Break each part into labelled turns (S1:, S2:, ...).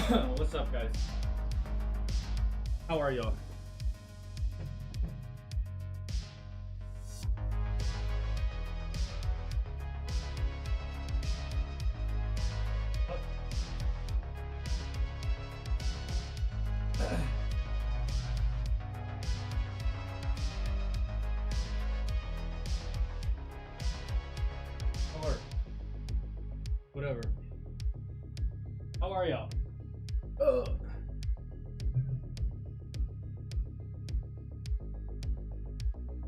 S1: What's up, guys? How are y'all? Or whatever. How are y'all?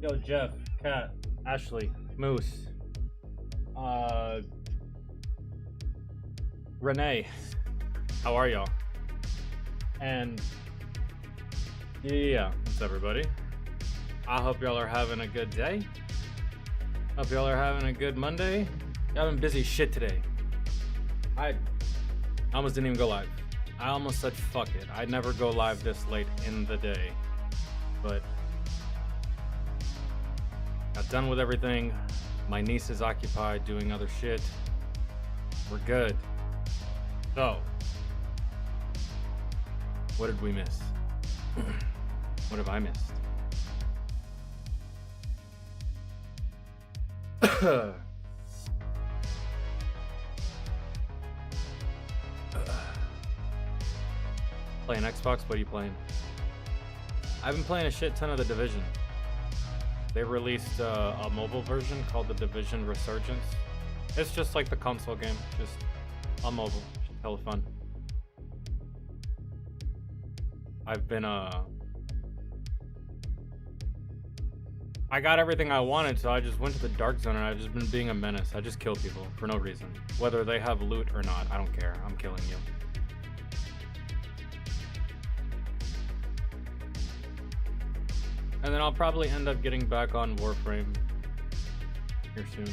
S1: Yo, Jeff, Kat, Ashley, Moose, Renee, how are y'all? And yeah, what's up, everybody? I hope y'all are having a good day. Hope y'all are having a good Monday. Y'all been busy as shit today. I almost didn't even go live. I almost said fuck it. I'd never go live this late in the day. But got done with everything. My niece is occupied doing other shit. We're good. So, what did we miss? What have I missed? Playing Xbox? What are you playing? I've been playing a shit ton of The Division. They released a mobile version called The Division Resurgence. It's just like the console game, just on mobile. Hella fun. I've been I got everything I wanted, so I just went to the dark zone and I've just been being a menace. I just kill people for no reason. Whether they have loot or not, I don't care. I'm killing you. And then I'll probably end up getting back on Warframe here soon.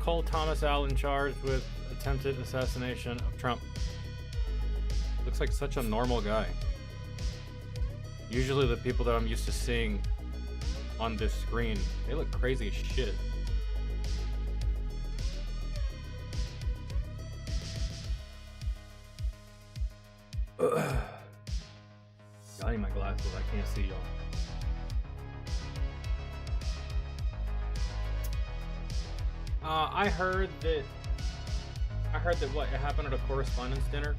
S1: Cole Thomas Allen charged with attempted assassination of Trump. Looks like such a normal guy. Usually the people that I'm used to seeing on this screen, they look crazy as shit. I need my glasses, I can't see y'all. I heard that what, it happened at a correspondence dinner?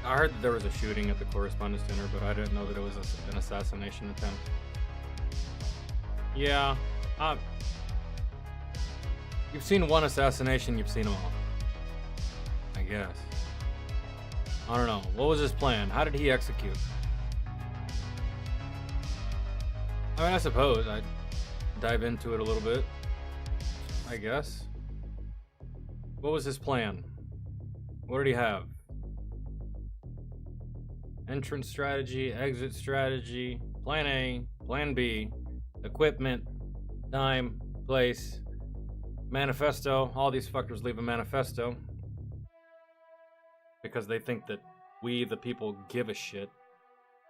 S1: I heard that there was a shooting at the correspondence dinner, but I didn't know that it was an assassination attempt. Yeah, you've seen one assassination, you've seen them all. I guess. I don't know. What was his plan? How did he execute? I mean, I suppose I'd dive into it a little bit. I guess. What was his plan? What did he have? Entrance strategy, exit strategy, plan A, plan B, equipment, time, place, manifesto. All these fuckers leave a manifesto because they think that we, the people, give a shit.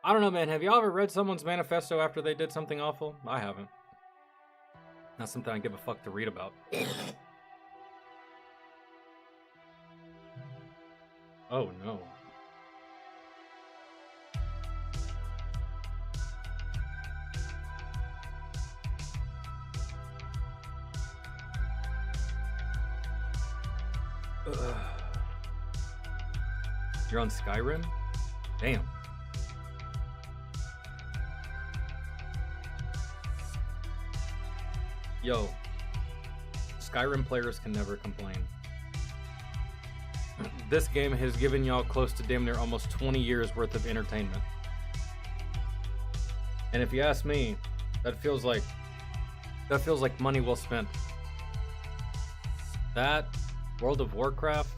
S1: I don't know, man. Have y'all ever read someone's manifesto after they did something awful? I haven't. Not something I give a fuck to read about. Oh no. You're on Skyrim? Damn. Yo, Skyrim players can never complain. This game has given y'all close to damn near almost 20 years worth of entertainment. And if you ask me, that feels like money well spent. That World of Warcraft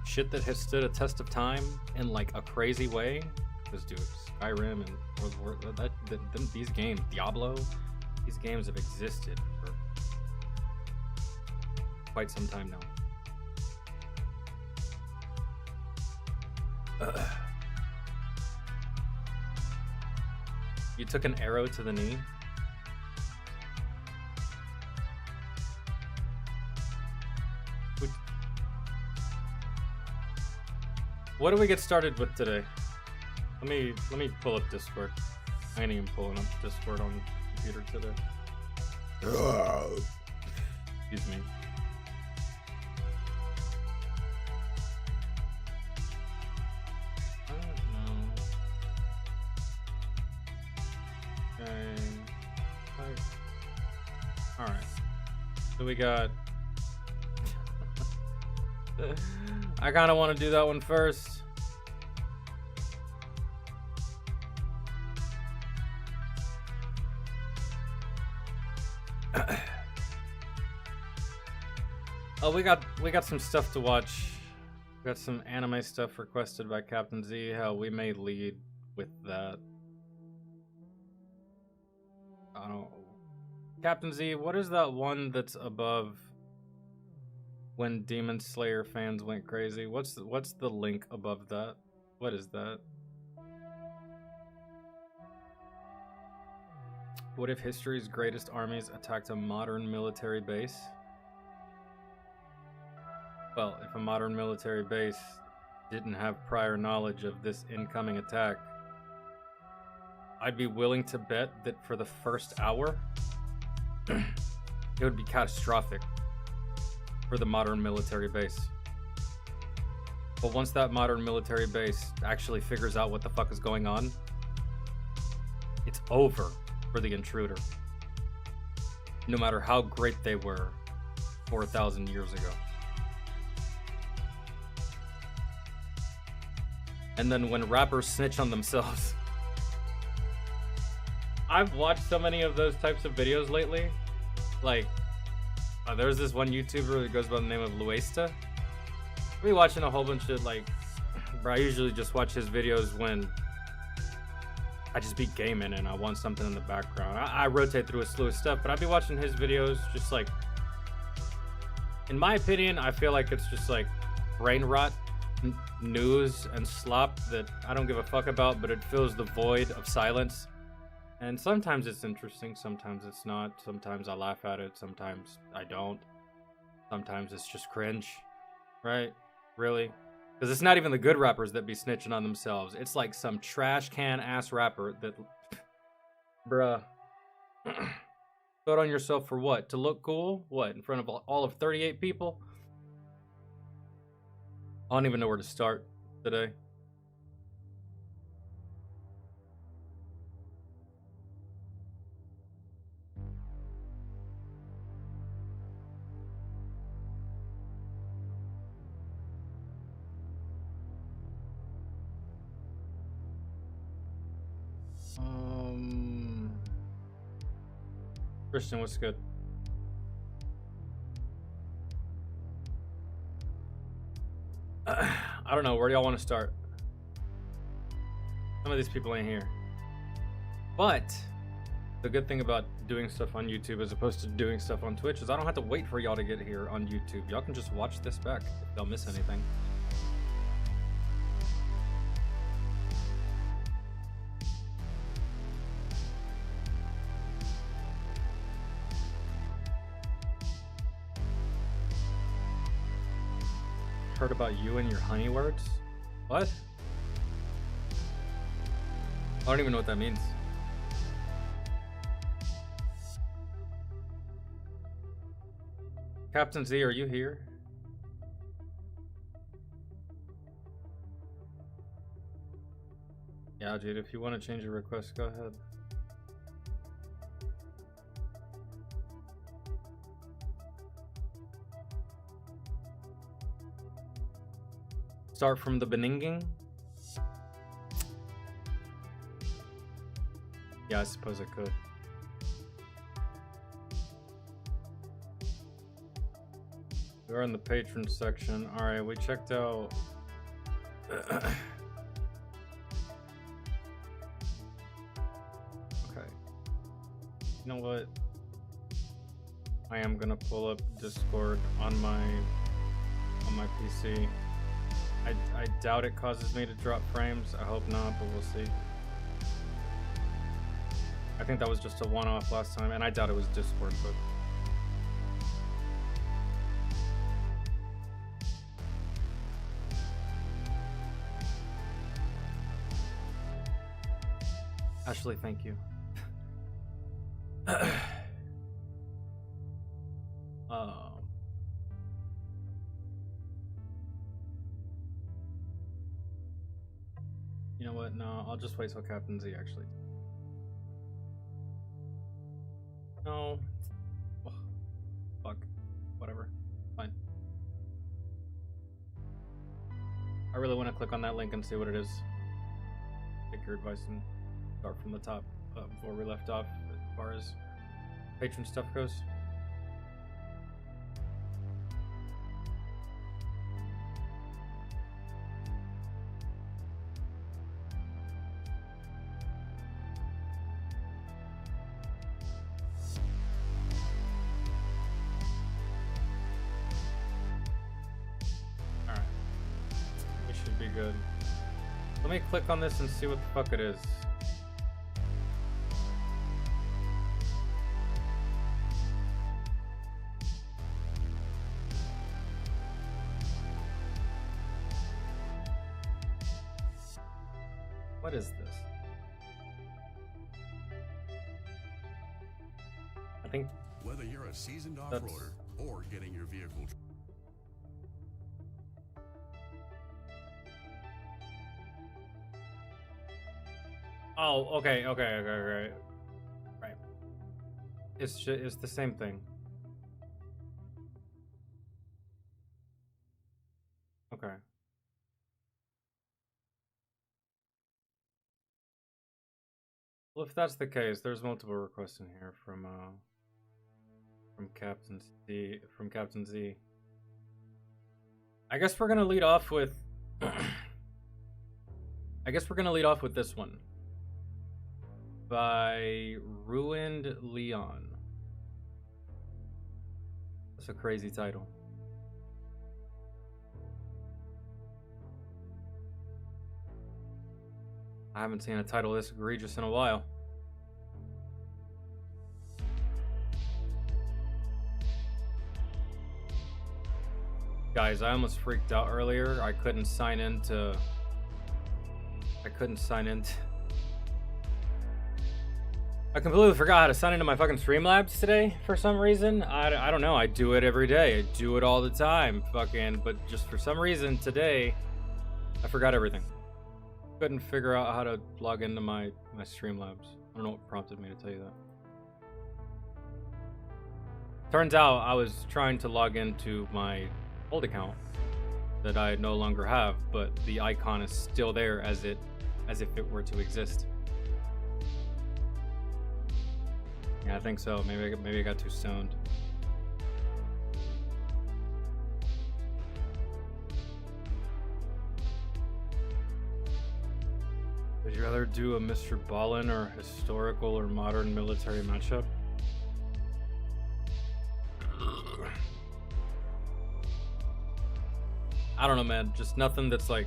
S1: shit that has stood a test of time in like a crazy way. Because dude, Skyrim and World of Warcraft, these games, Diablo, these games have existed for quite some time now. You took an arrow to the knee? What do we get started with today? Let me pull up Discord. I ain't even pulling up Discord on the computer today. Excuse me. I don't know. Okay. Alright. So we got... I kind of want to do that one first. Oh, we got some stuff to watch. We got some anime stuff requested by Captain Z. Hell, we may lead with that. I don't know. Captain Z, what is that one that's above when Demon Slayer fans went crazy? What's the link above that? What is that? What if history's greatest armies attacked a modern military base? Well, if a modern military base didn't have prior knowledge of this incoming attack, I'd be willing to bet that for the first hour, it would be catastrophic for the modern military base. But once that modern military base actually figures out what the fuck is going on, it's over for the intruder. No matter how great they were 4,000 years ago. And then when rappers snitch on themselves. I've watched so many of those types of videos lately. Like, there's this one YouTuber that goes by the name of Luesta. I've been watching a whole bunch of, like, bro, I usually just watch his videos when I just be gaming and I want something in the background. I rotate through a slew of stuff, but I'd be watching his videos just like, in my opinion, I feel like it's just like brain rot news and slop that I don't give a fuck about, but it fills the void of silence. And sometimes it's interesting, sometimes it's not. Sometimes I laugh at it, sometimes I don't. Sometimes it's just cringe, right? Really? Because it's not even the good rappers that be snitching on themselves. It's like some trash can ass rapper that, bruh. Throw it on yourself for what? To look cool? What? In front of all of 38 people? I don't even know where to start today. Christian, what's good? I don't know, where do y'all want to start? Some of these people ain't here. But the good thing about doing stuff on YouTube as opposed to doing stuff on Twitch is I don't have to wait for y'all to get here on YouTube. Y'all can just watch this back if y'all miss anything. Heard about you and your honey words? What? I don't even know what that means. Captain Z, are you here? Yeah, dude, if you want to change your request, go ahead. Start from the beginning? Yeah, I suppose I could. We're in the patron section. Alright, we checked out... Okay. You know what? I am gonna pull up Discord on my PC. I doubt it causes me to drop frames. I hope not, but we'll see. I think that was just a one-off last time, and I doubt it was Discord, but... Ashley, thank you. You know what? No, I'll just wait till Captain Z actually. No. Ugh. Fuck. Whatever. Fine. I really want to click on that link and see what it is. Take your advice and start from the top before we left off as far as patron stuff goes. Alright. We should be good. Let me click on this and see what the fuck it is. What is this? I think
S2: whether you're a seasoned off-roader or getting your vehicle.
S1: Oh, okay. Right. It's the same thing. Okay. Well, if that's the case, there's multiple requests in here from Captain Z. From Captain Z. I guess we're gonna lead off with. I guess we're gonna lead off with this one by Ruined Leon. That's a crazy title. I haven't seen a title this egregious in a while. Guys, I almost freaked out earlier. I couldn't sign in. I completely forgot how to sign into my fucking Streamlabs today for some reason. I don't know. I do it every day. I do it all the time. But just for some reason today, I forgot everything. Couldn't figure out how to log into my Streamlabs. I don't know what prompted me to tell you that. Turns out I was trying to log into my old account that I no longer have, but the icon is still there as if it were to exist. Yeah, I think so. Maybe I got too stoned. Would you rather do a Mr. Ballin or historical or modern military matchup? I don't know, man. Just nothing that's like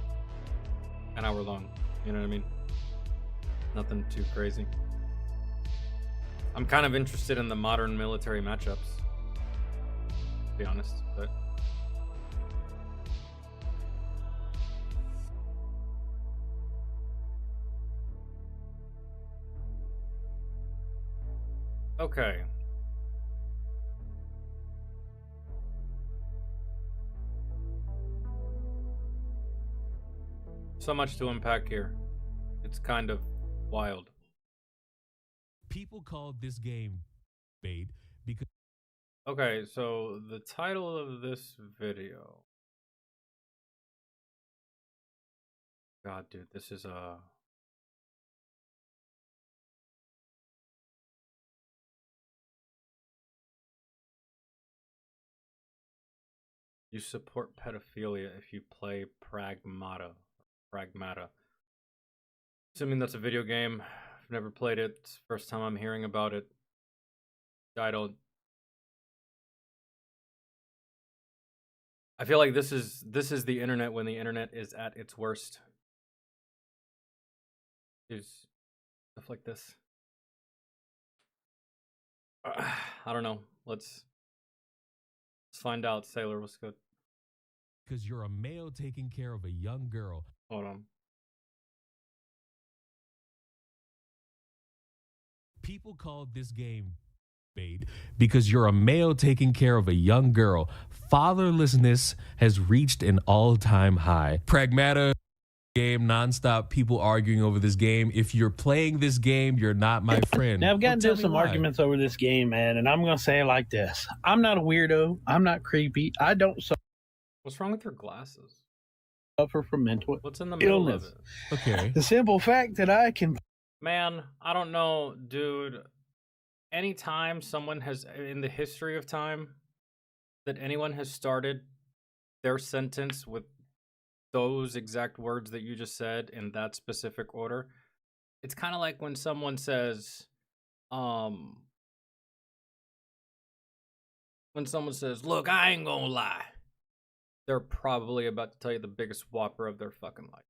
S1: an hour long. You know what I mean? Nothing too crazy. I'm kind of interested in the modern military matchups, to be honest, but okay. So much to unpack here. It's kind of wild.
S3: People called this game bait because...
S1: Okay, so the title of this video. God, dude, this is you support pedophilia if you play Pragmata. Assuming that's a video game. I've never played it. It's the first time I'm hearing about it. I feel like this is the internet when the internet is at its worst. There's stuff like this. I don't know. Let's find out. Sailor, what's good?
S3: Because you're a male taking care of a young girl.
S1: Hold on.
S3: People call this game bait because you're a male taking care of a young girl. Fatherlessness has reached an all-time high. Pragmata game nonstop, people arguing over this game. If you're playing this game, you're not my friend.
S4: Now, I've gotten
S3: Well,
S4: into some arguments over this game, man, and I'm going to say it like this. I'm not a weirdo. I'm not creepy. I don't
S1: What's wrong with your glasses?
S4: suffer from mental
S1: What's in the middle
S4: illness.
S1: of it?
S3: Okay.
S4: The simple fact that I can
S1: Man, I don't know, dude. Anytime someone has, in the history of time, that anyone has started their sentence with those exact words that you just said in that specific order, it's kind of like when someone says, look, I ain't gonna lie. They're probably about to tell you the biggest whopper of their fucking life.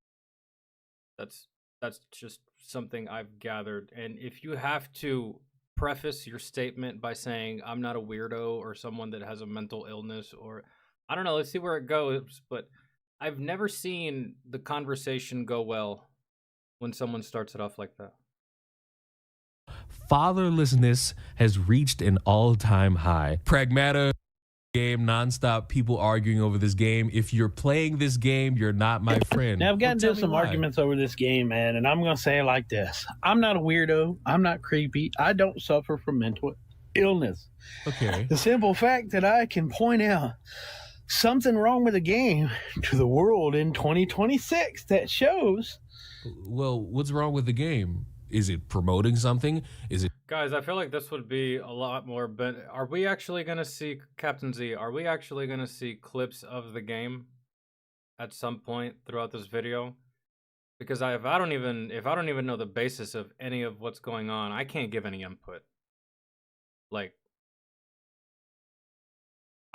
S1: That's just something I've gathered. And if you have to preface your statement by saying I'm not a weirdo or someone that has a mental illness, or I don't know, let's see where it goes, but I've never seen the conversation go well when someone starts it off like that.
S3: Fatherlessness has reached an all-time high. Pragmata game nonstop, people arguing over this game. If you're playing this game, you're not my friend.
S4: Now, I've gotten
S3: Well,
S4: into some arguments over this game, man, and I'm going to say it like this. I'm not a weirdo. I'm not creepy. I don't suffer from mental illness.
S3: Okay.
S4: The simple fact that I can point out something wrong with the game to the world in 2026 that shows.
S3: Well, what's wrong with the game? Is it promoting something? Is it
S1: Guys, I feel like this would be a lot more, but are we actually going to see, Captain Z, are we actually going to see clips of the game at some point throughout this video? Because if I don't even know the basis of any of what's going on, I can't give any input. Like,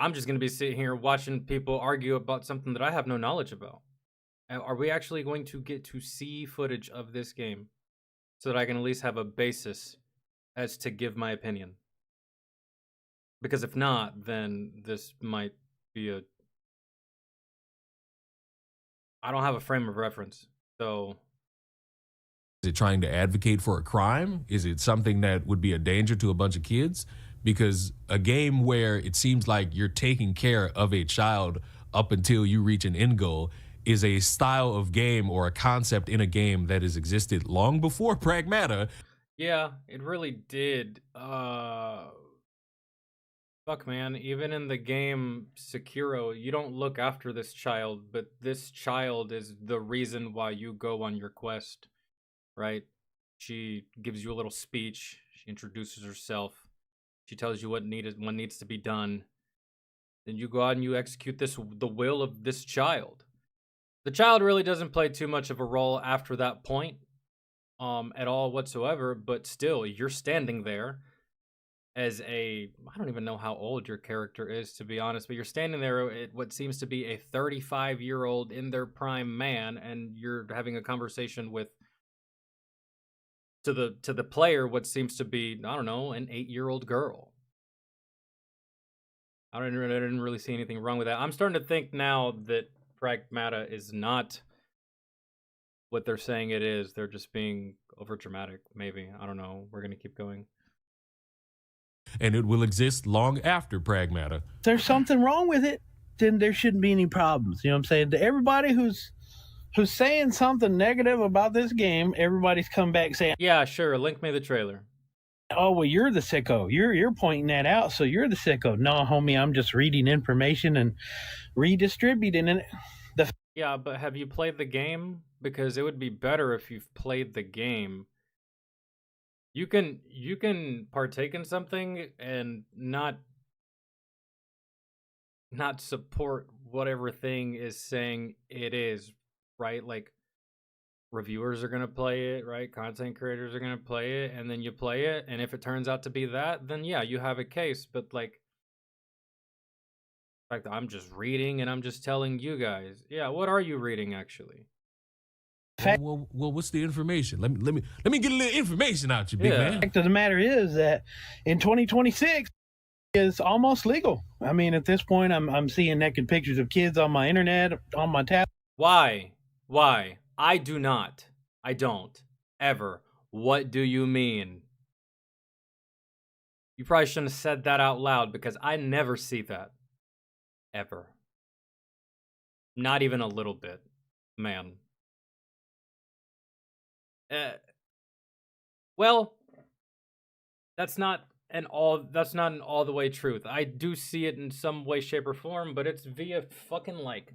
S1: I'm just going to be sitting here watching people argue about something that I have no knowledge about. And are we actually going to get to see footage of this game so that I can at least have a basis as to give my opinion? Because if not, then this might be I don't have a frame of reference. So
S3: Is it trying to advocate for a crime? Is it something that would be a danger to a bunch of kids? Because a game where it seems like you're taking care of a child up until you reach an end goal is a style of game or a concept in a game that has existed long before Pragmata.
S1: yeah, it really did. Fuck, man. Even in the game Sekiro, you don't look after this child, but this child is the reason why you go on your quest, right? She gives you a little speech. She introduces herself. She tells you what needs to be done. Then you go out and you execute the will of this child. The child really doesn't play too much of a role after that point, at all whatsoever. But still, you're standing there as I don't even know how old your character is, to be honest, but you're standing there at what seems to be a 35-year-old in their prime man, and you're having a conversation with, to the player, what seems to be, I don't know, an 8-year-old girl. I didn't really see anything wrong with that. I'm starting to think now that Pragmata is not what they're saying it is. They're just being over dramatic, maybe. I don't know. We're gonna keep going.
S3: And it will exist long after Pragmata.
S4: If there's something wrong with it, then there shouldn't be any problems. You know what I'm saying? To everybody who's saying something negative about this game, everybody's come back saying,
S1: Yeah, sure. Link me the trailer.
S4: "Oh, well, you're the sicko. You're pointing that out, so you're the sicko." No, homie, I'm just reading information and redistributing it.
S1: Yeah, but have you played the game? Because it would be better if you've played the game. You can partake in something and not support whatever thing is saying it is, right? Like, reviewers are going to play it, right? Content creators are going to play it, and then you play it, and if it turns out to be that, then yeah, you have a case. But like, in fact, I'm just reading and I'm just telling you guys. Yeah, what are you reading actually?
S3: Well, what's the information? Let me get a little information out you, big man.
S4: The fact of the matter is that in 2026 is almost legal. I mean, at this point, I'm seeing naked pictures of kids on my internet, on my tablet.
S1: Why? I do not. I don't. Ever. What do you mean? You probably shouldn't have said that out loud because I never see that. Ever. Not even a little bit. Man. Well, that's not an all the way truth. I do see it in some way, shape, or form, but it's via fucking like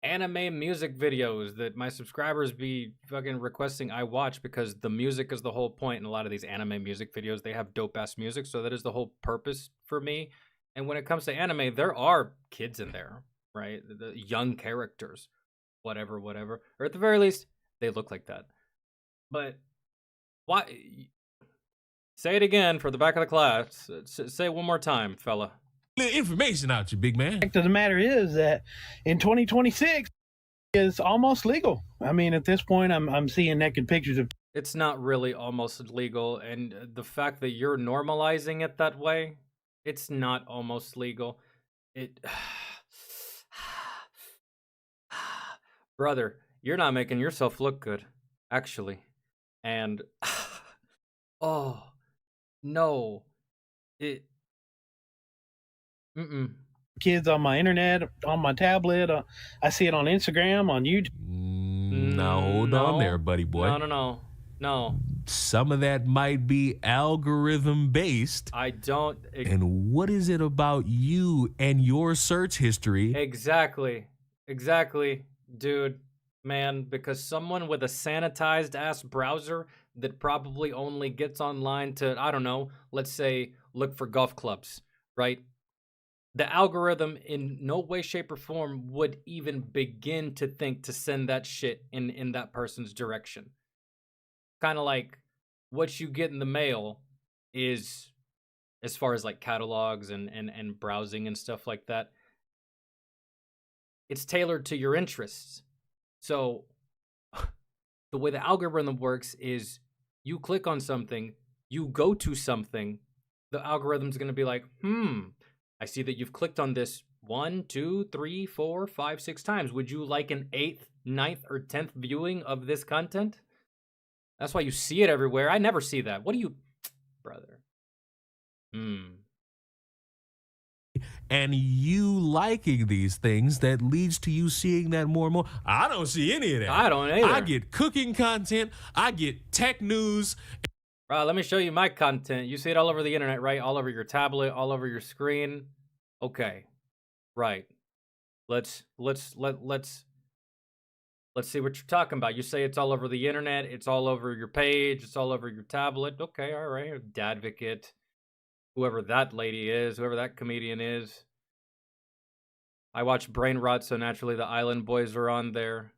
S1: anime music videos that my subscribers be fucking requesting I watch because the music is the whole point in a lot of these anime music videos. They have dope ass music, so that is the whole purpose for me. And when it comes to anime, there are kids in there, right? The young characters, whatever, or at the very least, they look like that. But why? Say it again for the back of the class. Say it one more time, fella.
S3: Little information out you, big man.
S4: The fact of the matter is that in 2026 is almost legal. I mean, at this point, I'm seeing naked pictures of.
S1: It's not really almost legal, and the fact that you're normalizing it that way, it's not almost legal. It, brother, you're not making yourself look good, actually, and oh no, it.
S4: Kids on my internet, on my tablet. I see it on Instagram, on YouTube.
S3: Now hold on there, buddy boy.
S1: No.
S3: Some of that might be algorithm based.
S1: I don't.
S3: And what is it about you and your search history?
S1: Exactly, dude, man. Because someone with a sanitized ass browser that probably only gets online to, I don't know, let's say look for golf clubs, right? The algorithm in no way, shape, or form would even begin to think to send that shit in that person's direction. Kind of like what you get in the mail is, as far as like catalogs and browsing and stuff like that, it's tailored to your interests. So the way the algorithm works is you click on something, you go to something, the algorithm's going to be like, I see that you've clicked on this 1, 2, 3, 4, 5, 6 times. Would you like an 8th, 9th, or 10th viewing of this content? That's why you see it everywhere. I never see that. What do you, brother?
S3: And you liking these things that leads to you seeing that more and more. I don't see any of that.
S1: I don't either.
S3: I get cooking content. I get tech news.
S1: Let me show you my content. You see it all over the internet, right? All over your tablet, all over your screen. Okay, right. Let's see what you're talking about. You say it's all over the internet. It's all over your page. It's all over your tablet. Okay, all right. Dadvocate, whoever that lady is, whoever that comedian is. I watch Brain Rot, so naturally the Island Boys are on there.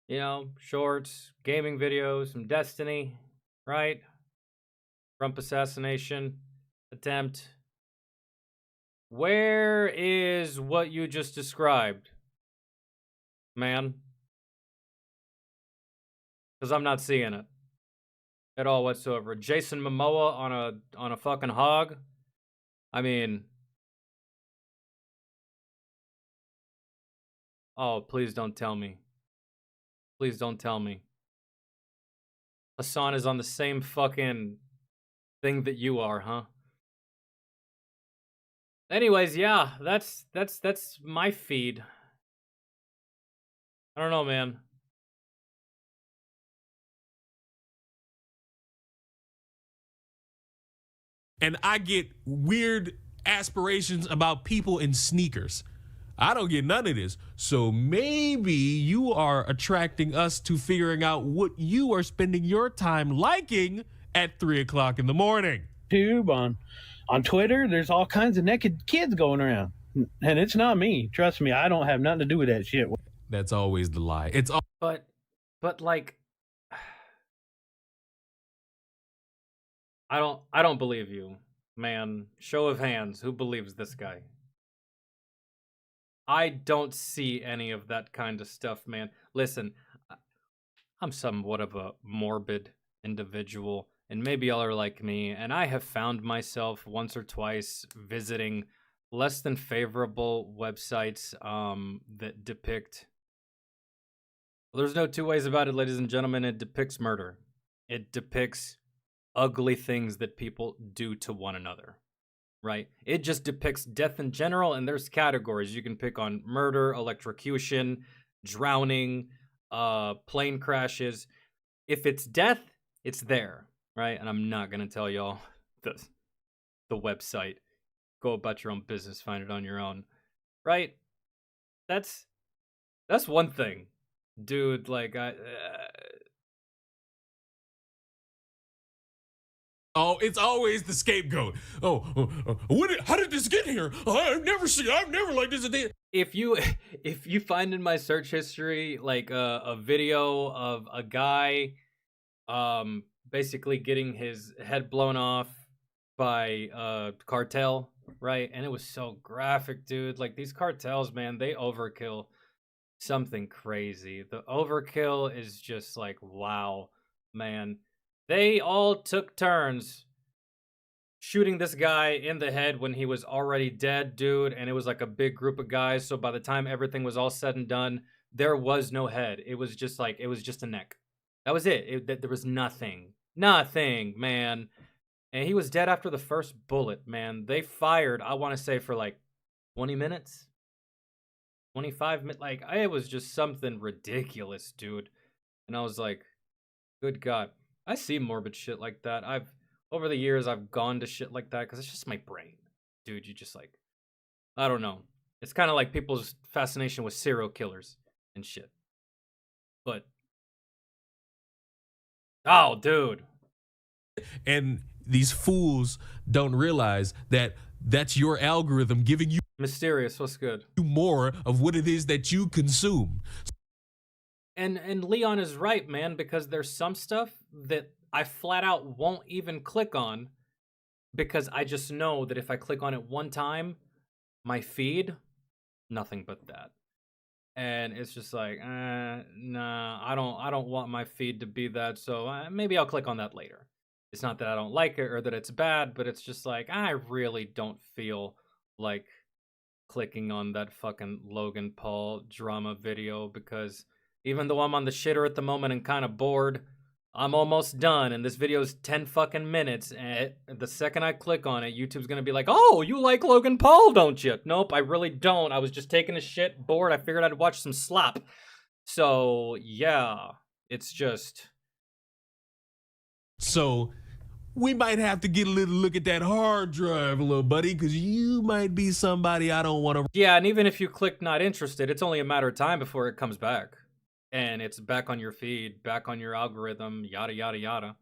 S1: You know, shorts, gaming videos, some Destiny. Right? Trump assassination attempt. Where is what you just described, man? Because I'm not seeing it at all whatsoever. Jason Momoa on a fucking hog. I mean, oh, please don't tell me. Please don't tell me. Hassan is on the same fucking thing that you are, huh? Anyways, yeah, that's my feed. I don't know, man.
S3: And I get weird aspirations about people in sneakers. I don't get none of this. So maybe you are attracting us to figuring out what you are spending your time liking at 3 o'clock in the morning.
S4: YouTube, on Twitter, there's all kinds of naked kids going around. And it's not me. Trust me, I don't have nothing to do with that shit.
S3: That's always the lie. It's all.
S1: But like, I don't believe you, man. Show of hands, who believes this guy? I don't see any of that kind of stuff, man. Listen, I'm somewhat of a morbid individual, and maybe y'all are like me, and I have found myself once or twice visiting less than favorable websites that depict... Well, there's no two ways about it, ladies and gentlemen. It depicts murder. It depicts ugly things that people do to one another, right? It just depicts death in general, and there's categories. You can pick on murder, electrocution, drowning, plane crashes. If it's death, it's there, right? And I'm not gonna tell y'all the website. Go about your own business, find it on your own, right? That's one thing, dude. Like
S3: Oh, it's always the scapegoat. How did this get here? I've never liked this.
S1: if you find in my search history like a video of a guy basically getting his head blown off by cartel, right? And it was so graphic, dude. Like these cartels, man, they overkill something crazy. The overkill is just like, wow, man. They all took turns shooting this guy in the head when he was already dead, dude. And it was like a big group of guys. So by the time everything was all said and done, there was no head. It was just like, it was just a neck. That was it. There was nothing, man. And he was dead after the first bullet, man. They fired, I want to say, for like 20 minutes, 25 minutes. Like, it was just something ridiculous, dude. And I was like, good God. I see morbid shit like that. Over the years, I've gone to shit like that because it's just my brain. Dude, you just like, I don't know. It's kind of like people's fascination with serial killers and shit. But, oh, dude.
S3: And these fools don't realize that that's your algorithm giving you
S1: Mysterious, what's good?
S3: more of what it is that you consume.
S1: And Leon is right, man, because there's some stuff that I flat out won't even click on because I just know that if I click on it one time, my feed, nothing but that. And it's just like, nah, I don't want my feed to be that, so maybe I'll click on that later. It's not that I don't like it or that it's bad, but it's just like, I really don't feel like clicking on that fucking Logan Paul drama video because even though I'm on the shitter at the moment and kind of bored, I'm almost done, and this video is 10 fucking minutes, and the second I click on it, YouTube's gonna be like, oh, you like Logan Paul, don't you? Nope, I really don't. I was just taking a shit, bored, I figured I'd watch some slop. So, yeah, it's just...
S3: So we might have to get a little look at that hard drive, little buddy, because you might be somebody I don't want to...
S1: Yeah, and even if you click not interested, it's only a matter of time before it comes back. And it's back on your feed, back on your algorithm, yada, yada, yada.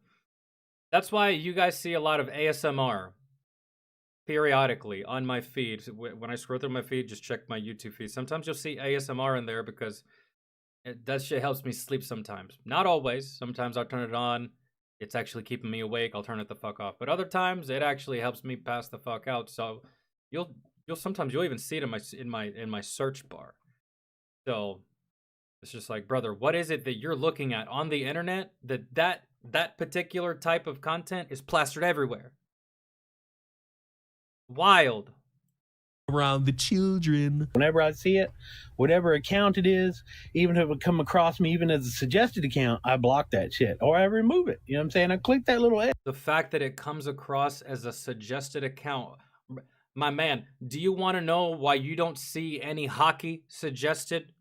S1: That's why you guys see a lot of ASMR periodically on my feed. When I scroll through my feed, just check my YouTube feed. Sometimes you'll see ASMR in there because that shit helps me sleep sometimes. Not always. Sometimes I'll turn it on. It's actually keeping me awake. I'll turn it the fuck off. But other times, it actually helps me pass the fuck out. So you'll even see it in my search bar. So... it's just like, brother, what is it that you're looking at on the internet that particular type of content is plastered everywhere? Wild.
S3: Around the children.
S4: Whenever I see it, whatever account it is, even if it come across me, even as a suggested account, I block that shit or I remove it. You know what I'm saying? I click that little X.
S1: The fact that it comes across as a suggested account, my man, do you want to know why you don't see any hockey suggested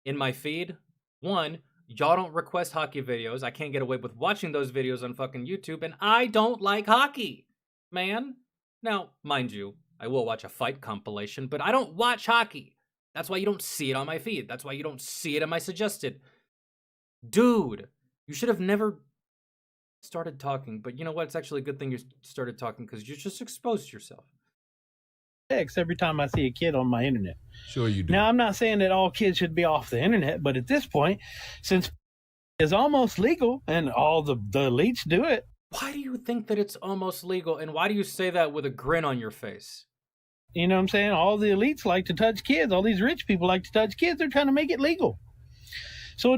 S1: in my feed? One, y'all don't request hockey videos. I can't get away with watching those videos on fucking YouTube, and I don't like hockey, man. Now, mind you, I will watch a fight compilation, but I don't watch hockey. That's why you don't see it on my feed. That's why you don't see it in my suggested. Dude, you should have never started talking, but you know what? It's actually a good thing you started talking because you just exposed yourself.
S4: Every time I see a kid on my internet.
S3: Sure you do.
S4: Now, I'm not saying that all kids should be off the internet, but at this point, since it's almost legal and all the elites do it.
S1: Why do you think that it's almost legal, and why do you say that with a grin on your face?
S4: You know what I'm saying? All the elites like to touch kids. All these rich people like to touch kids. They're trying to make it legal. So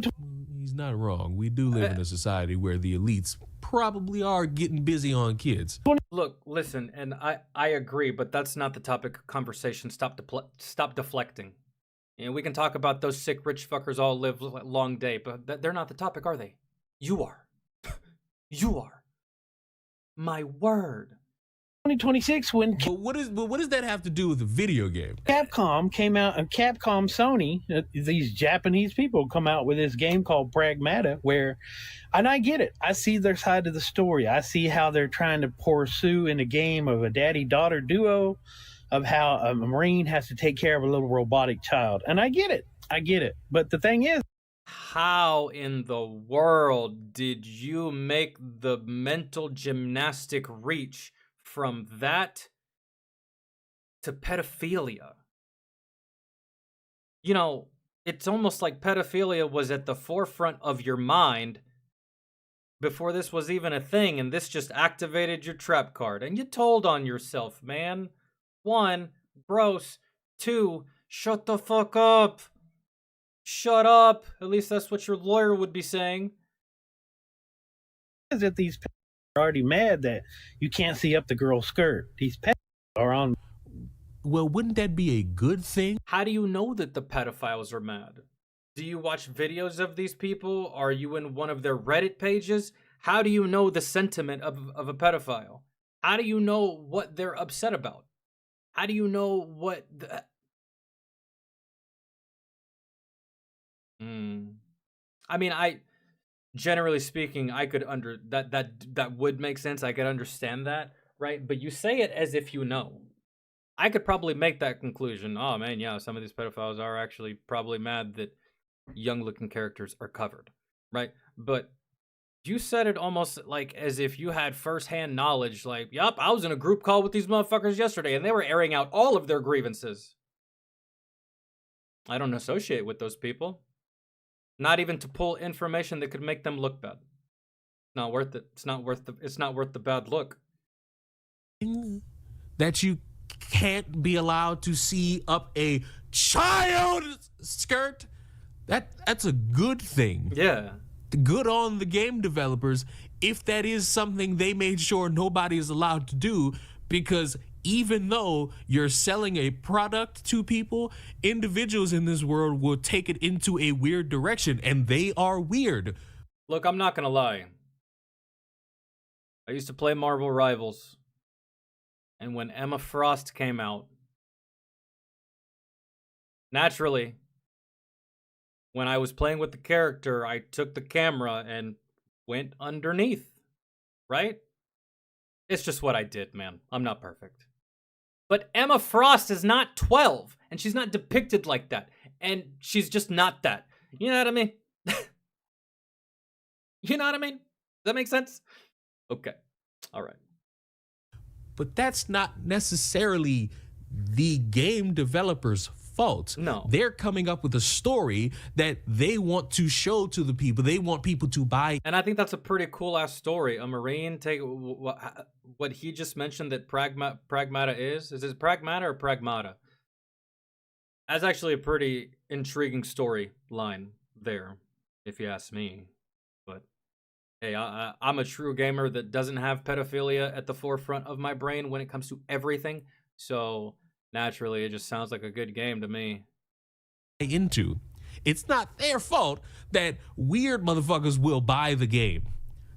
S3: he's not wrong. We do live in a society where the elites probably are getting busy on kids.
S1: Look, listen, and I agree, but that's not the topic of conversation. Stop deflecting. You know, we can talk about those sick rich fuckers all live a long day, but they're not the topic, are they? You are. You are. my word.
S4: 2026 when
S3: But what does that have to do with the video game?
S4: Capcom came out, and Capcom Sony, these Japanese people come out with this game called Pragmata, where, and I get it, I see their side of the story. I see how they're trying to pursue in a game of a daddy-daughter duo, of how a Marine has to take care of a little robotic child. And I get it. But the thing is,
S1: how in the world did you make the mental gymnastic reach from that to pedophilia? You know, it's almost like pedophilia was at the forefront of your mind before this was even a thing, and this just activated your trap card. And you told on yourself, man. 1, gross. 2, shut the fuck up. Shut up. At least that's what your lawyer would be saying.
S4: is that these parents are already mad that you can't see up the girl's skirt. These parents are on.
S3: Well, wouldn't that be a good thing?
S1: How do you know that the pedophiles are mad? Do you watch videos of these people? Are you in one of their Reddit pages? How do you know the sentiment of a pedophile? How do you know what they're upset about? How do you know what the... I mean, generally speaking, I could that would make sense. I could understand that, right? But you say it as if you know. I could probably make that conclusion. Oh man, yeah, some of these pedophiles are actually probably mad that young-looking characters are covered, right? But you said it almost like as if you had first-hand knowledge, like, yup, I was in a group call with these motherfuckers yesterday, and they were airing out all of their grievances. I don't associate with those people. Not even to pull information that could make them look bad. Not worth it. It's not worth the bad look.
S3: That you can't be allowed to see up a child's skirt. That's a good thing.
S1: Yeah.
S3: Good on the game developers if that is something they made sure nobody is allowed to do, because even though you're selling a product to people, individuals in this world will take it into a weird direction, and they are weird.
S1: Look, I'm not gonna lie. I used to play Marvel Rivals, and when Emma Frost came out, naturally, when I was playing with the character, I took the camera and went underneath, right? It's just what I did, man. I'm not perfect. But Emma Frost is not 12, and she's not depicted like that. And she's just not that. You know what I mean? You know what I mean? Does that make sense? Okay. All right.
S3: But that's not necessarily the game developer's fault.
S1: No.
S3: They're coming up with a story that they want to show to the people. They want people to buy.
S1: And I think that's a pretty cool ass story. A Marine take what he just mentioned that Pragmata is it Pragmata or Pragmata? That's actually a pretty intriguing storyline there, if you ask me. But hey, I'm a true gamer that doesn't have pedophilia at the forefront of my brain when it comes to everything. So naturally, it just sounds like a good game to me.
S3: Into. It's not their fault that weird motherfuckers will buy the game.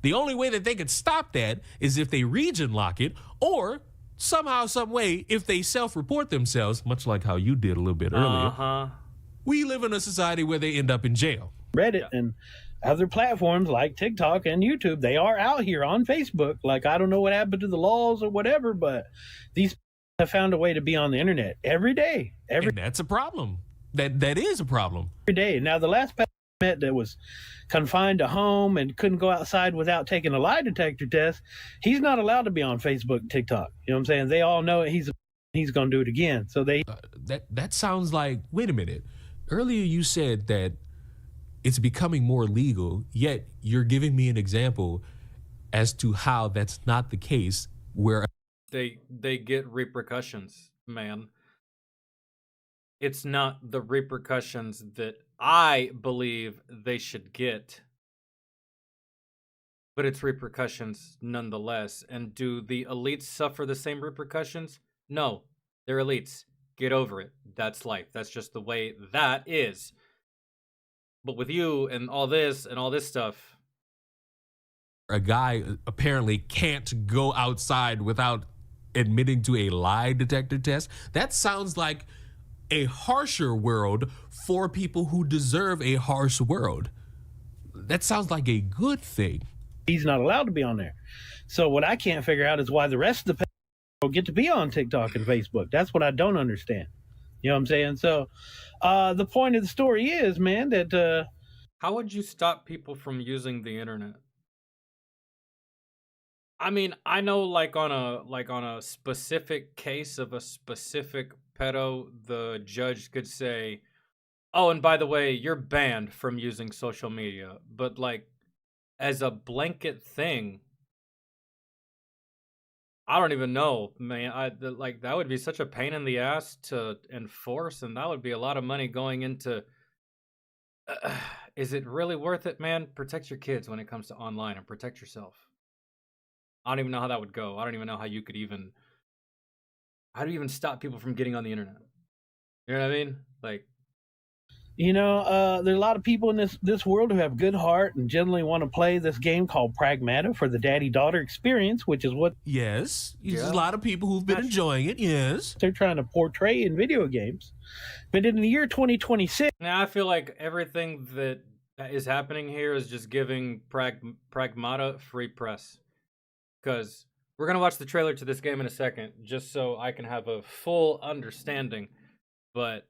S3: The only way that they could stop that is if they region lock it, or somehow, some way, if they self-report themselves, much like how you did a little bit earlier. We live in a society where they end up in jail.
S4: Reddit and other platforms like TikTok and YouTube, they are out here on Facebook. Like, I don't know what happened to the laws or whatever, but these have found a way to be on the internet every day.
S3: And that's a problem. That is a problem.
S4: Every day. Now, the last person I met that was confined to home and couldn't go outside without taking a lie detector test, he's not allowed to be on Facebook and TikTok. You know what I'm saying? They all know he's going to do it again. So they...
S3: That sounds like, wait a minute. Earlier you said that it's becoming more legal, yet you're giving me an example as to how that's not the case, where
S1: they get repercussions, man. It's not the repercussions that I believe they should get, but it's repercussions nonetheless. And do the elites suffer the same repercussions? No, they're elites. Get over it. That's life. That's just the way that is. But with you and all this stuff,
S3: a guy apparently can't go outside without admitting to a lie detector test. That sounds like a harsher world for people who deserve a harsh world. That sounds like a good thing.
S4: He's not allowed to be on there. So what I can't figure out is why the rest of the people get to be on TikTok and Facebook. That's what I don't understand. You know what I'm saying? So the point of the story is, man, that
S1: How would you stop people from using the internet? I mean, I know like on a specific case of a specific pedo, the judge could say, "Oh, and by the way, you're banned from using social media." But like as a blanket thing, I don't even know, man. Like that would be such a pain in the ass to enforce, and that would be a lot of money going into. Is it really worth it, man? Protect your kids when it comes to online, and protect yourself. I don't even know how that would go. I don't even know how you could even. How do you even stop people from getting on the internet? You know what I mean? Like,
S4: there's a lot of people in this world who have good heart and generally want to play this game called Pragmata for the daddy-daughter experience, which is what
S3: Yes, there's
S1: Yeah.
S3: a lot of people who've been enjoying it. Yes.
S4: they're trying to portray in video games. But in the year 2026,
S1: now I feel like everything that is happening here is just giving Pragmata free press. Because we're gonna watch the trailer to this game in a second, just so I can have a full understanding. But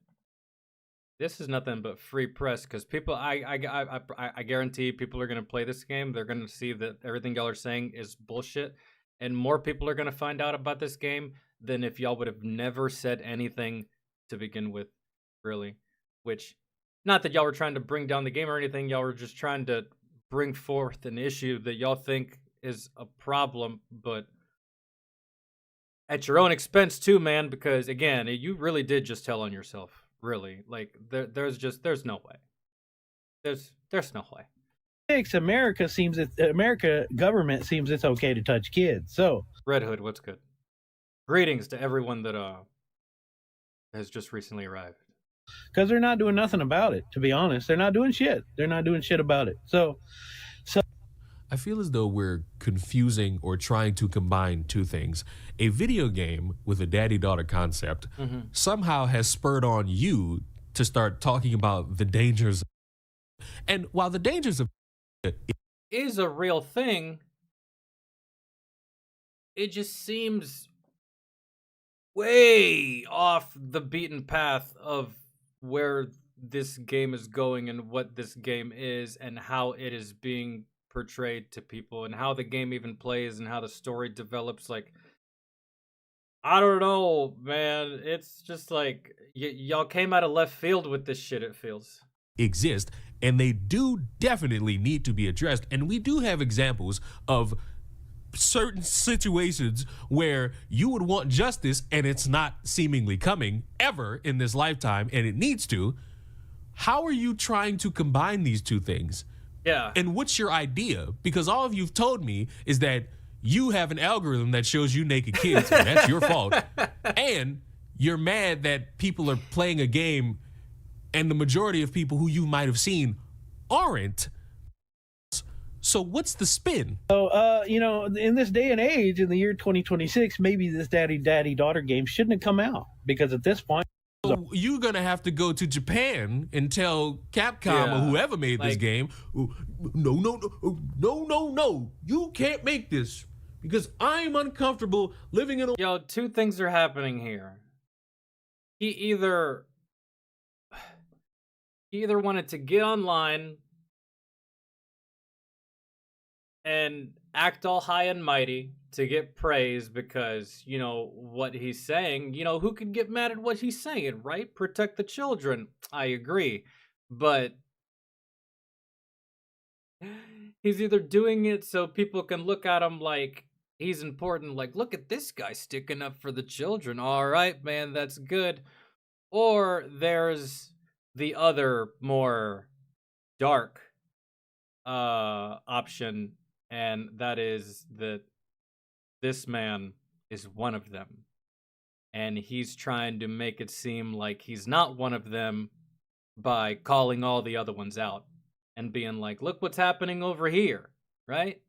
S1: this is nothing but free press, because people, I guarantee people are gonna play this game. They're gonna see that everything y'all are saying is bullshit, and more people are gonna find out about this game than if y'all would have never said anything to begin with, really. Which, not that y'all were trying to bring down the game or anything. Y'all were just trying to bring forth an issue that y'all think is a problem, but at your own expense too, man, because again, you really did just tell on yourself. Really. Like there's no way. There's no way.
S4: America government seems it's okay to touch kids. So
S1: Red Hood, what's good? Greetings to everyone that has just recently arrived.
S4: because they're not doing nothing about it, to be honest. They're not doing shit. They're not doing shit about it. So
S3: I feel as though we're confusing or trying to combine two things. A video game with a daddy-daughter concept somehow has spurred on you to start talking about the dangers. And while the dangers of
S1: Is a real thing, it just seems way off the beaten path of where this game is going and what this game is and how it is being portrayed to people and how the game even plays and how the story develops. Like, I don't know, man. It's just like y'all came out of left field with this shit, it feels.
S3: exist, and they do definitely need to be addressed. And we do have examples of certain situations where you would want justice and it's not seemingly coming ever in this lifetime, and it needs to. How are you trying to combine these two things?
S1: Yeah.
S3: And what's your idea? Because all of you've told me is that you have an algorithm that shows you naked kids, and that's your fault. And you're mad that people are playing a game and the majority of people who you might have seen aren't. So what's the spin?
S4: in this day and age, in the year 2026, maybe this daddy-daughter game shouldn't have come out, because at this point,
S3: So you're going to have to go to Japan and tell Capcom or whoever made this game, no, you can't make this because I'm uncomfortable living in a...
S1: Yo, two things are happening here. He either wanted to get online and act all high and mighty to get praise because, what he's saying, who could get mad at what he's saying, right? Protect the children. I agree. But he's either doing it so people can look at him like he's important, like, look at this guy sticking up for the children. All right, man, that's good. Or there's the other more dark option, and that is that this man is one of them, and he's trying to make it seem like he's not one of them by calling all the other ones out and being like, look what's happening over here, right?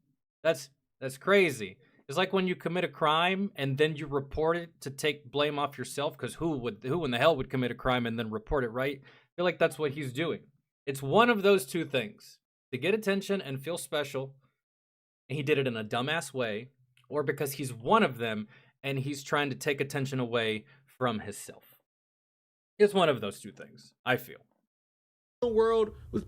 S1: That's crazy. It's like when you commit a crime and then you report it to take blame off yourself, because who in the hell would commit a crime and then report it, right? I feel like that's what he's doing. It's one of those two things. To get attention and feel special, and he did it in a dumbass way, or because he's one of them and he's trying to take attention away from himself. It's one of those two things, I feel.
S3: The world with,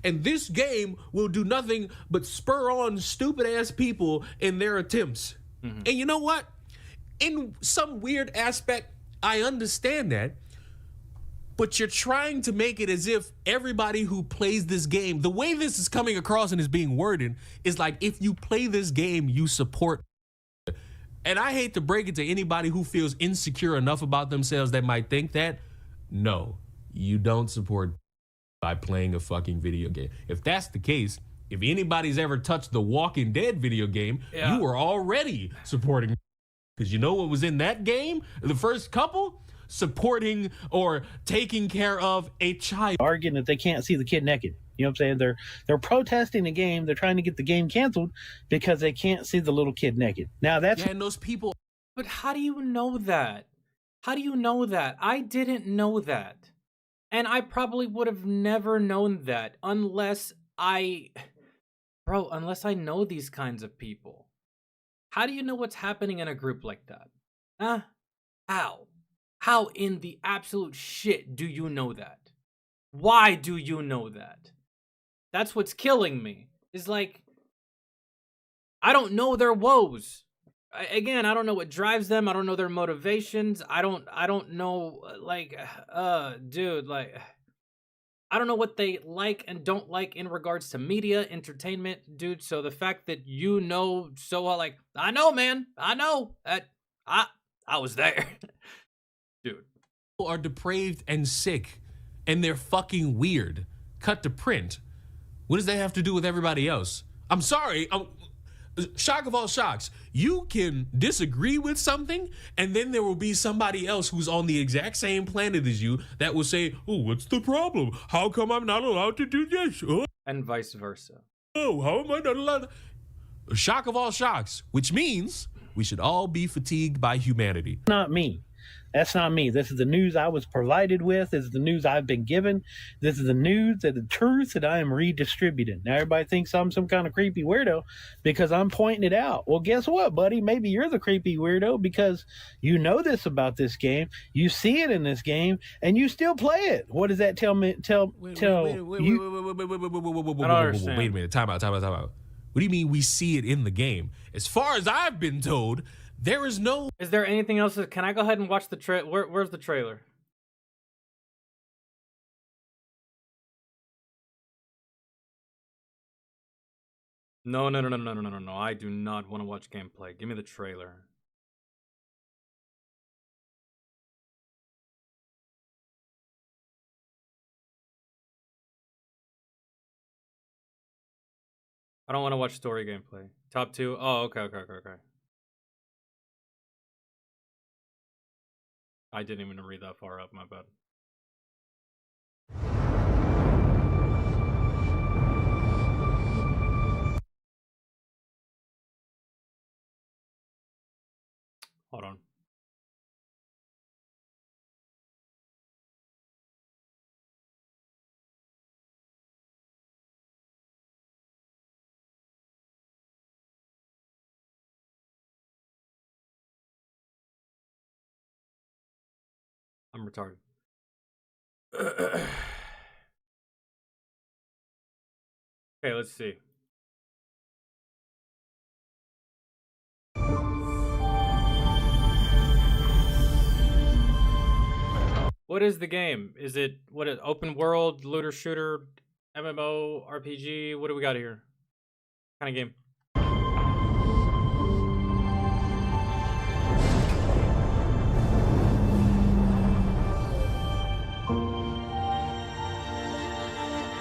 S3: and this game will do nothing but spur on stupid ass people in their attempts. And you know what? In some weird aspect, I understand that. But you're trying to make it as if everybody who plays this game, the way this is coming across and is being worded, is like, if you play this game, you support. And I hate to break it to anybody who feels insecure enough about themselves that might think that. No, you don't support by playing a fucking video game. If that's the case, if anybody's ever touched the Walking Dead video game, you were already supporting. Because you know what was in that game? The first couple? Supporting or taking care of a child.
S4: Arguing that they can't see the kid naked. You know what I'm saying? They're protesting the game. They're trying to get the game canceled because they can't see the little kid naked. Now that's...
S3: Yeah, and those people...
S1: But how do you know that? How do you know that? I didn't know that. And I probably would have never known that unless I know these kinds of people. How do you know what's happening in a group like that? Huh? How? How in the absolute shit do you know that? Why do you know that? That's what's killing me. Is like, I don't know their woes. Again, I don't know what drives them. I don't know their motivations. I don't know, like, dude, like, I don't know what they like and don't like in regards to media, entertainment, dude. So the fact that you know so well, like, I know, man, I know that I was there. Dude.
S3: People are depraved and sick, and they're fucking weird. Cut to print. What does that have to do with everybody else? I'm sorry. Shock of all shocks. You can disagree with something, and then there will be somebody else who's on the exact same planet as you that will say, oh, what's the problem? How come I'm not allowed to do this? Oh.
S1: And vice versa.
S3: Oh, how am I not allowed to? Shock of all shocks, which means we should all be fatigued by humanity.
S4: Not me. That's not me. This is the news I was provided with. This is the news I've been given. This is the news and the truth that I am redistributing. Now, everybody thinks I'm some kind of creepy weirdo because I'm pointing it out. Well, guess what, buddy? Maybe you're the creepy weirdo because you know this about this game. You see it in this game, and you still play it. What does that tell me?
S3: Wait a minute. Time out. What do you mean we see it in the game? As far as I've been told, there is no...
S1: Is there anything else? Can I go ahead and watch the trailer? Where's the trailer? No. I do not want to watch gameplay. Give me the trailer. I don't want to watch story gameplay. Top 2. Oh, okay. I didn't even read that far up, my bad. Hold on. I'm retarded. Okay, let's see. What is the game? Is it open world, looter shooter, MMO, RPG? What do we got here? What kind of game?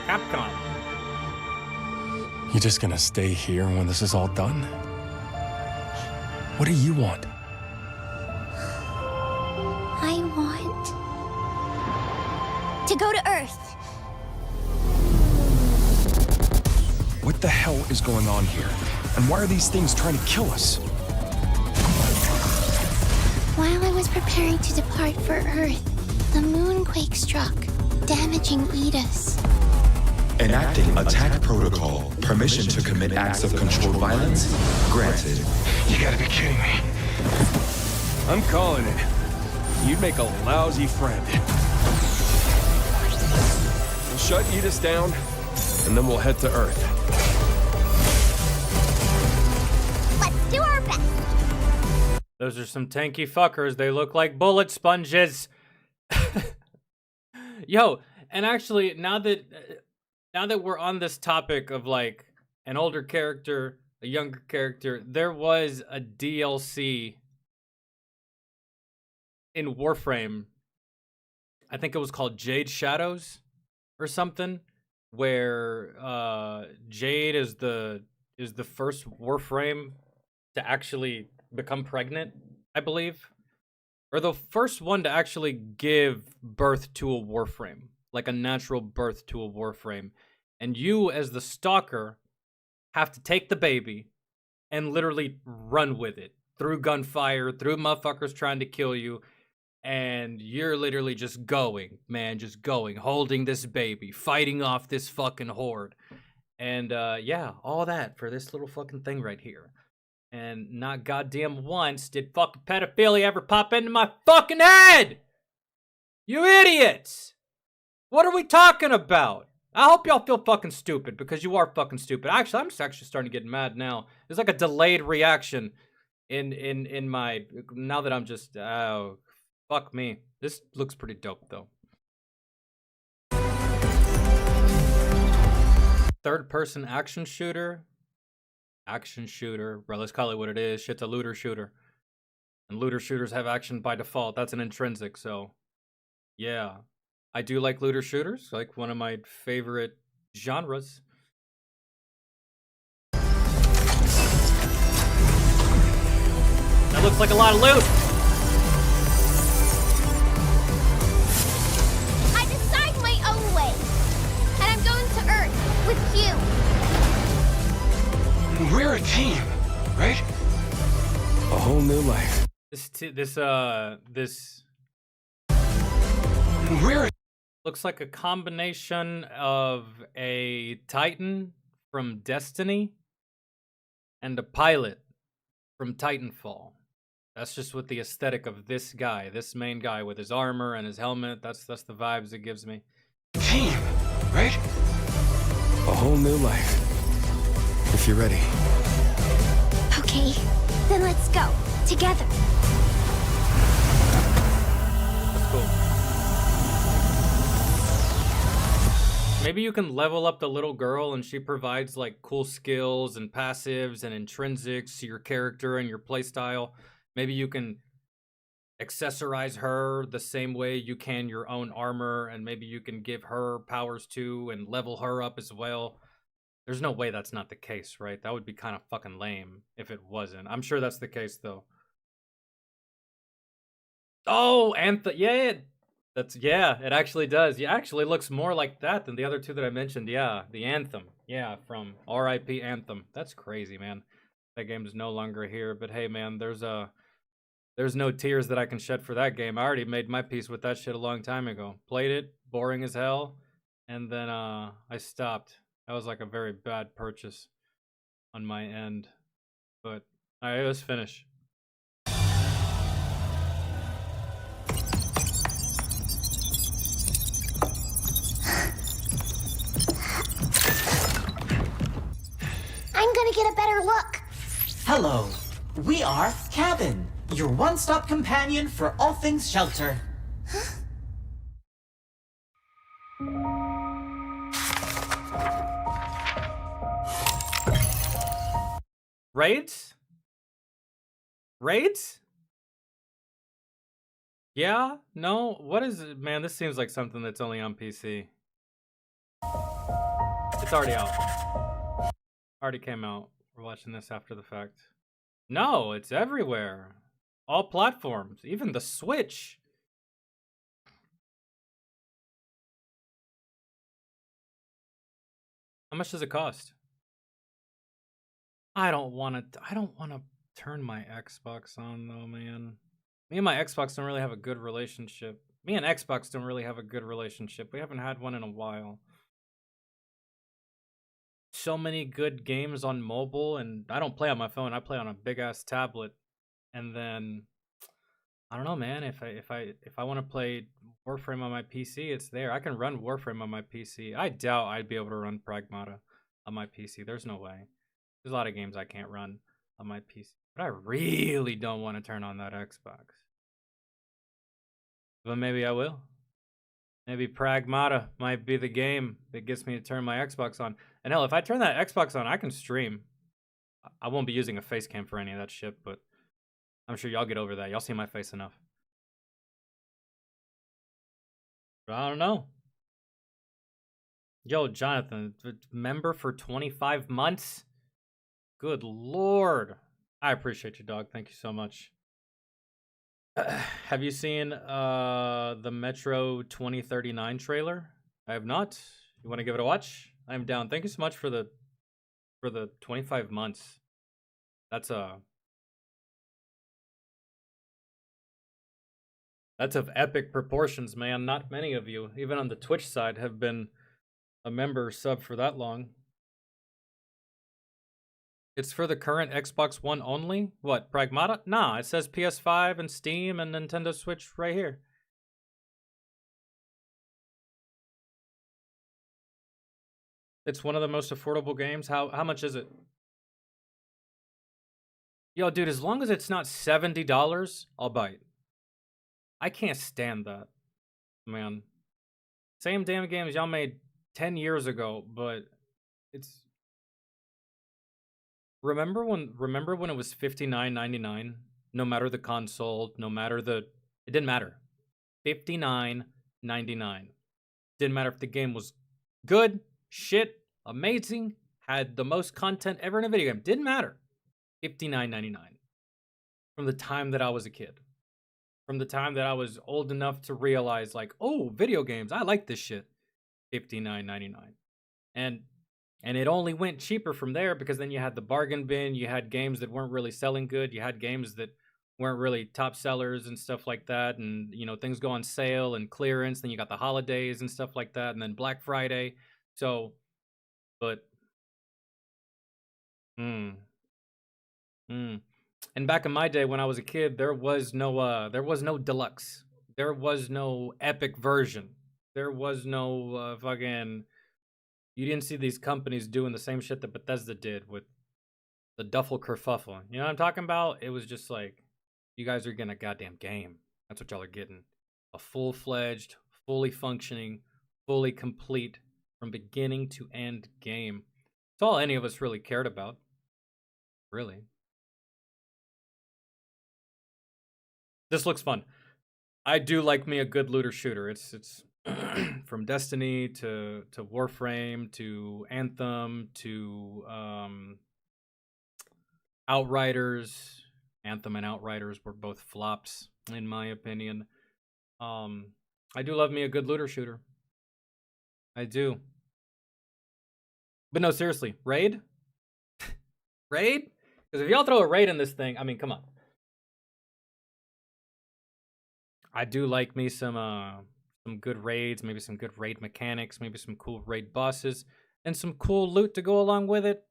S1: Capcom.
S5: You just gonna stay here when this is all done? What do you want?
S6: I want to go to Earth.
S5: What the hell is going on here? And why are these things trying to kill us?
S6: While I was preparing to depart for Earth, the moonquake struck, damaging Edis.
S7: Enacting attack protocol. Permission to commit acts of controlled violence granted.
S5: You gotta be kidding me. I'm calling it. You'd make a lousy friend. We'll shut Edis down, and then we'll head to Earth.
S6: Let's do our best.
S1: Those are some tanky fuckers. They look like bullet sponges. Yo, and actually, now that we're on this topic of like an older character, a younger character, there was a DLC in Warframe. I think it was called Jade Shadows or something, where Jade is the first Warframe to actually become pregnant, I believe. Or the first one to actually give birth to a Warframe, like a natural birth to a Warframe. And you, as the stalker, have to take the baby and literally run with it through gunfire, through motherfuckers trying to kill you. And you're literally just going, man, just going, holding this baby, fighting off this fucking horde. And yeah, all that for this little fucking thing right here. And not goddamn once did fucking pedophilia ever pop into my fucking head! You idiots! What are we talking about? I hope y'all feel fucking stupid, because you are fucking stupid. Actually, I'm just actually starting to get mad now. There's like a delayed reaction in my... Now that I'm just... Oh, fuck me. This looks pretty dope, though. Third-person action shooter. Action shooter, bro, let's call it what it is. Shit's a looter shooter. And looter shooters have action by default. That's an intrinsic, so yeah. I do like looter shooters, like one of my favorite genres. That looks like a lot of loot.
S6: I decide my own way. And I'm going to Earth with you.
S5: We're a team, right? A whole new life.
S1: This
S5: We're
S1: looks like a combination of a Titan from Destiny and a pilot from Titanfall. That's just what the aesthetic of this guy, this main guy with his armor and his helmet, that's the vibes it gives me.
S5: a team, right? A whole new life. If you're ready.
S6: Okay, then let's go. Together.
S1: That's cool. Maybe you can level up the little girl and she provides like cool skills and passives and intrinsics to your character and your playstyle. Maybe you can accessorize her the same way you can your own armor, and maybe you can give her powers too and level her up as well. There's no way that's not the case, right? That would be kind of fucking lame if it wasn't. I'm sure that's the case, though. Oh, yeah, it actually does. It actually looks more like that than the other two that I mentioned. Yeah, the Anthem. Yeah, from R.I.P. Anthem. That's crazy, man. That game is no longer here, but hey, man, there's no tears that I can shed for that game. I already made my peace with that shit a long time ago. Played it, boring as hell, and then I stopped. That was like a very bad purchase on my end. But all right, let's finish.
S6: I'm gonna get a better look.
S8: Hello, we are Cabin, your one-stop companion for all things shelter.
S1: Raids? Raids? Yeah? No? What is it? Man, this seems like something that's only on PC. It's already out. Already came out. We're watching this after the fact. No, it's everywhere. All platforms. Even the Switch. How much does it cost? I don't want to turn my Xbox on though, man. Me and my Xbox don't really have a good relationship. Me and Xbox don't really have a good relationship. We haven't had one in a while. So many good games on mobile, and I don't play on my phone. I play on a big ass tablet. And then I don't know, man. If I want to play Warframe on my PC, it's there. I can run Warframe on my PC. I doubt I'd be able to run Pragmata on my PC. There's no way. There's a lot of games I can't run on my PC. But I really don't want to turn on that Xbox. But maybe I will. Maybe Pragmata might be the game that gets me to turn my Xbox on. And hell, if I turn that Xbox on, I can stream. I won't be using a face cam for any of that shit, but I'm sure y'all get over that. Y'all see my face enough. But I don't know. Yo, Jonathan, member for 25 months? Good lord. I appreciate you, dog. Thank you so much. Have you seen the Metro 2039 trailer? I have not. You want to give it a watch? I'm down. Thank you so much for the 25 months. That's of epic proportions, man. Not many of you, even on the Twitch side, have been a member sub for that long. It's for the current Xbox One only? What, Pragmata? Nah, it says PS5 and Steam and Nintendo Switch right here. It's one of the most affordable games. How much is it? Yo, dude, as long as it's not $70, I'll buy it. I can't stand that, man. Same damn games y'all made 10 years ago, but it's... Remember when it was $59.99? No matter the console, no matter the... It didn't matter. $59.99. Didn't matter if the game was good, shit, amazing, had the most content ever in a video game. Didn't matter. $59.99. From the time that I was a kid. From the time that I was old enough to realize, like, oh, video games, I like this shit. $59.99. And it only went cheaper from there because then you had the bargain bin, you had games that weren't really selling good, you had games that weren't really top sellers and stuff like that, and, you know, things go on sale and clearance, then you got the holidays and stuff like that, and then Black Friday. So, but... And back in my day when I was a kid, there was no deluxe. There was no epic version. There was no fucking... You didn't see these companies doing the same shit that Bethesda did with the duffel kerfuffle. You know what I'm talking about? It was just like, you guys are getting a goddamn game. That's what y'all are getting. A full-fledged, fully functioning, fully complete, from beginning to end game. It's all any of us really cared about. Really. This looks fun. I do like me a good looter shooter. It's from Destiny to Warframe to Anthem to Outriders. Anthem and Outriders were both flops in my opinion. I do love me a good looter shooter. I do. But no, seriously, raid? Raid? Because if y'all throw a raid in this thing, I mean, come on. I do like me some good raids, maybe some good raid mechanics, maybe some cool raid bosses, and some cool loot to go along with it.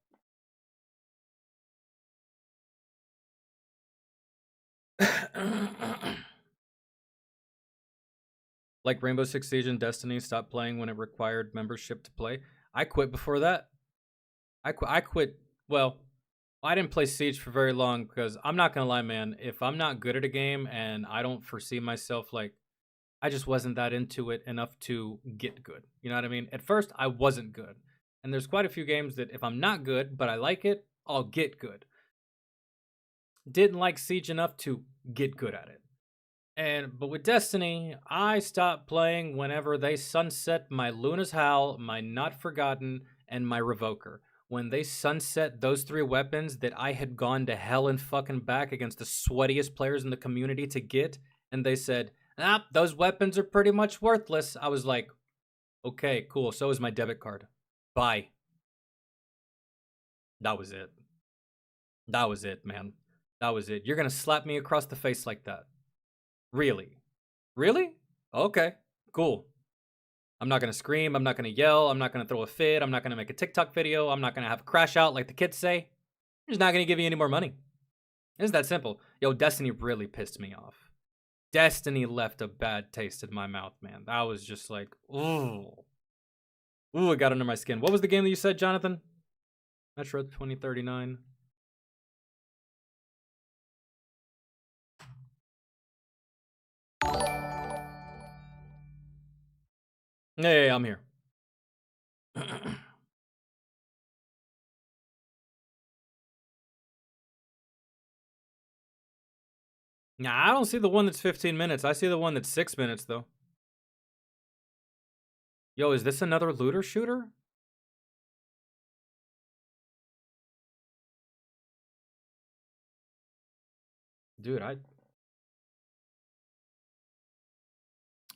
S1: Like Rainbow Six Siege and Destiny stopped playing when it required membership to play. I quit before that. I quit. Well, I didn't play Siege for very long because I'm not gonna lie, man. If I'm not good at a game and I don't foresee myself, like, I just wasn't that into it enough to get good. You know what I mean? At first, I wasn't good. And there's quite a few games that if I'm not good, but I like it, I'll get good. Didn't like Siege enough to get good at it. But with Destiny, I stopped playing whenever they sunset my Luna's Howl, my Not Forgotten, and my Revoker. When they sunset those three weapons that I had gone to hell and fucking back against the sweatiest players in the community to get, and they said, those weapons are pretty much worthless. I was like, okay, cool. So is my debit card. Bye. That was it. That was it, man. That was it. You're gonna slap me across the face like that? Really? Really? Okay, cool. I'm not gonna scream. I'm not gonna yell. I'm not gonna throw a fit. I'm not gonna make a TikTok video. I'm not gonna have a crash out like the kids say. I'm just not gonna give you any more money. It's that simple. Yo, Destiny really pissed me off. Destiny left a bad taste in my mouth, man. That was just like, ooh. Ooh, it got under my skin. What was the game that you said, Jonathan? Metro 2039. Yeah, I'm here. Nah, I don't see the one that's 15 minutes. I see the one that's 6 minutes, though. Yo, is this another looter shooter? Dude, I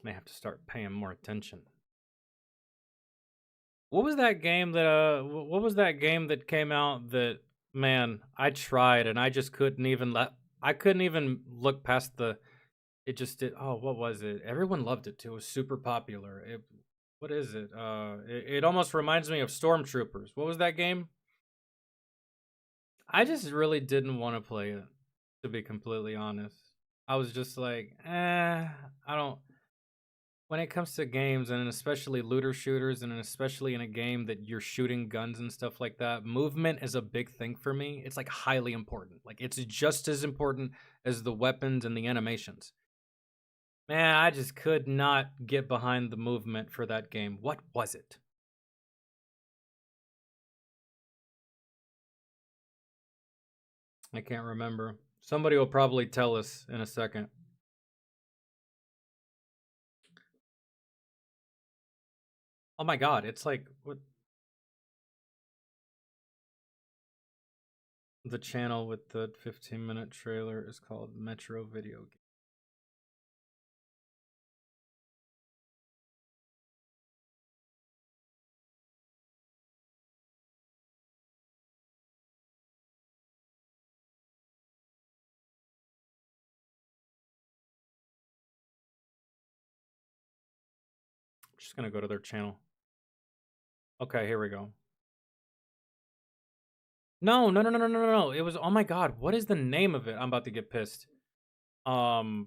S1: may have to start paying more attention. What was that game that what was that game that came out that, man, I tried and I just couldn't even look past the, it just did. Oh, what was it? Everyone loved it too. It was super popular. What is it? It almost reminds me of Stormtroopers. What was that game? I just really didn't want to play it, to be completely honest. I was just like, I don't. When it comes to games, and especially looter shooters, and especially in a game that you're shooting guns and stuff like that, movement is a big thing for me. It's like highly important. Like it's just as important as the weapons and the animations. Man, I just could not get behind the movement for that game. What was it? I can't remember. Somebody will probably tell us in a second. Oh my god, it's like, what? The channel with the 15-minute trailer is called Metro Video Game. Just gonna go to their channel. Okay, here we go. No. It was, oh my god, what is the name of it? I'm about to get pissed. Oh,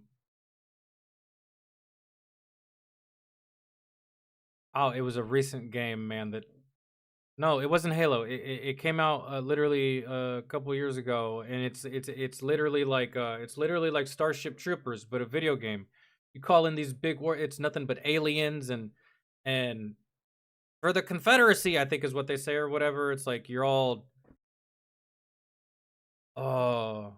S1: it was a recent game, man. That, no, it wasn't Halo. It came out literally a couple years ago, and it's literally like Starship Troopers, but a video game. You call in these big war. It's nothing but aliens and for the Confederacy, I think is what they say or whatever. It's like you're all. Oh.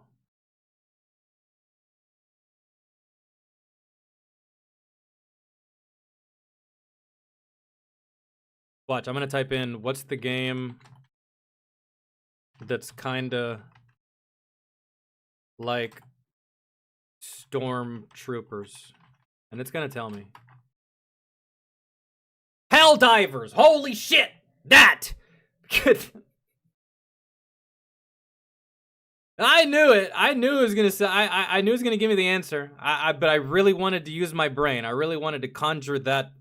S1: Watch, I'm gonna type in what's the game that's kinda like Stormtroopers, and it's gonna tell me. Helldivers! Holy shit! That! I knew it. I knew it was gonna say. I knew it was gonna give me the answer. But I really wanted to use my brain. I really wanted to conjure that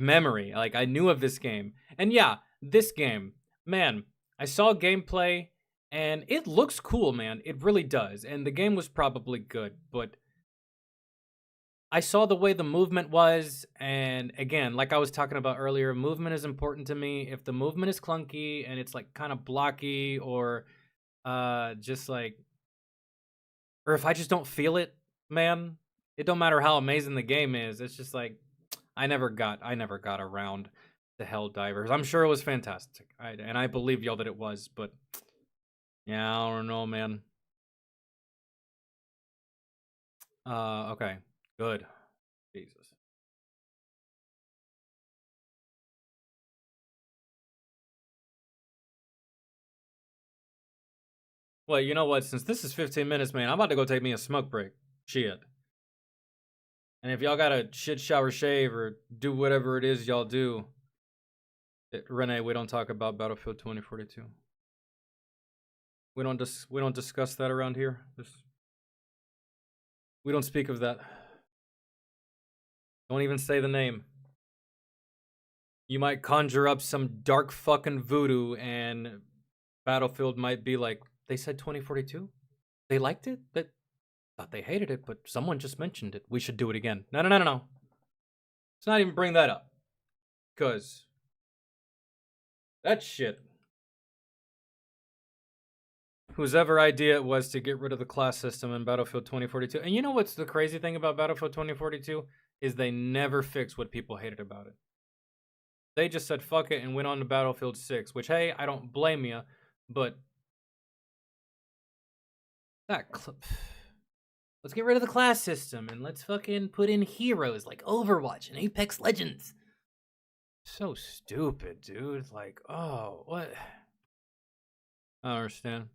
S1: memory. Like I knew of this game, and yeah, this game, man. I saw gameplay, and it looks cool, man. It really does. And the game was probably good, but I saw the way the movement was, and again, like I was talking about earlier, movement is important to me. If the movement is clunky and it's like kind of blocky, or just like, or if I just don't feel it, man, it don't matter how amazing the game is. It's just like I never got around to Helldivers. I'm sure it was fantastic, and I believe y'all that it was, but yeah, I don't know, man. Okay. Good. Jesus. Well, you know what? Since this is 15 minutes, man, I'm about to go take me a smoke break. Shit. And if y'all gotta shit, shower, shave, or do whatever it is y'all do, Renee, we don't talk about Battlefield 2042. We don't discuss that around here. We don't speak of that. Don't even say the name. You might conjure up some dark fucking voodoo and Battlefield might be like, they said 2042? They liked it? But thought they hated it, but someone just mentioned it. We should do it again. No. Let's not even bring that up. Because that shit. Whosever idea it was to get rid of the class system in Battlefield 2042. And you know what's the crazy thing about Battlefield 2042? Is they never fixed what people hated about it. They just said fuck it and went on to Battlefield 6, which, hey, I don't blame you, but that clip. Let's get rid of the class system and let's fucking put in heroes like Overwatch and Apex Legends. So stupid, dude. Like, oh, what? I don't understand.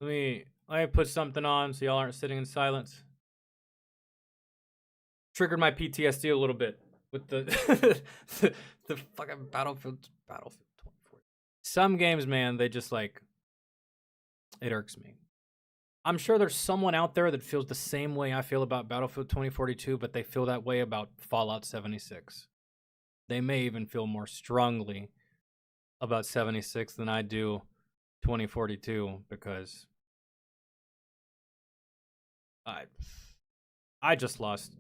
S1: Let me put something on so y'all aren't sitting in silence. Triggered my PTSD a little bit with the the fucking Battlefield 24. Some games, man, they just like, it irks me. I'm sure there's someone out there that feels the same way I feel about Battlefield 2042, but they feel that way about Fallout 76. They may even feel more strongly about 76 than I do 2042, because I just lost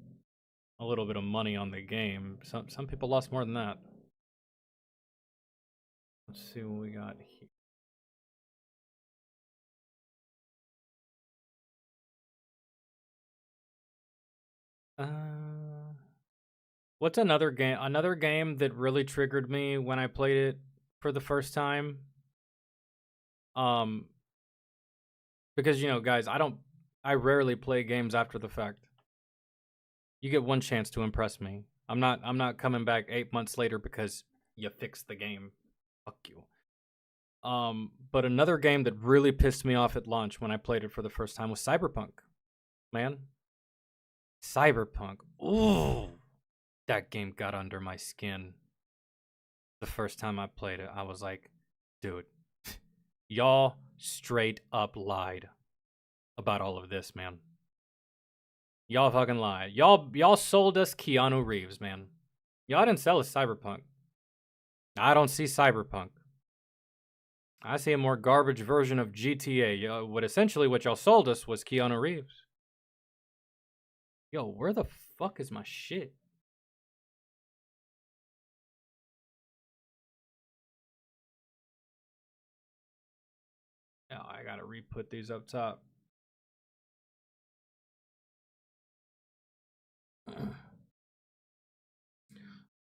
S1: a little bit of money on the game. Some people lost more than that. Let's see what we got here. What's another game? Another game that really triggered me when I played it for the first time. Because, you know, guys, I rarely play games after the fact. You get one chance to impress me. I'm not coming back 8 months later because you fixed the game. Fuck you. But another game that really pissed me off at launch when I played it for the first time was Cyberpunk. Man. Cyberpunk. Ooh. That game got under my skin. The first time I played it, I was like, dude, y'all straight up lied about all of this, man. Y'all fucking lied. Y'all sold us Keanu Reeves, man. Y'all didn't sell us Cyberpunk. I don't see Cyberpunk. I see a more garbage version of GTA. What y'all sold us was Keanu Reeves. Yo, where the fuck is my shit? Oh, I gotta re-put these up top.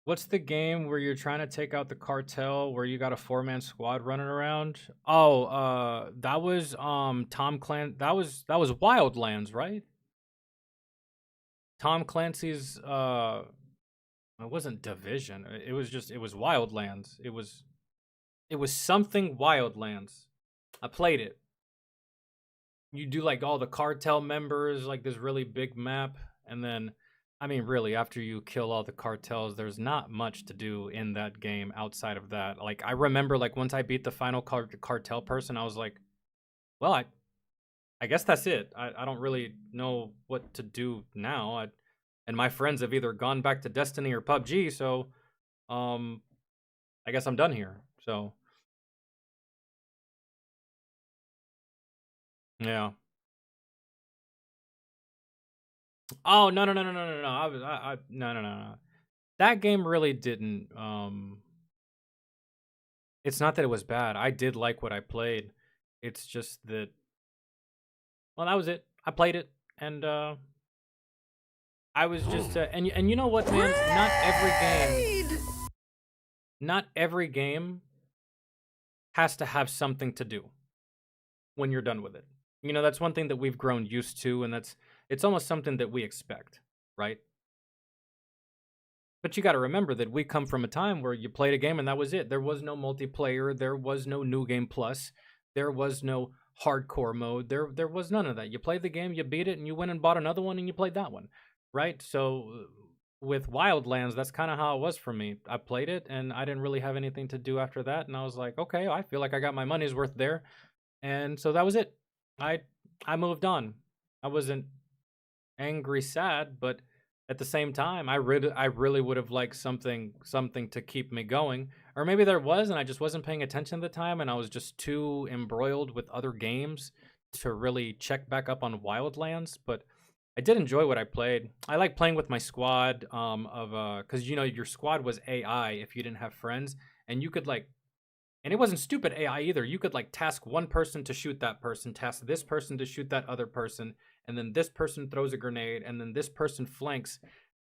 S1: What's the game where you're trying to take out the cartel where you got a 4-man squad running around? Oh, that was Tom Clancy. That was Wildlands, right? Tom Clancy's it wasn't Division. It was Wildlands. It was something Wildlands. I played it. You do like all the cartel members, like this really big map, and then I mean, really, after you kill all the cartels, there's not much to do in that game outside of that. Like, I remember, like, once I beat the final cartel person, I was like, well, I guess that's it. I don't really know what to do now. And my friends have either gone back to Destiny or PUBG, so I guess I'm done here. So, yeah. Oh, no. No. That game really didn't it's not that it was bad. I did like what I played. It's just that, well, that was it. I played it and I was just and you know what, man? Not every game has to have something to do when you're done with it. You know, that's one thing that we've grown used to, and it's almost something that we expect, right? But you got to remember that we come from a time where you played a game and that was it. There was no multiplayer, there was no New Game Plus, there was no hardcore mode, there was none of that. You played the game, you beat it, and you went and bought another one and you played that one, right? So with Wildlands, that's kind of how it was for me. I played it and I didn't really have anything to do after that, and I was like, okay, I feel like I got my money's worth there. And so that was it. I moved on. I wasn't angry, sad, but at the same time, I really would have liked something to keep me going. Or maybe there was, and I just wasn't paying attention at the time, and I was just too embroiled with other games to really check back up on Wildlands. But I did enjoy what I played. I like playing with my squad because you know your squad was AI if you didn't have friends, and you could like, and it wasn't stupid AI either. You could like task one person to shoot that person, task this person to shoot that other person, and then this person throws a grenade, and then this person flanks.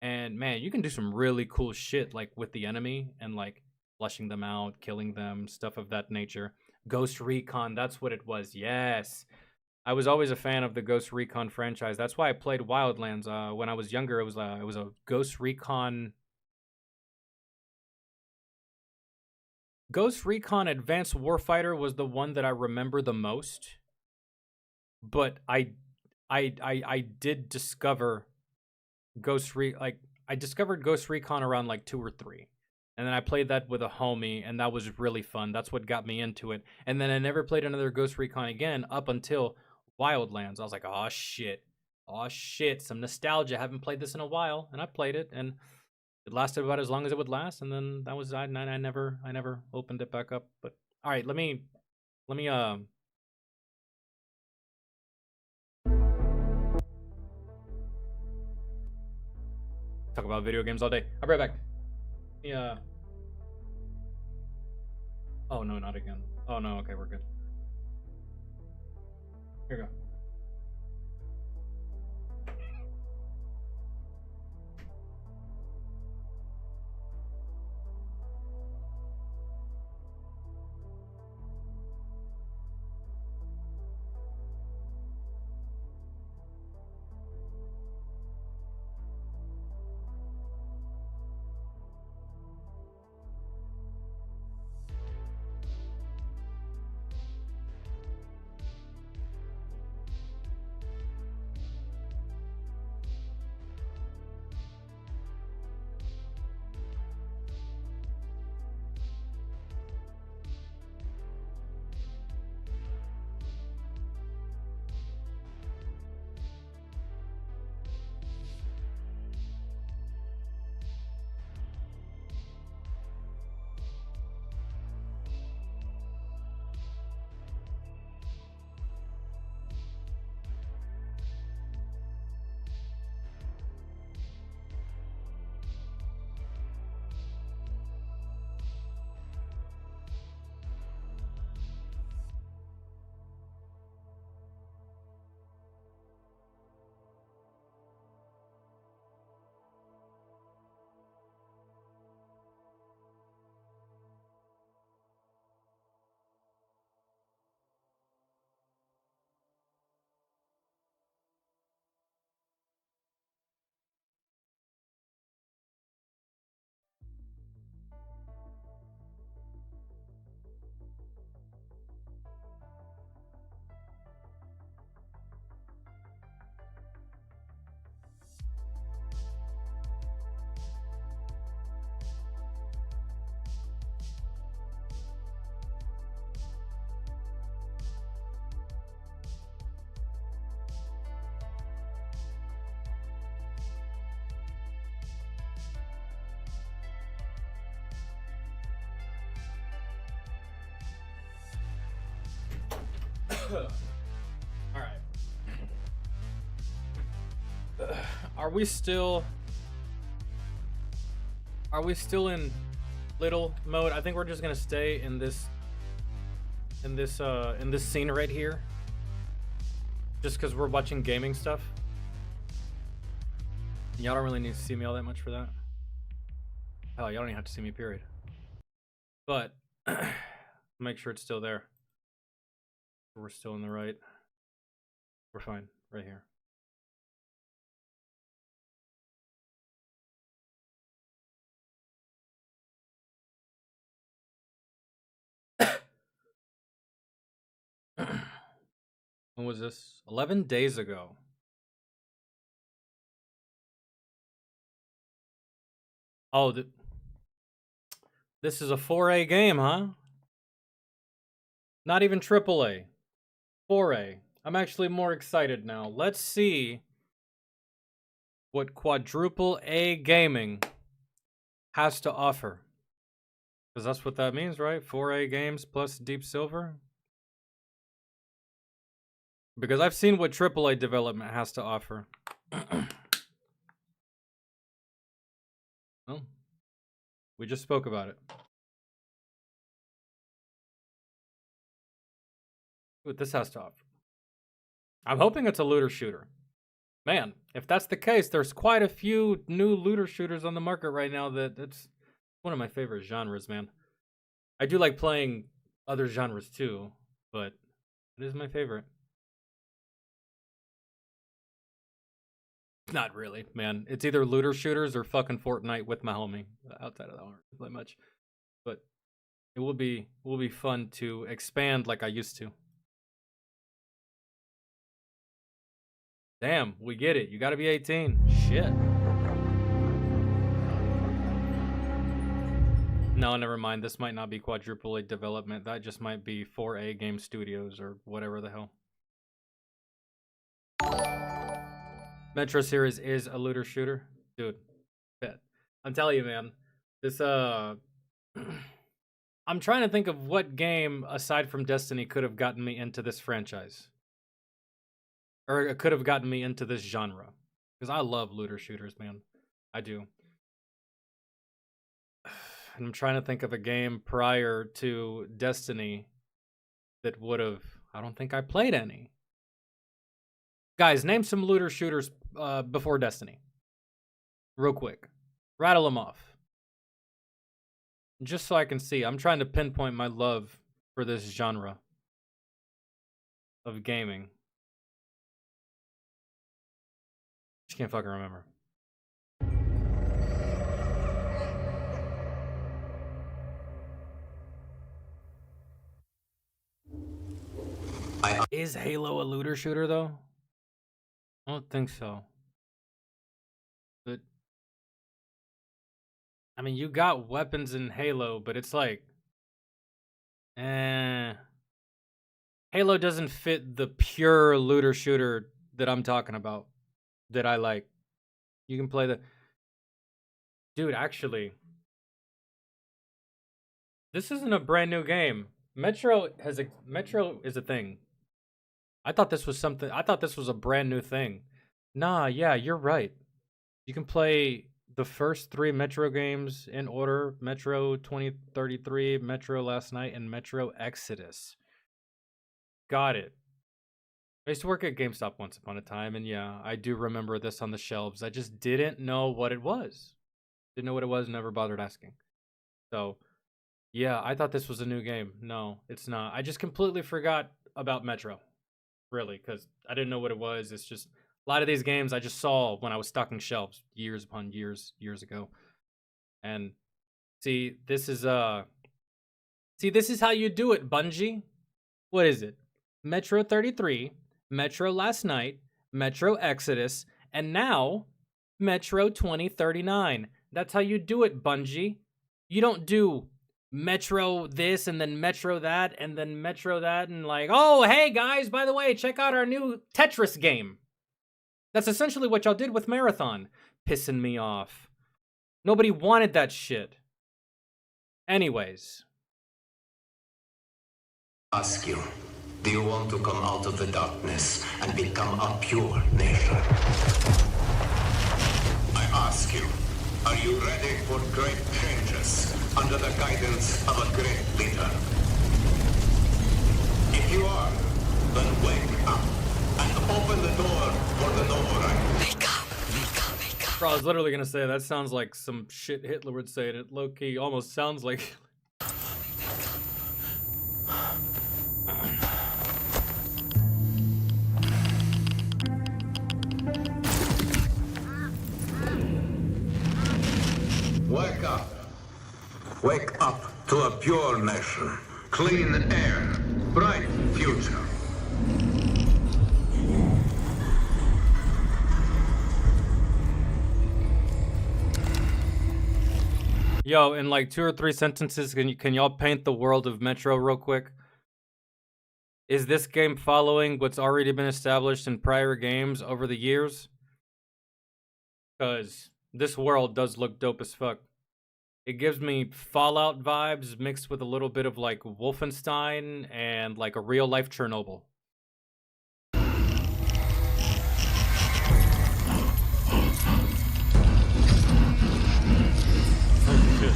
S1: And man, you can do some really cool shit like with the enemy and like flushing them out, killing them, stuff of that nature. Ghost Recon, that's what it was. Yes. I was always a fan of the Ghost Recon franchise. That's why I played Wildlands. When I was younger, it was a Ghost Recon Advanced Warfighter was the one that I remember the most. But I did discover I discovered Ghost Recon around like 2 or 3. And then I played that with a homie, and that was really fun. That's what got me into it. And then I never played another Ghost Recon again up until Wildlands. I was like, oh shit, some nostalgia. I haven't played this in a while, and I played it, and it lasted about as long as it would last. And then that was I never opened it back up. But all right, let me talk about video games all day. I'll be right back. Yeah. Oh no, not again. Oh no, okay, we're good. Here we go. All right. Are we still in little mode? I think we're just gonna stay in this scene right here, just because we're watching gaming stuff. Y'all don't really need to see me all that much for that. Hell, y'all don't even have to see me, period. But make sure it's still there. We're still in the right. We're fine right here. When was this? 11 days ago. Oh, this is a 4A game, huh? Not even AAA. 4A. I'm actually more excited now. Let's see what quadruple A gaming has to offer. Because that's what that means, right? 4A games plus Deep Silver. Because I've seen what AAA development has to offer. Well, we just spoke about it. What this has to offer. I'm hoping it's a looter shooter. Man, if that's the case, there's quite a few new looter shooters on the market right now that's one of my favorite genres, man. I do like playing other genres too, but it is my favorite. Not really, man. It's either looter shooters or fucking Fortnite with my homie. Outside of that, I don't play much. But it will be fun to expand like I used to. Damn, we get it. You gotta be 18. Shit. No, never mind. This might not be quadruple A development. That just might be 4A Game Studios or whatever the hell. Metro series is a looter shooter. Dude, bet. I'm telling you, man. This, I'm trying to think of what game, aside from Destiny, could have gotten me into this franchise. Or it could have gotten me into this genre. Because I love looter shooters, man. I do. And I'm trying to think of a game prior to Destiny that would have... I don't think I played any. Guys, name some looter shooters before Destiny. Real quick. Rattle them off. Just so I can see. I'm trying to pinpoint my love for this genre of gaming. Just can't fucking remember. Is Halo a looter shooter, though? I don't think so. But I mean, you got weapons in Halo, but it's like, Halo doesn't fit the pure looter shooter that I'm talking about, that I like. You can play the... Dude, actually, this isn't a brand new game. Metro is a thing. I thought this was something. I thought this was a brand new thing. Nah, yeah, you're right. You can play the first 3 Metro games in order: Metro 2033, Metro Last Night, and Metro Exodus. Got it. I used to work at GameStop once upon a time, and yeah, I do remember this on the shelves. I just didn't know what it was. Didn't know what it was, never bothered asking. So, yeah, I thought this was a new game. No, it's not. I just completely forgot about Metro. Really, because I didn't know what it was. It's just a lot of these games I just saw when I was stocking shelves years upon years ago. And see, this is how you do it, Bungie. What is it? Metro 33, Metro Last Night, Metro Exodus, and now Metro 2039. That's how you do it, Bungie. You don't do Metro this and then Metro that and then Metro that and like, oh, hey guys, by the way, check out our new Tetris game. That's essentially what y'all did with Marathon. Pissing me off. Nobody wanted that shit. Anyways.
S9: Ask you, do you want to come out of the darkness and become a pure nation? I ask you, are you ready for great changes under the guidance of a great leader? If you are, then wake up and open the door for the Novorite. Wake up, wake up, wake up.
S1: Bro, I was literally gonna say that sounds like some shit Hitler would say. It low-key almost sounds like...
S9: Wake up. Wake up to a pure nation. Clean air. Bright future.
S1: Yo, in like 2 or 3 sentences, can y'all paint the world of Metro real quick? Is this game following what's already been established in prior games over the years? Because this world does look dope as fuck. It gives me Fallout vibes mixed with a little bit of like Wolfenstein and like a real life Chernobyl. Oh shit.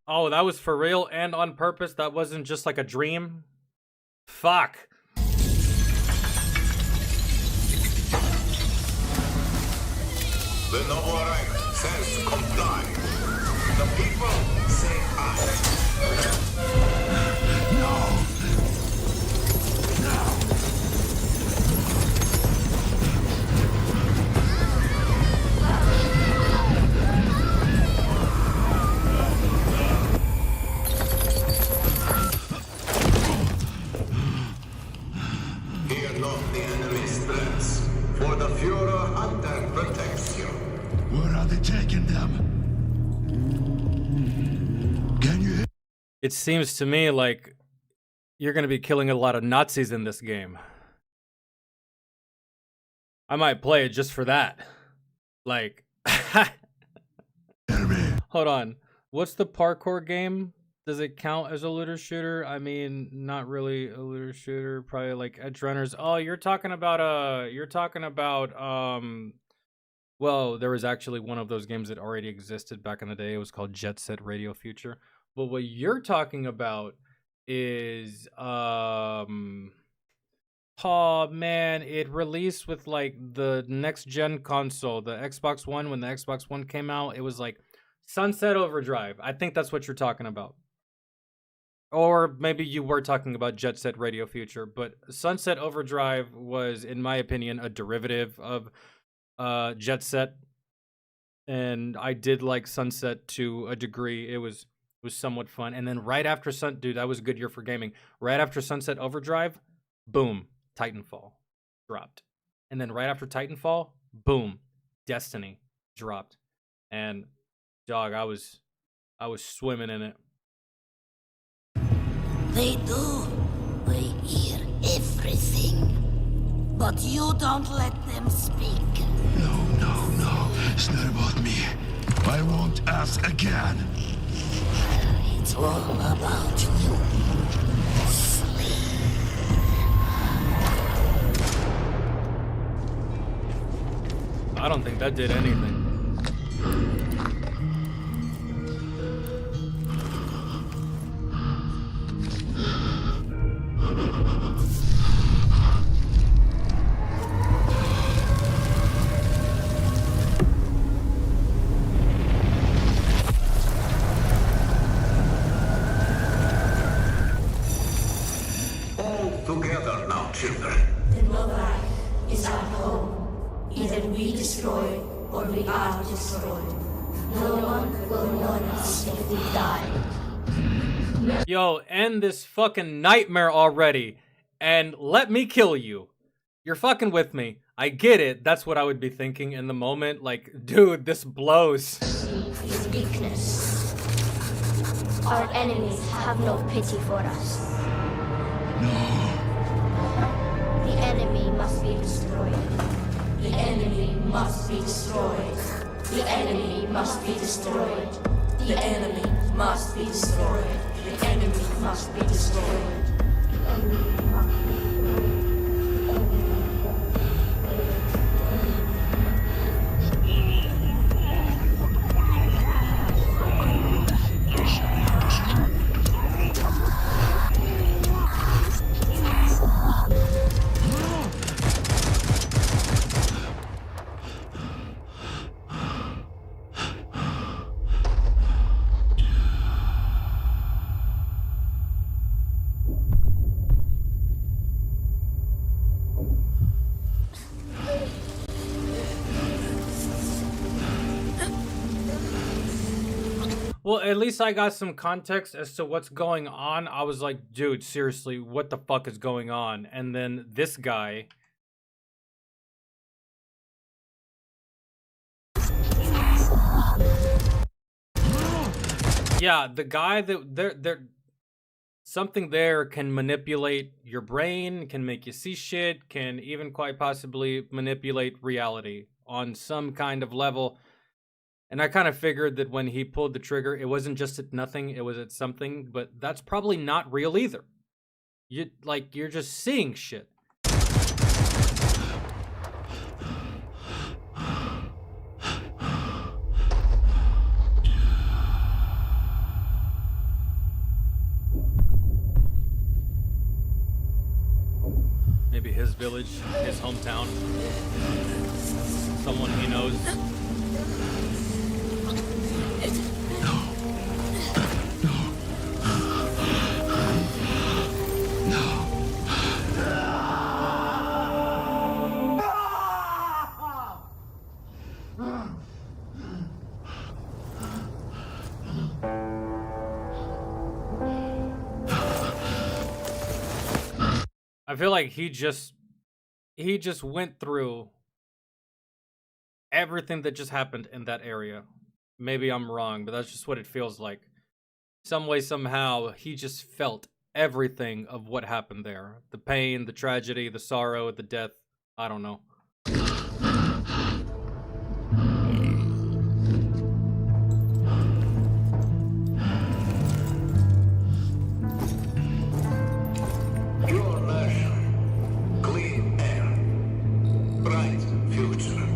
S1: Oh, that was for real and on purpose? That wasn't just like a dream? Fuck.
S9: The noble rank says comply. The people say act. Fear not the enemy's threats, for the Führer hunter protects you.
S10: Where are they taking them? Can you?
S1: It seems to me like you're gonna be killing a lot of Nazis in this game. I might play it just for that. Like, hold on. What's the parkour game? Does it count as a looter shooter? I mean, not really a looter shooter. Probably like Edge Runners. Oh, you're talking about well, there was actually one of those games that already existed back in the day. It was called Jet Set Radio Future. But what you're talking about is oh man, it released with like the next gen console, the Xbox One. When the Xbox One came out, it was like Sunset Overdrive. I think that's what you're talking about. Or maybe you were talking about Jet Set Radio Future, but Sunset Overdrive was, in my opinion, a derivative of Jet Set. And I did like Sunset to a degree. It was somewhat fun. And then right after dude, that was a good year for gaming. Right after Sunset Overdrive, boom, Titanfall dropped. And then right after Titanfall, boom, Destiny dropped. And dog, I was swimming in it.
S11: They do. We hear everything. But you don't let them speak.
S10: No. It's not about me. I won't ask again.
S11: It's all about you. Sleep.
S1: I don't think that did anything.
S9: Together now, children.
S12: The Novak is our home. Either we destroy or we are destroyed. No one will mourn us if we die.
S1: Yo, end this fucking nightmare already and let me kill you. You're fucking with me. I get it. That's what I would be thinking in the moment. Like, dude, this blows.
S12: Is weakness. Our enemies have no pity for us. The enemy must be destroyed. The enemy must be destroyed. The enemy must be destroyed. The enemy must be destroyed. The enemy must be destroyed. The enemy must be destroyed.
S1: Well, at least I got some context as to what's going on. I was like, dude, seriously, what the fuck is going on? And then this guy. Yeah, the guy that they're something there can manipulate your brain, can make you see shit, can even quite possibly manipulate reality on some kind of level. And I kind of figured that when he pulled the trigger, it wasn't just at nothing, it was at something, but that's probably not real either. You're just seeing shit. Maybe his village, his hometown, someone he knows. I feel like he just went through everything that just happened in that area. Maybe I'm wrong, but that's just what it feels like. Some way, somehow, he just felt everything of what happened there. The pain, the tragedy, the sorrow, the death. I don't know.
S9: Pure nation, clean air, bright future.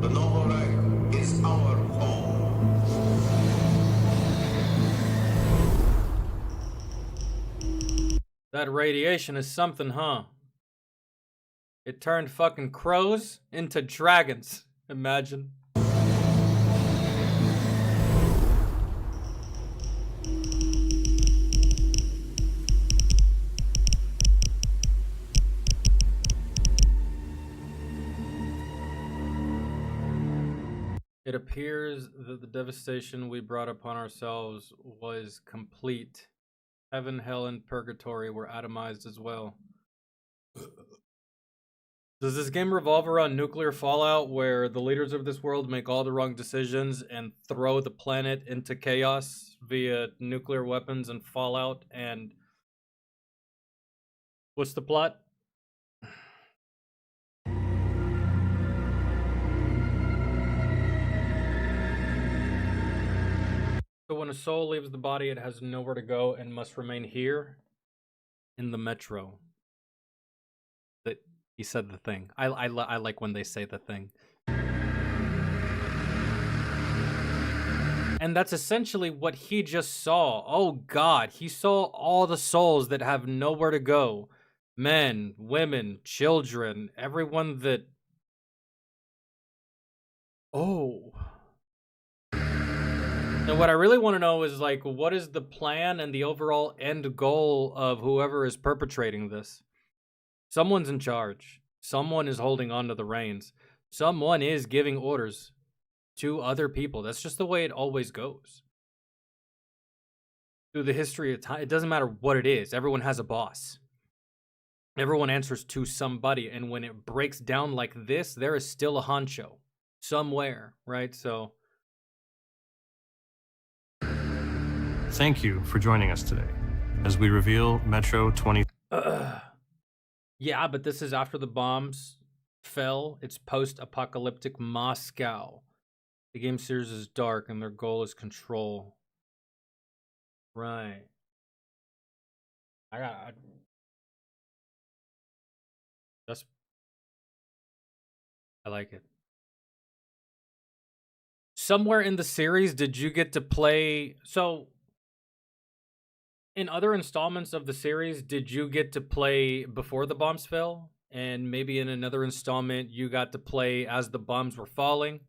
S9: The Novorite is our home.
S1: That radiation is something, huh? It turned fucking crows into dragons. Imagine. It appears that the devastation we brought upon ourselves was complete. Heaven, hell, and purgatory were atomized as well. Does this game revolve around nuclear fallout where the leaders of this world make all the wrong decisions and throw the planet into chaos via nuclear weapons and fallout? And what's the plot? So when a soul leaves the body, it has nowhere to go and must remain here in the metro. That he said the thing. I like when they say the thing. And that's essentially what he just saw. Oh God, he saw all the souls that have nowhere to go. Men, women, children, everyone that... Oh... And what I really want to know is, like, what is the plan and the overall end goal of whoever is perpetrating this? Someone's in charge. Someone is holding on to the reins. Someone is giving orders to other people. That's just the way it always goes. Through the history of time, it doesn't matter what it is. Everyone has a boss. Everyone answers to somebody. And when it breaks down like this, there is still a honcho somewhere, right? So...
S13: Thank you for joining us today as we reveal Metro 20.
S1: Yeah, but this is after the bombs fell. It's post-apocalyptic Moscow. The game series is dark and their goal is control. Right. I like it. Somewhere in the series, did you get to play... So... In other installments of the series, did you get to play before the bombs fell? And maybe in another installment, you got to play as the bombs were falling,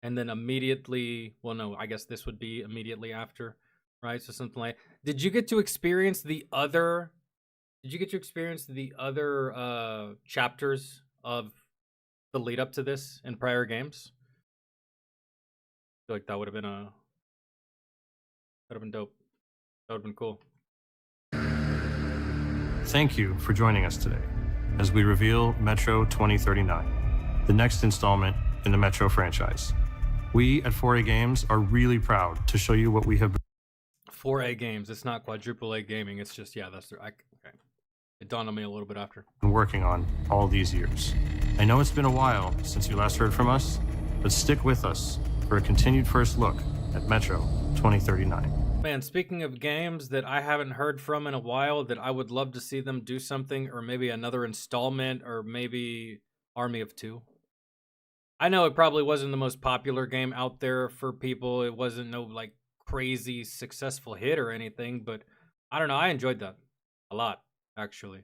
S1: and then immediately, well, no, I guess this would be immediately after, right? So something like, did you get to experience the other chapters of the lead up to this in prior games? I feel like that would have been a That'd have been dope. That would have been cool.
S13: Thank you for joining us today as we reveal Metro 2039, the next installment in the Metro franchise. We at 4A Games are really proud to show you what we have
S1: 4A Games. It's not quadruple A gaming. It's just, yeah, that's okay. It dawned on me a little bit after.
S13: been working on all these years. I know it's been a while since you last heard from us, but stick with us for a continued first look at Metro 2039.
S1: Man, speaking of games that I haven't heard from in a while, that I would love to see them do something, or maybe another installment, or maybe Army of Two. I know it probably wasn't the most popular game out there for people. It wasn't no like crazy successful hit or anything, but I don't know. I enjoyed that a lot, actually.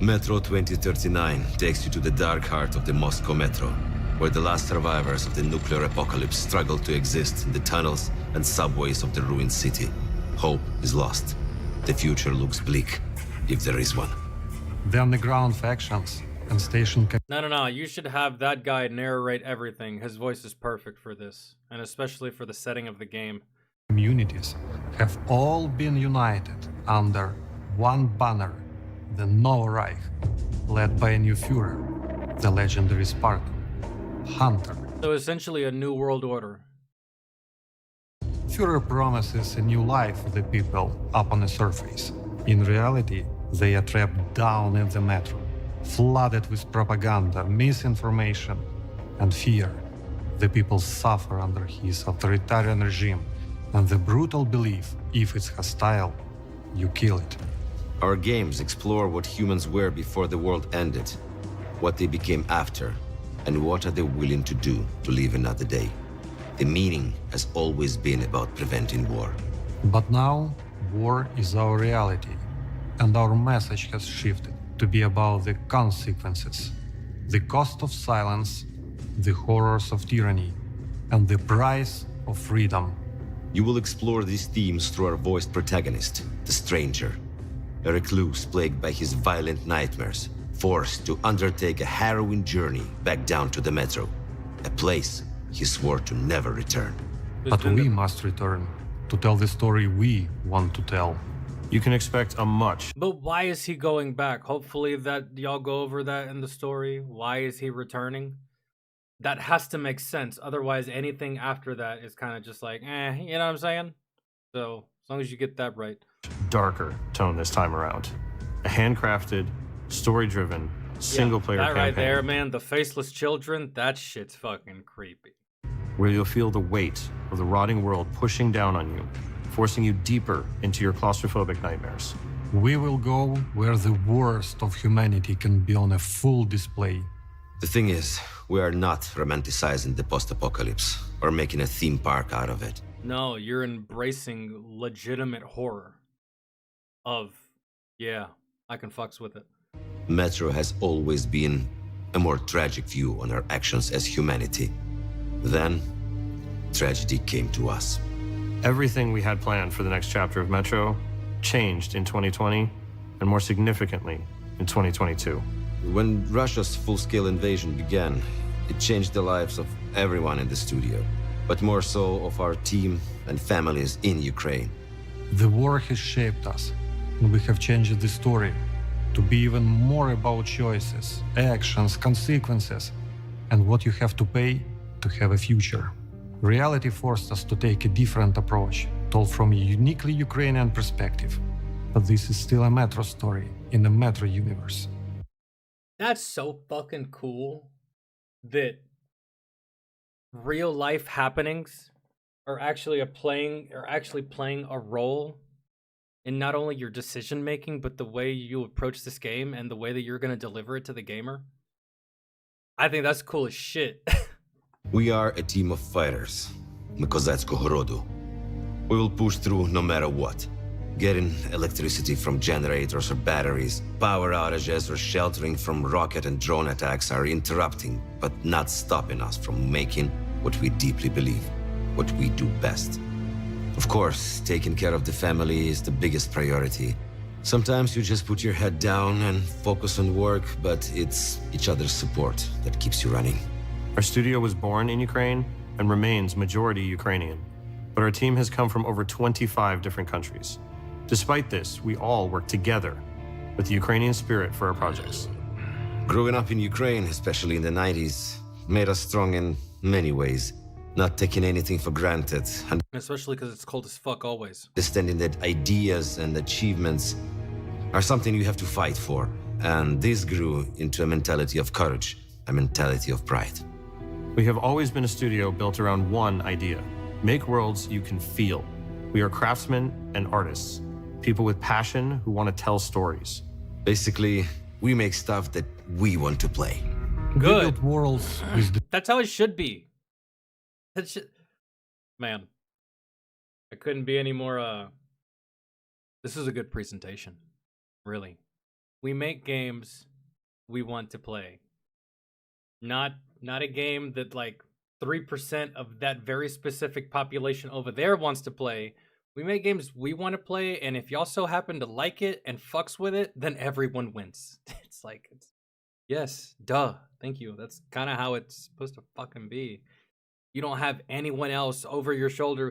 S14: Metro 2039 takes you to the dark heart of the Moscow Metro, where the last survivors of the nuclear apocalypse struggle to exist in the tunnels and subways of the ruined city. Hope is lost. The future looks bleak, if there is one.
S15: The underground factions and station...
S1: No. You should have that guy narrate everything. His voice is perfect for this, and especially for the setting of the game.
S15: Communities have all been united under one banner, the No Reich, led by a new Führer, the legendary Spartan, Hunter.
S1: So essentially a new world order.
S15: Führer promises a new life for the people up on the surface. In reality, they are trapped down in the metro, flooded with propaganda, misinformation, and fear. The people suffer under his authoritarian regime and the brutal belief, if it's hostile, you kill it.
S14: Our games explore what humans were before the world ended, what they became after, and what are they willing to do to live another day. The meaning has always been about preventing war.
S15: But now, war is our reality, and our message has shifted to be about the consequences, the cost of silence, the horrors of tyranny, and the price of freedom.
S14: You will explore these themes through our voiced protagonist, the Stranger, a recluse plagued by his violent nightmares, forced to undertake a harrowing journey back down to the metro, a place he swore to never return.
S15: But we must return to tell the story we want to tell.
S13: You can expect a much.
S1: But why is he going back? Hopefully that y'all go over that in the story. Why is he returning? That has to make sense. Otherwise, anything after that is kind of just like, you know what I'm saying? So, as long as you get that right.
S13: Darker tone this time around. A handcrafted, story-driven, single-player
S1: that
S13: campaign.
S1: Right there, man. The faceless children, that shit's fucking creepy.
S13: Where you'll feel the weight of the rotting world pushing down on you, forcing you deeper into your claustrophobic nightmares.
S15: We will go where the worst of humanity can be on a full display.
S14: The thing is, we are not romanticizing the post-apocalypse or making a theme park out of it.
S1: No, you're embracing legitimate horror of, yeah, I can fucks with it.
S14: Metro has always been a more tragic view on our actions as humanity. Then, tragedy came to us.
S13: Everything we had planned for the next chapter of Metro changed in 2020, and more significantly, in 2022.
S14: When Russia's full-scale invasion began, it changed the lives of everyone in the studio, but more so of our team and families in Ukraine.
S15: The war has shaped us, and we have changed the story to be even more about choices, actions, consequences, and what you have to pay to have a future. Reality forced us to take a different approach, told from a uniquely Ukrainian perspective. But this is still a Metro story in the Metro universe.
S1: That's so fucking cool that real life happenings are actually playing a role in not only your decision making, but the way you approach this game and the way that you're going to deliver it to the gamer. I think that's cool as shit.
S14: We are a team of fighters, Kozackiego rodu. We will push through no matter what. Getting electricity from generators or batteries, power outages or sheltering from rocket and drone attacks are interrupting, but not stopping us from making what we deeply believe, what we do best. Of course, taking care of the family is the biggest priority. Sometimes you just put your head down and focus on work, but it's each other's support that keeps you running.
S13: Our studio was born in Ukraine and remains majority Ukrainian. But but our team has come from over 25 different countries. Despite this, we all work together with the Ukrainian spirit for our projects.
S14: Growing up in Ukraine, especially in the 90s, made us strong in many ways, not taking anything for granted, and
S1: Especially because it's cold as fuck always.
S14: understanding that ideas and achievements are something you have to fight for. And this grew into a mentality of courage, a mentality of pride.
S13: We have always been a studio built around one idea: make worlds you can feel. We are craftsmen and artists, people with passion who want to tell stories.
S14: Basically, we make stuff that we want to play.
S1: Good.
S15: Worlds with the
S1: That's how it should be. That should... Man, I couldn't be any more. This is a good presentation, really. We make games we want to play. Not a game that like 3% of that very specific population over there wants to play. We make games we want to play, and if y'all so happen to like it and fucks with it, then everyone wins. It's like, yes, duh, thank you. That's kind of how it's supposed to fucking be. You don't have anyone else over your shoulder.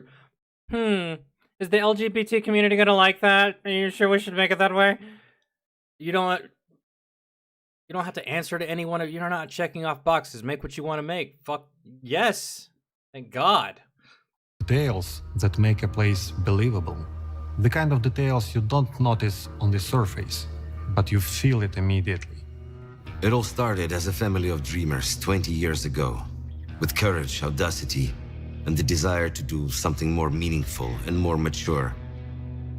S1: Is the LGBT community gonna like that? Are you sure we should make it that way? You don't have to answer to anyone. You're not checking off boxes. Make what you want to make. Fuck yes. Thank God.
S15: details that make a place believable. The kind of details you don't notice on the surface, but you feel it immediately.
S14: It all started as a family of dreamers 20 years ago, with courage, audacity, and the desire to do something more meaningful and more mature.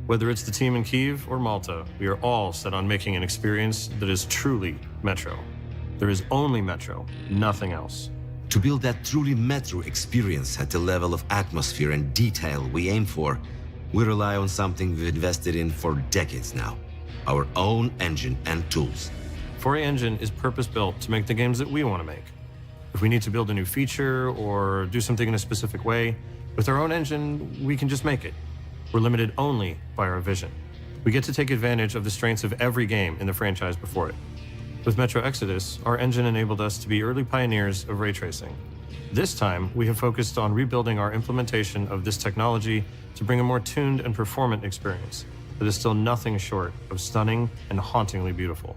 S13: Whether it's the team in Kyiv or Malta, we are all set on making an experience that is truly Metro. There is only Metro, nothing else.
S14: To build that truly Metro experience at the level of atmosphere and detail we aim for, we rely on something we've invested in for decades now, our own engine and tools.
S13: 4A Engine is purpose-built to make the games that we want to make. If we need to build a new feature or do something in a specific way, with our own engine, we can just make it. We're limited only by our vision. We get to take advantage of the strengths of every game in the franchise before it. With Metro Exodus, our engine enabled us to be early pioneers of ray tracing. This time, we have focused on rebuilding our implementation of this technology to bring a more tuned and performant experience that is still nothing short of stunning and hauntingly beautiful.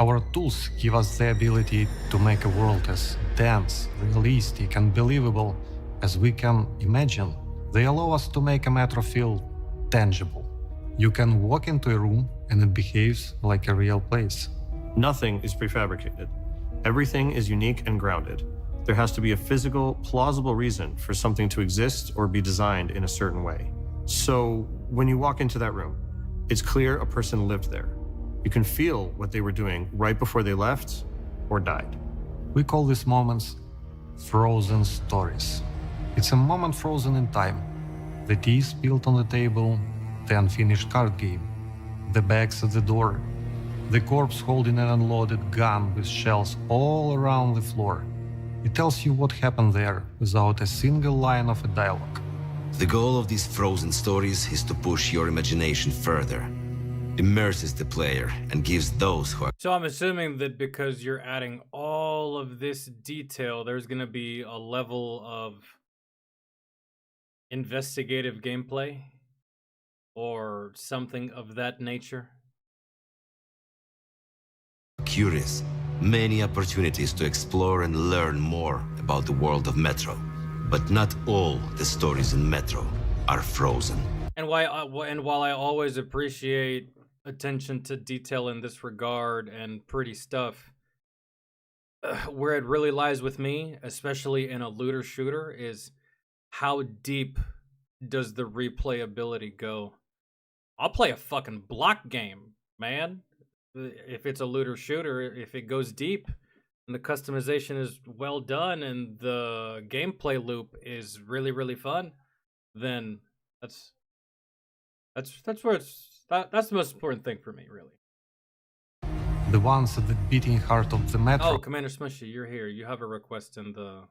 S15: Our tools give us the ability to make a world as dense, realistic, and believable as we can imagine. They allow us to make a Metro feel tangible. You can walk into a room and it behaves like a real place.
S13: Nothing is prefabricated. Everything is unique and grounded. There has to be a physical, plausible reason for something to exist or be designed in a certain way. So when you walk into that room, it's clear a person lived there. You can feel what they were doing right before they left or died.
S15: We call these moments frozen stories. It's a moment frozen in time. The tea spilled on the table, the unfinished card game, the bags at the door, the corpse holding an unloaded gun with shells all around the floor. It tells you what happened there without a single line of a dialogue.
S14: The goal of these frozen stories is to push your imagination further, immerses the player, and gives those who are...
S1: So I'm assuming that because you're adding all of this detail, there's going to be a level of investigative gameplay or something of that nature.
S14: Curious, many opportunities to explore and learn more about the world of Metro. But not all the stories in Metro are frozen.
S1: And while I always appreciate attention to detail in this regard and pretty stuff, where it really lies with me, especially in a looter shooter, is how deep does the replayability go? I'll play a fucking block game, man. If it's a looter shooter, if it goes deep and the customization is well done and the gameplay loop is really, really fun, then that's where that's the most important thing for me, really.
S15: The ones at the beating heart of the Metro.
S1: Oh, Commander Smushy, you're here. You have a request in the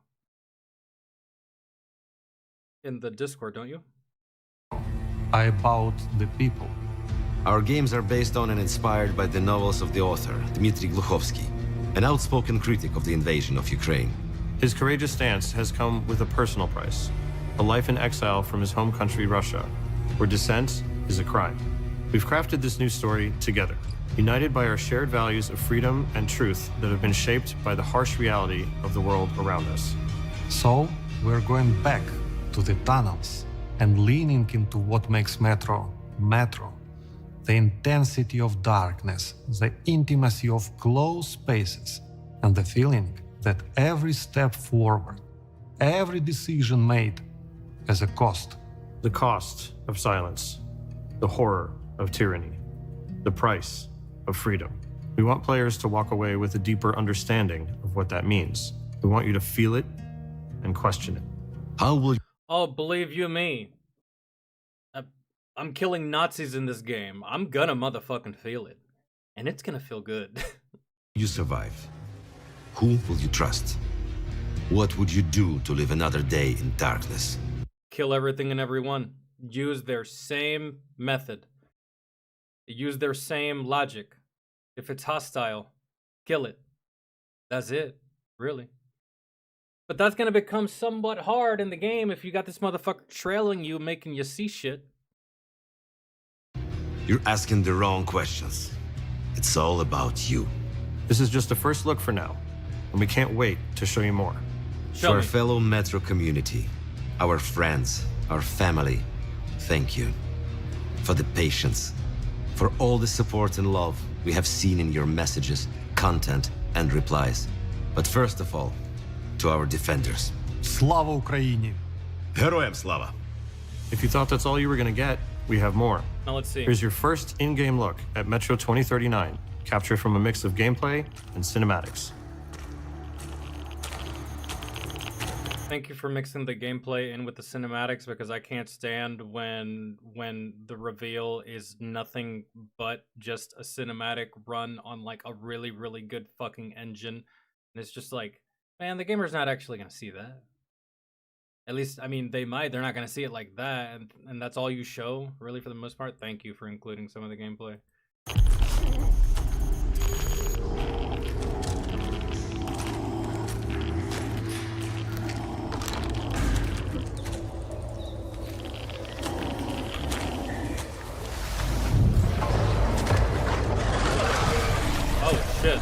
S1: Discord, don't you?
S15: Are about the people.
S14: Our games are based on and inspired by the novels of the author, Dmitry Gluchovsky, an outspoken critic of the invasion of Ukraine.
S13: His courageous stance has come with a personal price. a life in exile from his home country, Russia, where dissent is a crime. We've crafted this new story together, united by our shared values of freedom and truth that have been shaped by the harsh reality of the world around us.
S15: So, we're going back to the tunnels and leaning into what makes Metro, Metro. The intensity of darkness, the intimacy of closed spaces, and the feeling that every step forward, every decision made, has a cost.
S13: The cost of silence, the horror of tyranny, the price of freedom. We want players to walk away with a deeper understanding of what that means. We want you to feel it and question it.
S14: How will you...
S1: Oh, believe you me. I'm killing Nazis in this game. I'm gonna motherfucking feel it. And it's gonna feel good.
S14: you survive? Who will you trust? What would you do to live another day in darkness?
S1: Kill everything and everyone. Use their same method. Use their same logic. If it's hostile, kill it. That's it, really. But that's gonna become somewhat hard in the game if you got this motherfucker trailing you, making you see shit.
S14: You're asking the wrong questions. It's all about you.
S13: This is just a first look for now, and we can't wait to show you more.
S14: To our fellow Metro community, our friends, our family, thank you for the patience, for all the support and love we have seen in your messages, content, and replies. But first of all, to our defenders.
S15: Slava Ukraini!
S14: Героям слава!
S13: If you thought that's all you were gonna get, we have more.
S1: Now let's see.
S13: Here's your first in-game look at Metro 2039, captured from a mix of gameplay and cinematics.
S1: Thank you for mixing the gameplay in with the cinematics, because I can't stand when the reveal is nothing but just a cinematic run on like a really, really good fucking engine. And it's just like, man, the gamer's not actually gonna see that. At least, I mean, they might. They're not going to see it like that, and that's all you show, really, for the most part. Thank you for including some of the gameplay. Oh, shit.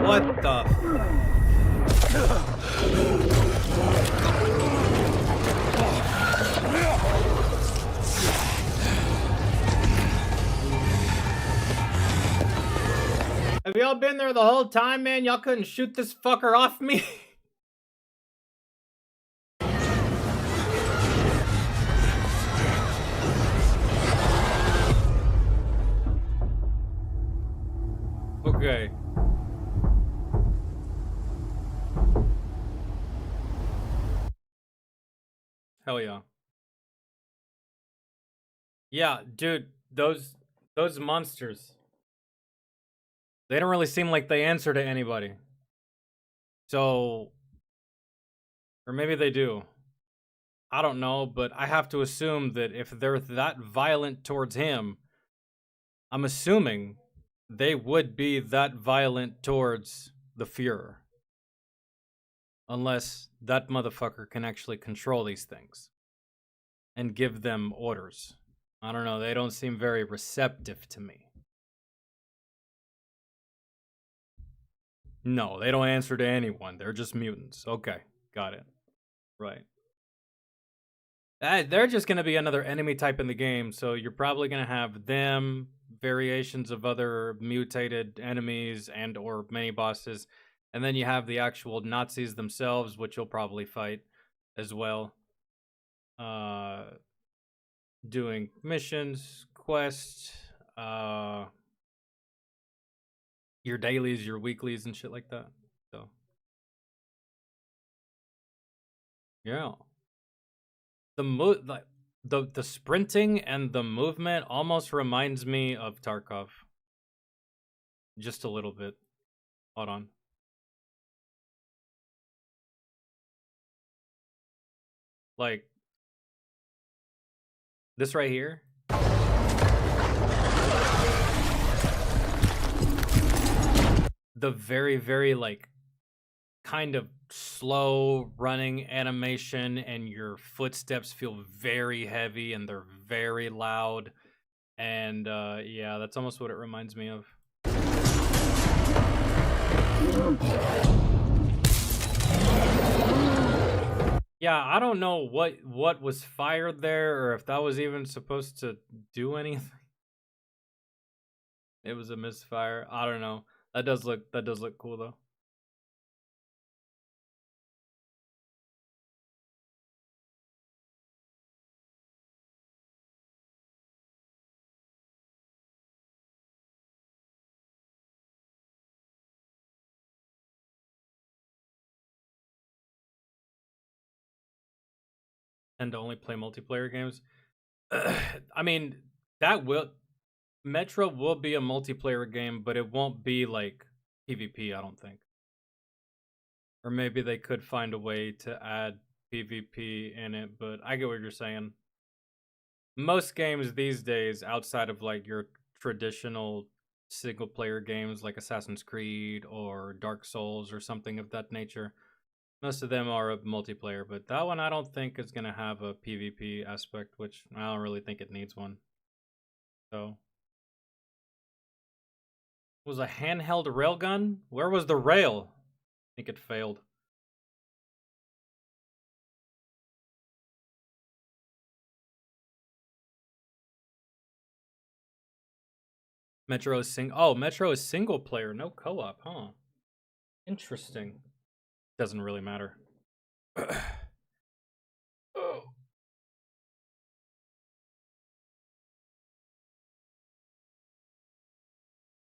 S1: What the? Have y'all been there the whole time, man? Y'all couldn't shoot this fucker off me? Okay. Hell yeah. Yeah, dude, those monsters. They don't really seem like they answer to anybody. So, or maybe they do. I don't know, but I have to assume that if they're that violent towards him, I'm assuming they would be that violent towards the Führer. Unless that motherfucker can actually control these things and give them orders. I don't know, they don't seem very receptive to me. No, they don't answer to anyone. They're just mutants. Okay, got it. Right. They're just going to be another enemy type in the game, so you're probably going to have them, variations of other mutated enemies and or mini-bosses, and then you have the actual Nazis themselves, which you'll probably fight as well. Doing missions, quests, your dailies, your weeklies, and shit like that. So, yeah. The sprinting and the movement almost reminds me of Tarkov. Just a little bit. Hold on. Like, This right here. The very, very like kind of slow running animation, and your footsteps feel very heavy and they're very loud. And yeah, that's almost what it reminds me of. Yeah, I don't know what was fired there, or if that was even supposed to do anything. It was a misfire. I don't know. That does look cool though. Tend to only play multiplayer games. I mean, Metro will be a multiplayer game, but it won't be like PvP, I don't think. Or maybe they could find a way to add PvP in it, but I get what you're saying. Most games these days, outside of like your traditional single player games like Assassin's Creed or Dark Souls or something of that nature, most of them are a multiplayer, but that one I don't think is going to have a PvP aspect, which I don't really think it needs one. So, was a handheld railgun? Where was the rail? I think it failed. Metro is Metro is single player, no co-op, huh? Interesting. Doesn't really matter. Oh.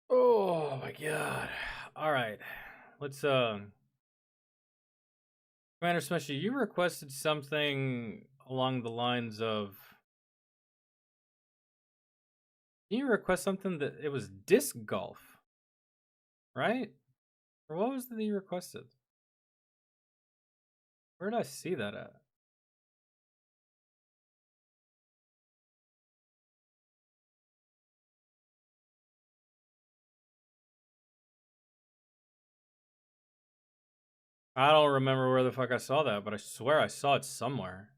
S1: Oh my god. All right. Let's Commander Smushy, you requested something along the lines of, you request something that it was disc golf, right? Or what was it that you requested? Where did I see that at? I don't remember where the fuck I saw that, but I swear I saw it somewhere.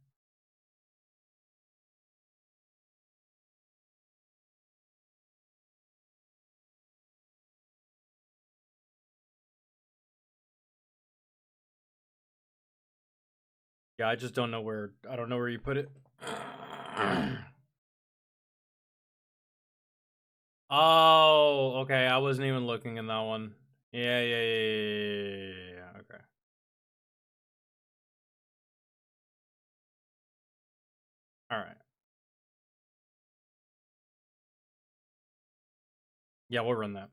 S1: Yeah, I just don't know where. I don't know where you put it. Oh, okay. I wasn't even looking in that one. Yeah. Okay. All right. Yeah, we'll run that.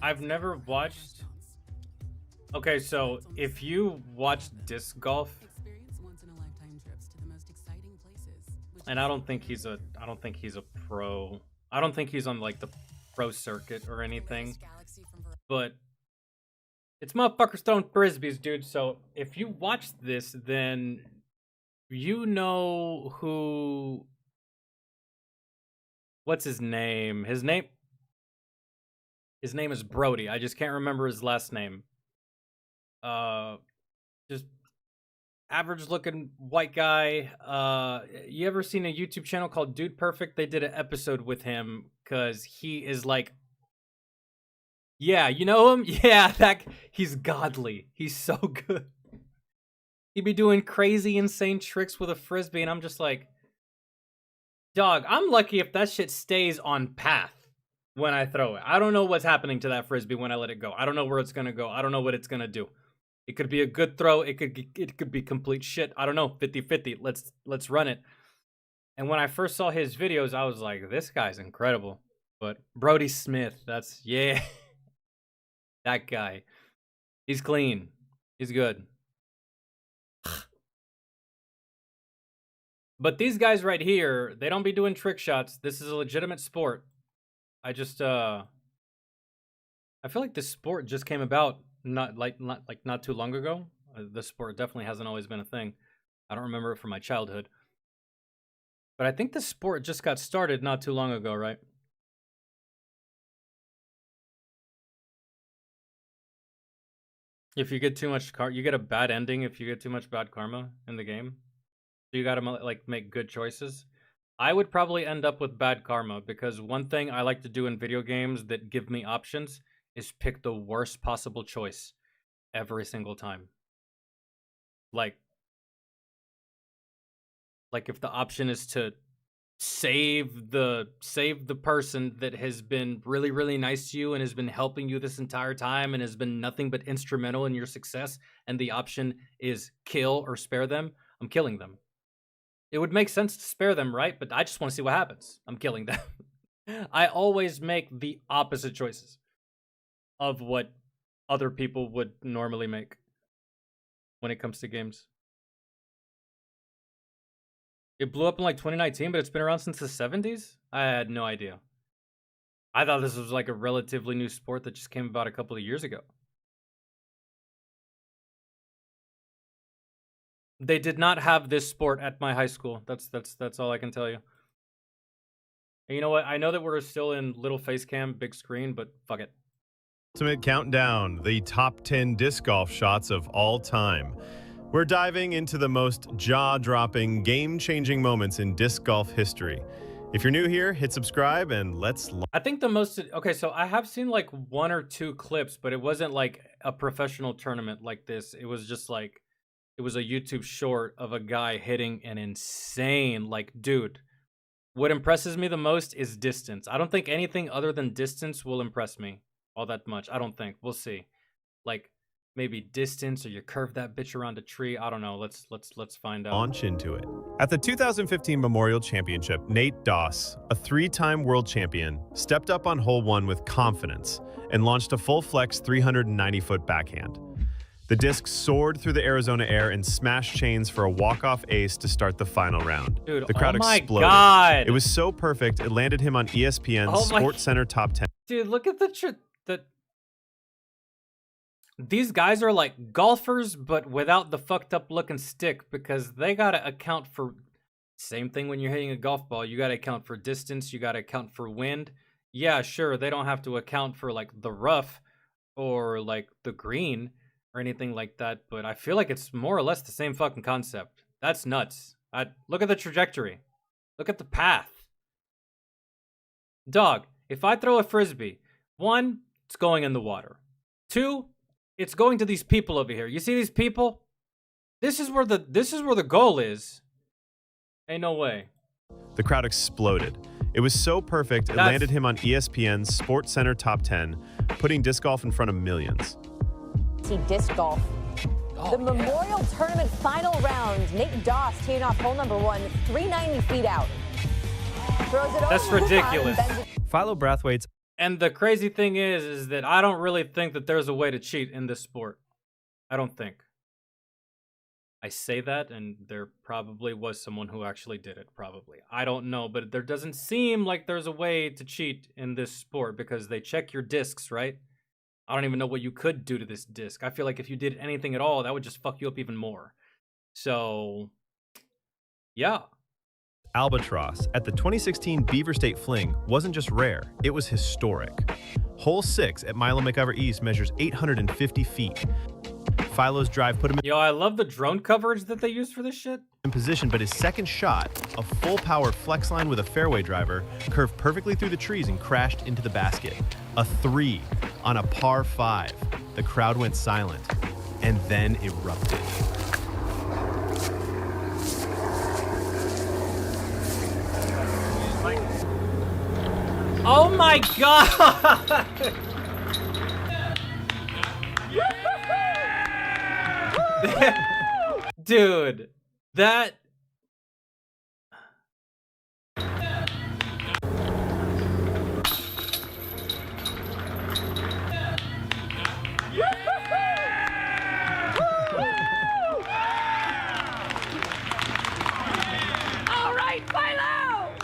S1: I've never watched. Okay, so if you watch disc golf, and I don't think he's a pro. I don't think he's on like the pro circuit or anything. But it's motherfuckers throwing frisbees, dude. So if you watch this, then you know who. What's his name? His name is Brody. I just can't remember his last name. Just average looking white guy. You ever seen a YouTube channel called Dude Perfect? They did an episode with him because he is like, yeah, you know him? Yeah, he's godly. He's so good. He'd be doing crazy, insane tricks with a frisbee, and I'm just like, dog, I'm lucky if that shit stays on path when I throw it. I don't know what's happening to that frisbee when I let it go. I don't know where it's gonna go. I don't know what it's gonna do. It could be a good throw. It could be complete shit. I don't know. 50-50. Let's run it. And when I first saw his videos, I was like, this guy's incredible. But Brody Smith, yeah. That guy. He's clean. He's good. But these guys right here, they don't be doing trick shots. This is a legitimate sport. I feel like this sport just came about not too long ago. This sport definitely hasn't always been a thing. I don't remember it from my childhood. But I think this sport just got started not too long ago, right? If you get too much you get a bad ending if you get too much bad karma in the game. So you gotta like make good choices. I would probably end up with bad karma because one thing I like to do in video games that give me options is pick the worst possible choice every single time. Like if the option is to save the person that has been really, really nice to you and has been helping you this entire time and has been nothing but instrumental in your success, and the option is kill or spare them, I'm killing them. It would make sense to spare them, right? But I just want to see what happens. I'm killing them. I always make the opposite choices of what other people would normally make when it comes to games. It blew up in like 2019, but it's been around since the 70s? I had no idea. I thought this was like a relatively new sport that just came about a couple of years ago. They did not have this sport at my high school. That's all I can tell you. And you know what? I know that we're still in little face cam, big screen, but fuck it.
S16: Ultimate Countdown, the top 10 disc golf shots of all time. We're diving into the most jaw-dropping, game-changing moments in disc golf history. If you're new here, hit subscribe and let's...
S1: I think the most... Okay, so I have seen like 1 or 2 clips, but it wasn't like a professional tournament like this. It was just like... It was a YouTube short of a guy hitting an insane... Like, dude, what impresses me the most is distance. I don't think anything other than distance will impress me all that much. I don't think. We'll see. Like... Maybe distance, or you curve that bitch around a tree. I don't know. Let's find out.
S16: Launch into it. At the 2015 Memorial Championship, Nate Doss, a 3-time world champion, stepped up on hole 1 with confidence and launched a full flex 390-foot backhand. The disc soared through the Arizona air and smashed chains for a walk-off ace to start the final round.
S1: Dude,
S16: the crowd exploded.
S1: God.
S16: It was so perfect, it landed him on ESPN's SportsCenter Top 10.
S1: Dude, look at the these guys are like golfers, but without the fucked up looking stick, because they gotta account for... Same thing when you're hitting a golf ball. You gotta account for distance. You gotta account for wind. Yeah, sure, they don't have to account for like the rough or like the green or anything like that, but I feel like it's more or less the same fucking concept. That's nuts. Look at the trajectory. Look at the path. Dog, if I throw a frisbee, 1, it's going in the water. 2, it's going to these people over here. You see these people? This is where the goal is. Ain't no way.
S16: The crowd exploded. It was so perfect, it landed him on ESPN's SportsCenter Top 10, putting disc golf in front of millions.
S17: See disc golf. The Memorial Tournament final round. Nate Doss teeing off hole number 1, 390 feet out. Throws it
S1: That's
S17: over
S1: ridiculous.
S16: Philo Brathwaite's...
S1: And the crazy thing is that I don't really think that there's a way to cheat in this sport. I don't think. I say that, and there probably was someone who actually did it, probably. I don't know, but there doesn't seem like there's a way to cheat in this sport because they check your discs, right? I don't even know what you could do to this disc. I feel like if you did anything at all, that would just fuck you up even more. So, yeah.
S16: Albatross at the 2016 Beaver State Fling wasn't just rare, it was historic. Hole 6 at Milo McIver East measures 850 feet. Philo's drive put him
S1: Yo, I love the drone coverage that they use for this shit.
S16: In position, but his second shot, a full power flex line with a fairway driver, curved perfectly through the trees and crashed into the basket. A 3 on a par 5. The crowd went silent and then erupted.
S1: Oh my god! Dude, that...
S17: All right, Philo!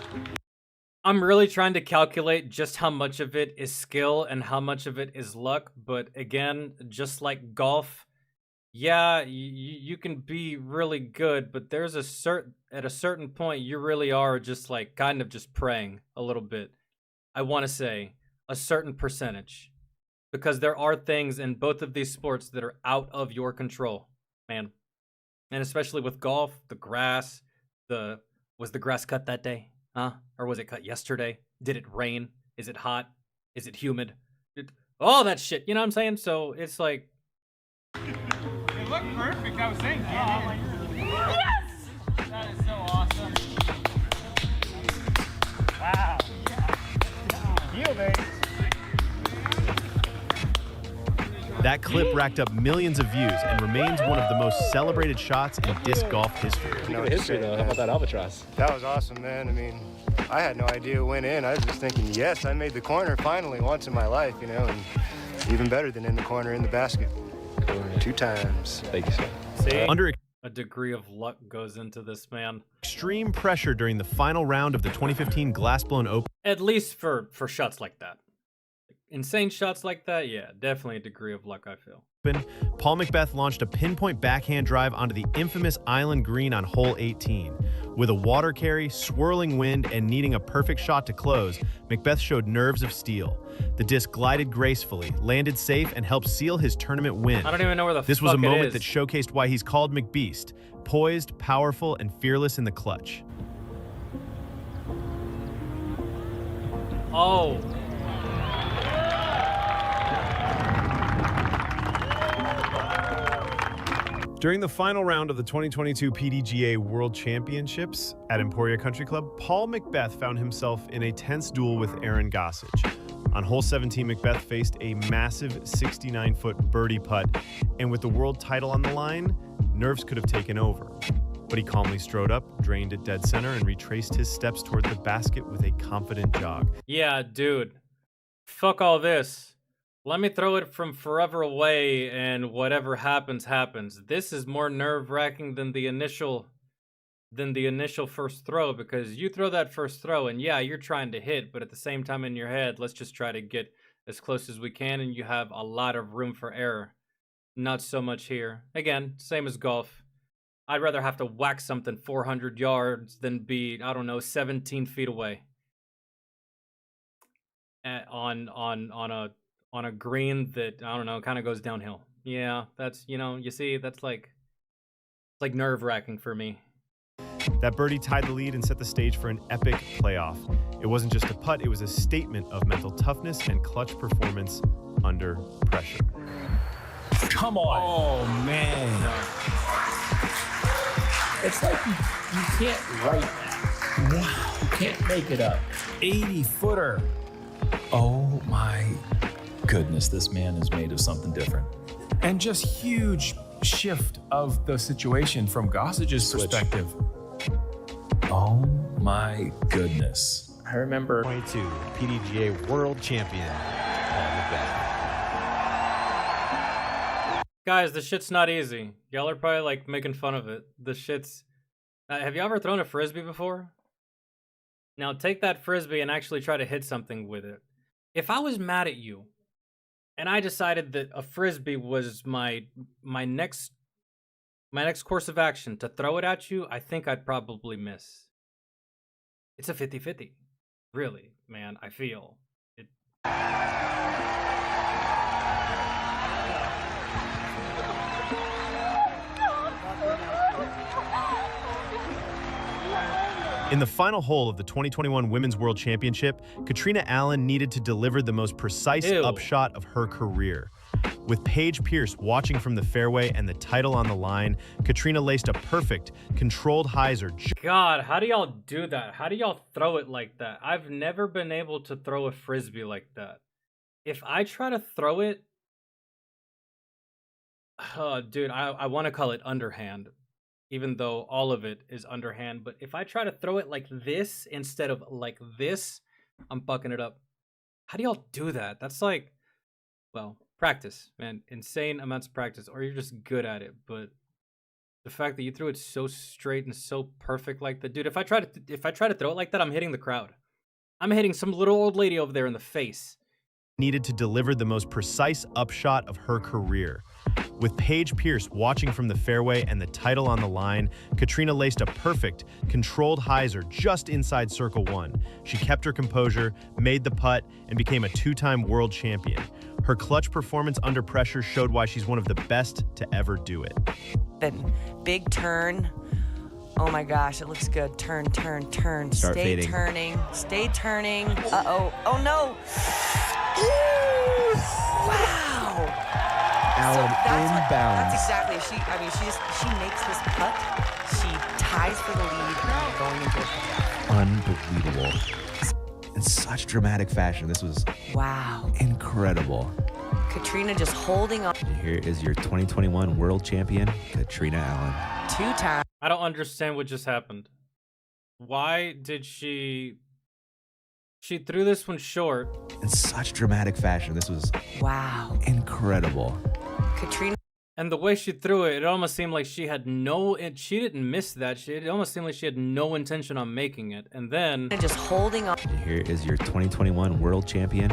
S1: I'm really trying to calculate just how much of it is skill and how much of it is luck. But again, just like golf, yeah, you can be really good, but there's at a certain point, you really are just like kind of just praying a little bit. I want to say a certain percentage, because there are things in both of these sports that are out of your control, man. And especially with golf, the grass, was the grass cut that day? Huh? Or was it cut yesterday? Did it rain? Is it hot? Is it humid? All that shit, you know what I'm saying? So it's like...
S18: It looked perfect, I was saying, yes! That is so awesome. Wow. Heel, baby.
S16: That clip racked up millions of views and remains one of the most celebrated shots in disc golf history.
S19: You know, history though. How about that albatross? That was awesome, man. I mean, I had no idea it went in. I was just thinking, yes, I made the corner finally once in my life, you know, and even better than in the corner in the basket. 2 times. Thank you, sir.
S1: See?
S16: Under
S1: a degree of luck goes into this, man.
S16: extreme pressure during the final round of the 2015 Glassblown Open.
S1: At least for shots like that. Insane shots like that, yeah, definitely a degree of luck, I feel.
S16: Paul McBeth launched a pinpoint backhand drive onto the infamous Island Green on hole 18. With a water carry, swirling wind, and needing a perfect shot to close, McBeth showed nerves of steel. The disc glided gracefully, landed safe, and helped seal his tournament win.
S1: I don't even know where the
S16: This was a
S1: fuck it
S16: moment
S1: is.
S16: that showcased why he's called McBeast, poised, powerful, and fearless in the clutch.
S1: Oh.
S16: During the final round of the 2022 PDGA World Championships at Emporia Country Club, Paul McBeth found himself in a tense duel with Aaron Gossage. On hole 17, McBeth faced a massive 69-foot birdie putt, and with the world title on the line, nerves could have taken over. But he calmly strode up, drained at dead center, and retraced his steps toward the basket with a confident jog.
S1: Yeah, dude. Fuck all this. Let me throw it from forever away, and whatever happens, happens. This is more nerve-wracking than the initial first throw, because you throw that first throw, and yeah, you're trying to hit, but at the same time in your head, let's just try to get as close as we can, and you have a lot of room for error. Not so much here. Again, same as golf. I'd rather have to whack something 400 yards than be, I don't know, 17 feet away. On a green that, I don't know, kind of goes downhill. Yeah, that's, you know, you see, that's like, it's like nerve-wracking for me.
S16: That birdie tied the lead and set the stage for an epic playoff. It wasn't just a putt, it was a statement of mental toughness and clutch performance under pressure.
S20: Come on.
S3: Oh, man.
S20: It's like you can't write that. Wow. You can't make it up. 80-footer. Oh, my goodness. This man is made of something different. And just huge shift of the situation from Gossage's perspective. Oh, my goodness.
S19: I remember
S16: 22 PDGA World Champion.
S1: Guys, the shit's not easy. Y'all are probably like making fun of it. The shit's... have you ever thrown a frisbee before? Now take that frisbee and actually try to hit something with it. If I was mad at you, and I decided that a frisbee was my next course of action to throw it at you, I think I'd probably miss. It's a 50-50. Really, man, I feel it.
S16: In the final hole of the 2021 Women's World Championship, Katrina Allen needed to deliver the most precise upshot of her career. With Paige Pierce watching from the fairway and the title on the line, Katrina laced a perfect, controlled hyzer.
S1: God, how do y'all do that? How do y'all throw it like that? I've never been able to throw a frisbee like that. If I try to throw it... dude, I want to call it underhand. Even though all of it is underhand. But if I try to throw it like this instead of like this, I'm fucking it up. How do y'all do that? That's like, well, practice, man. Insane amounts of practice. Or you're just good at it. But the fact that you threw it so straight and so perfect like that. Dude, if I try to throw it like that, I'm hitting the crowd. I'm hitting some little old lady over there in the face.
S16: Needed to deliver the most precise upshot of her career. With Paige Pierce watching from the fairway and the title on the line, Katrina laced a perfect, controlled hyzer just inside circle one. She kept her composure, made the putt, and became a two-time world champion. Her clutch performance under pressure showed why she's one of the best to ever do it.
S21: Then big turn. Oh my gosh, it looks good. Turn, turn, turn.
S22: Start
S21: Stay
S22: fading.
S21: turning. Stay turning. Uh-oh. Oh no. Ooh, wow.
S22: Alan, inbounds.
S21: That's exactly. She makes this putt. She ties for the lead going into a
S22: Unbelievable. In such dramatic fashion. This was
S21: wow.
S22: Incredible.
S21: Katrina just holding on.
S22: Here is your 2021 world champion, Katrina Allen.
S21: 2 times.
S1: I don't understand what just happened. Why did she threw this one short.
S22: In such dramatic fashion. This was
S21: wow.
S22: Incredible.
S21: Katrina.
S1: And the way she threw it, it almost seemed like she had she didn't miss that. It almost seemed like she had no intention on making it. And then
S21: just holding on.
S22: Here is your 2021 world champion,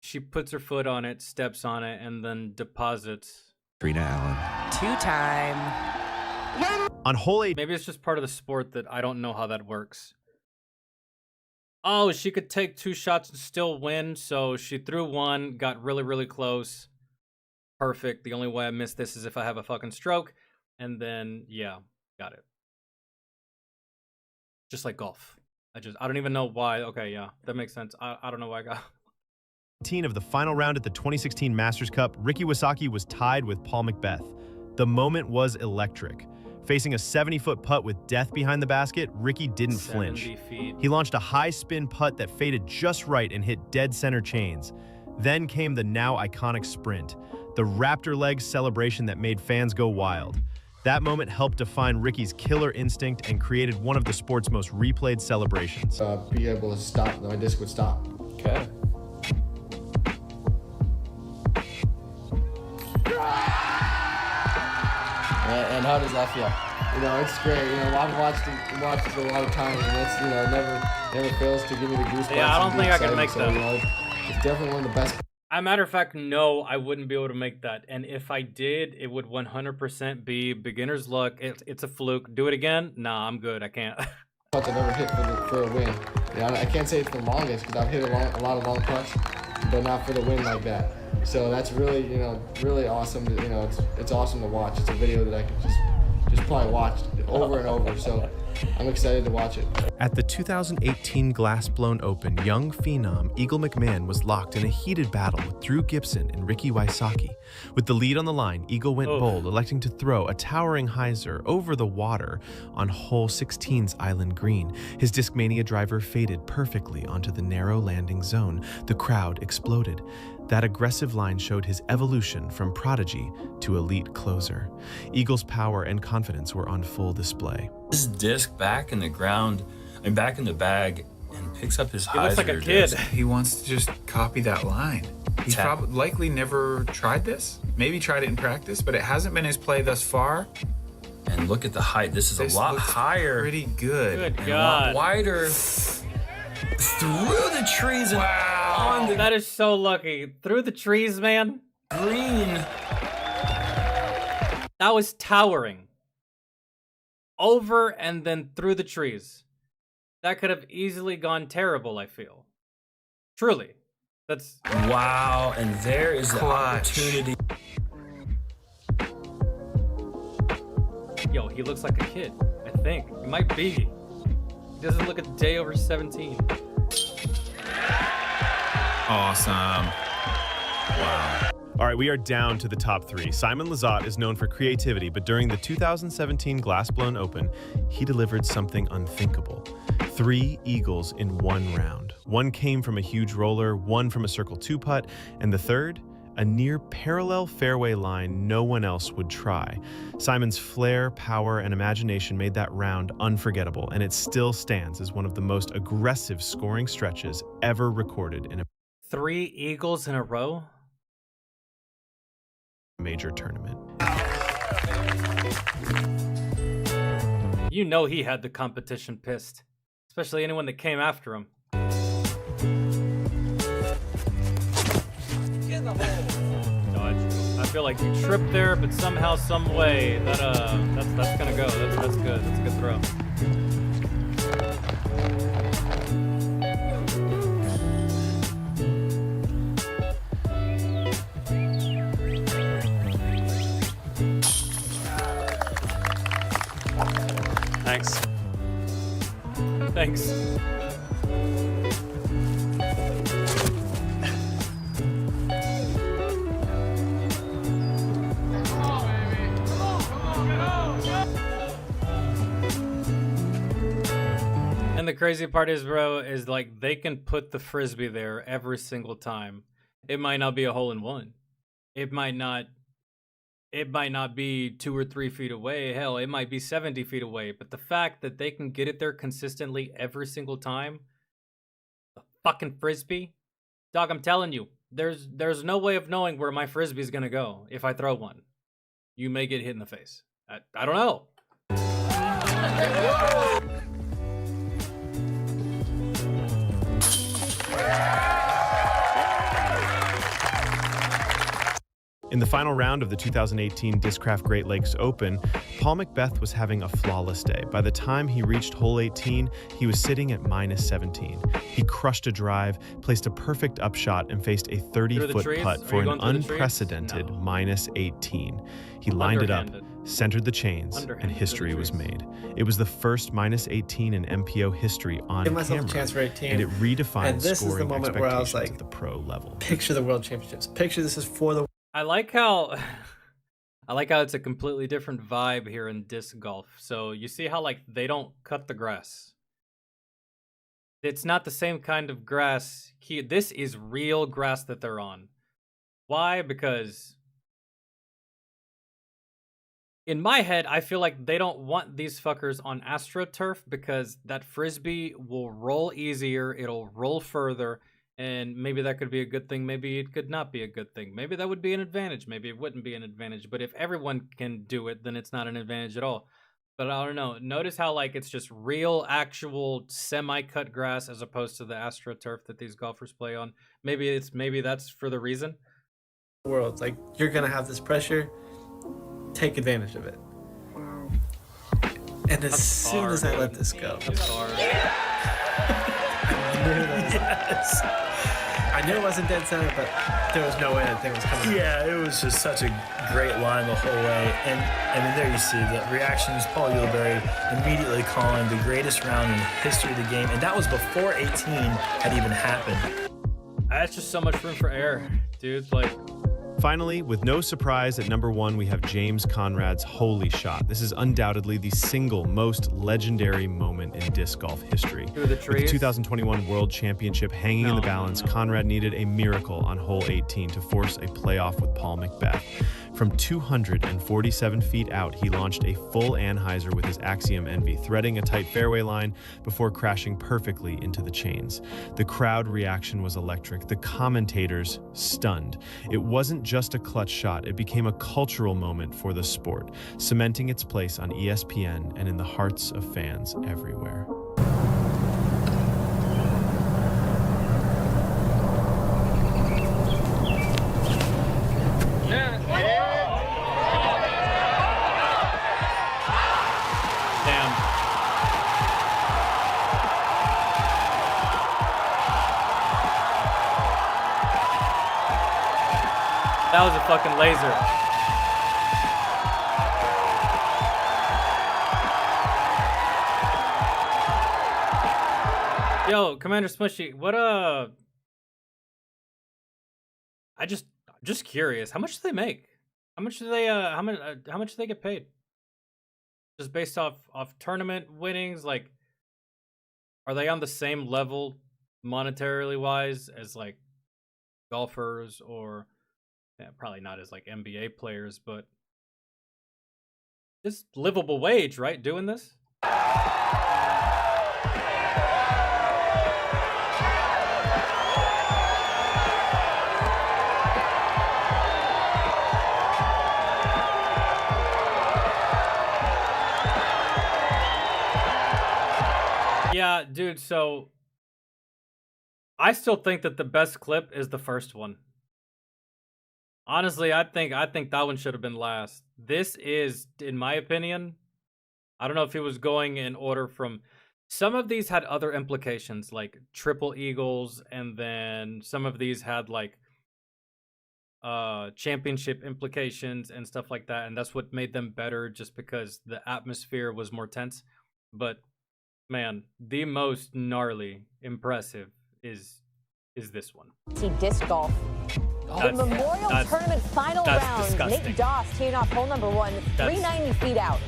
S1: she puts her foot on it, steps on it, and then deposits.
S22: Katrina Allen.
S21: 2-time.
S16: On hole 8.
S1: Maybe it's just part of the sport that I don't know how that works. Oh, she could take 2 shots and still win. So she threw one, got really, really close. Perfect. The only way I miss this is if I have a fucking stroke. And then, yeah, got it. Just like golf. I don't even know why. Okay, yeah, that makes sense. I don't know why I got
S16: 18 of the final round at the 2016 Masters Cup, Ricky Wysocki was tied with Paul Macbeth. The moment was electric. Facing a 70-foot putt with death behind the basket, Ricky didn't flinch.
S1: Feet.
S16: He launched a high-spin putt that faded just right and hit dead center chains. Then came the now iconic sprint, the raptor leg celebration that made fans go wild. That moment helped define Ricky's killer instinct and created one of the sport's most replayed celebrations.
S23: Be able to stop, my disc would stop.
S20: Okay. And how does that feel?
S23: You know, it's great. You know, I've watched it a lot of times, and it's, you know, never fails to give me the goosebumps.
S1: Yeah, I don't think I can make that.
S23: You know, it's definitely one of the best.
S1: As a matter of fact, no, I wouldn't be able to make that. And if I did, it would 100% be beginner's luck. It's a fluke. Do it again? Nah, I'm good. I can't.
S23: Putts I've ever hit for a win. You know, I can't say it's the longest because I've hit a lot of long putts, but not for the win like that. So that's really, you know, really awesome. You know, it's awesome to watch. It's a video that I could just probably watch over and over. So I'm excited to watch it.
S16: At the 2018 Glassblown Open, young phenom Eagle McMahon was locked in a heated battle with Drew Gibson and Ricky Wysocki. With the lead on the line, Eagle went bold, electing to throw a towering hyzer over the water on hole 16's island green. His Discmania driver faded perfectly onto the narrow landing zone. The crowd exploded. That aggressive line showed his evolution from prodigy to elite closer. Eagle's power and confidence were on full display.
S24: His disc back in the ground, back in the bag, and picks up his hyzer.
S1: He looks like a kid.
S25: Disc. He wants to just copy that line. He's probably likely never tried this. Maybe tried it in practice, but it hasn't been his play thus far.
S24: And look at the height. This is a lot higher.
S25: Pretty good.
S1: Good
S24: and
S1: God.
S24: a lot wider. Through the trees and on the...
S1: That is so lucky. Through the trees, man.
S24: Green.
S1: That was towering. Over and then through the trees. That could have easily gone terrible, I feel. Truly. That's...
S24: Wow, and there is the opportunity.
S1: Yo, he looks like a kid, I think. He might be. He doesn't look a day over 17.
S25: Awesome.
S16: Wow. All right, we are down to the top 3. Simon Lizotte is known for creativity, but during the 2017 Glassblown Open, he delivered something unthinkable. 3 eagles in one round. One came from a huge roller, one from a circle 2 putt, and the third, a near parallel fairway line no one else would try. Simon's flair, power, and imagination made that round unforgettable, and it still stands as one of the most aggressive scoring stretches ever recorded in a
S1: 3 eagles in a row?
S16: Major tournament.
S1: You know he had the competition pissed, especially anyone that came after him. feel like you trip there, but somehow, some way, that's gonna go. That's good. That's a good throw.
S2: Thanks.
S1: Thanks. And the crazy part is, bro, is like they can put the frisbee there every single time. It might not be a hole in one. It might not be 2 or 3 feet away. Hell, it might be 70 feet away. But the fact that they can get it there consistently every single time, the fucking frisbee, dog, I'm telling you, there's no way of knowing where my frisbee is gonna go if I throw one. You may get hit in the face. I don't know.
S16: In the final round of the 2018 Discraft Great Lakes Open, Paul McBeth was having a flawless day. By the time he reached hole 18, he was sitting at -17. He crushed a drive, placed a perfect upshot, and faced a 30-foot putt for an unprecedented -18. He lined it up, centered the chains, and history was made. It was the first -18 in MPO history on
S2: Give myself
S16: camera,
S2: a chance for 18.
S16: and it redefined
S2: And this is the
S16: scoring
S2: moment where I was
S16: expectations
S2: like,
S16: at the pro level.
S2: Picture the World Championships. Picture this is for the.
S1: I like how it's a completely different vibe here in disc golf. So you see how like they don't cut the grass. It's not the same kind of grass. This is real grass that they're on. Why? Because in my head, I feel like they don't want these fuckers on AstroTurf because that frisbee will roll easier, it'll roll further, and maybe that could be a good thing, maybe it could not be a good thing. Maybe that would be an advantage, maybe it wouldn't be an advantage. But if everyone can do it, then it's not an advantage at all. But I don't know. Notice how like it's just real, actual semi-cut grass as opposed to the AstroTurf that these golfers play on. Maybe that's for the reason.
S2: World, like you're gonna have this pressure. Take advantage of it. And as soon as I let this go, I knew it wasn't dead center, but there was no way that thing was coming.
S20: Yeah, it was just such a great line the whole way. And I mean, there you see the reactions. Paul Uleberry immediately calling the greatest round in the history of the game. And that was before 18 had even happened.
S1: That's just so much room for error, dude. Like,
S16: finally, with no surprise, at number 1, we have James Conrad's holy shot. This is undoubtedly the single most legendary moment in disc golf history. With the 2021 World Championship hanging in the balance, Conrad needed a miracle on hole 18 to force a playoff with Paul McBeth. From 247 feet out, he launched a full Anheuser with his Axiom Envy, threading a tight fairway line before crashing perfectly into the chains. The crowd reaction was electric, the commentators stunned. It wasn't just a clutch shot, it became a cultural moment for the sport, cementing its place on ESPN and in the hearts of fans everywhere.
S1: That was a fucking laser. Yo, Commander Smushy, what I'm just curious. How much do they make? How much do they how much do they get paid? Just based off tournament winnings, like are they on the same level monetarily wise as like golfers or probably not as like NBA players, but it's livable wage, right? Doing this. Yeah, dude, so I still think that the best clip is the first one. Honestly, I think that one should have been last. This is, in my opinion, I don't know if it was going in order from. Some of these had other implications, like triple eagles, and then some of these had like championship implications and stuff like that, and that's what made them better, just because the atmosphere was more tense. But man, the most gnarly, impressive is this one.
S17: See disc golf. The Memorial Tournament final round.
S1: Disgusting.
S17: Nate Doss teeing off hole number 1, 390 feet out.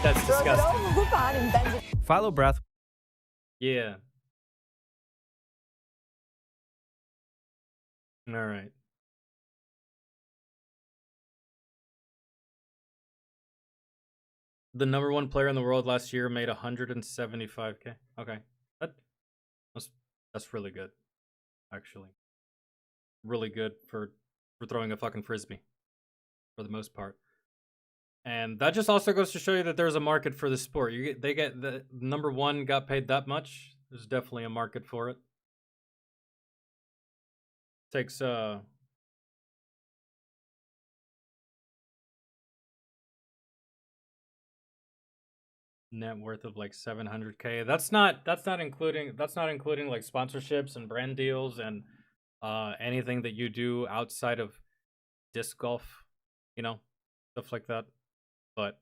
S1: That's
S17: Throws
S1: disgusting.
S17: it over Lupon and bends it.
S16: Philo Breath.
S1: Yeah. All right. The number 1 player in the world last year made 175K. Okay, that's really good, actually. Really good for throwing a fucking frisbee, for the most part. And that just also goes to show you that there's a market for the sport. They get the number 1 got paid that much. There's definitely a market for it. Takes net worth of like 700K. That's not including like sponsorships and brand deals and anything that you do outside of disc golf, you know, stuff like that. But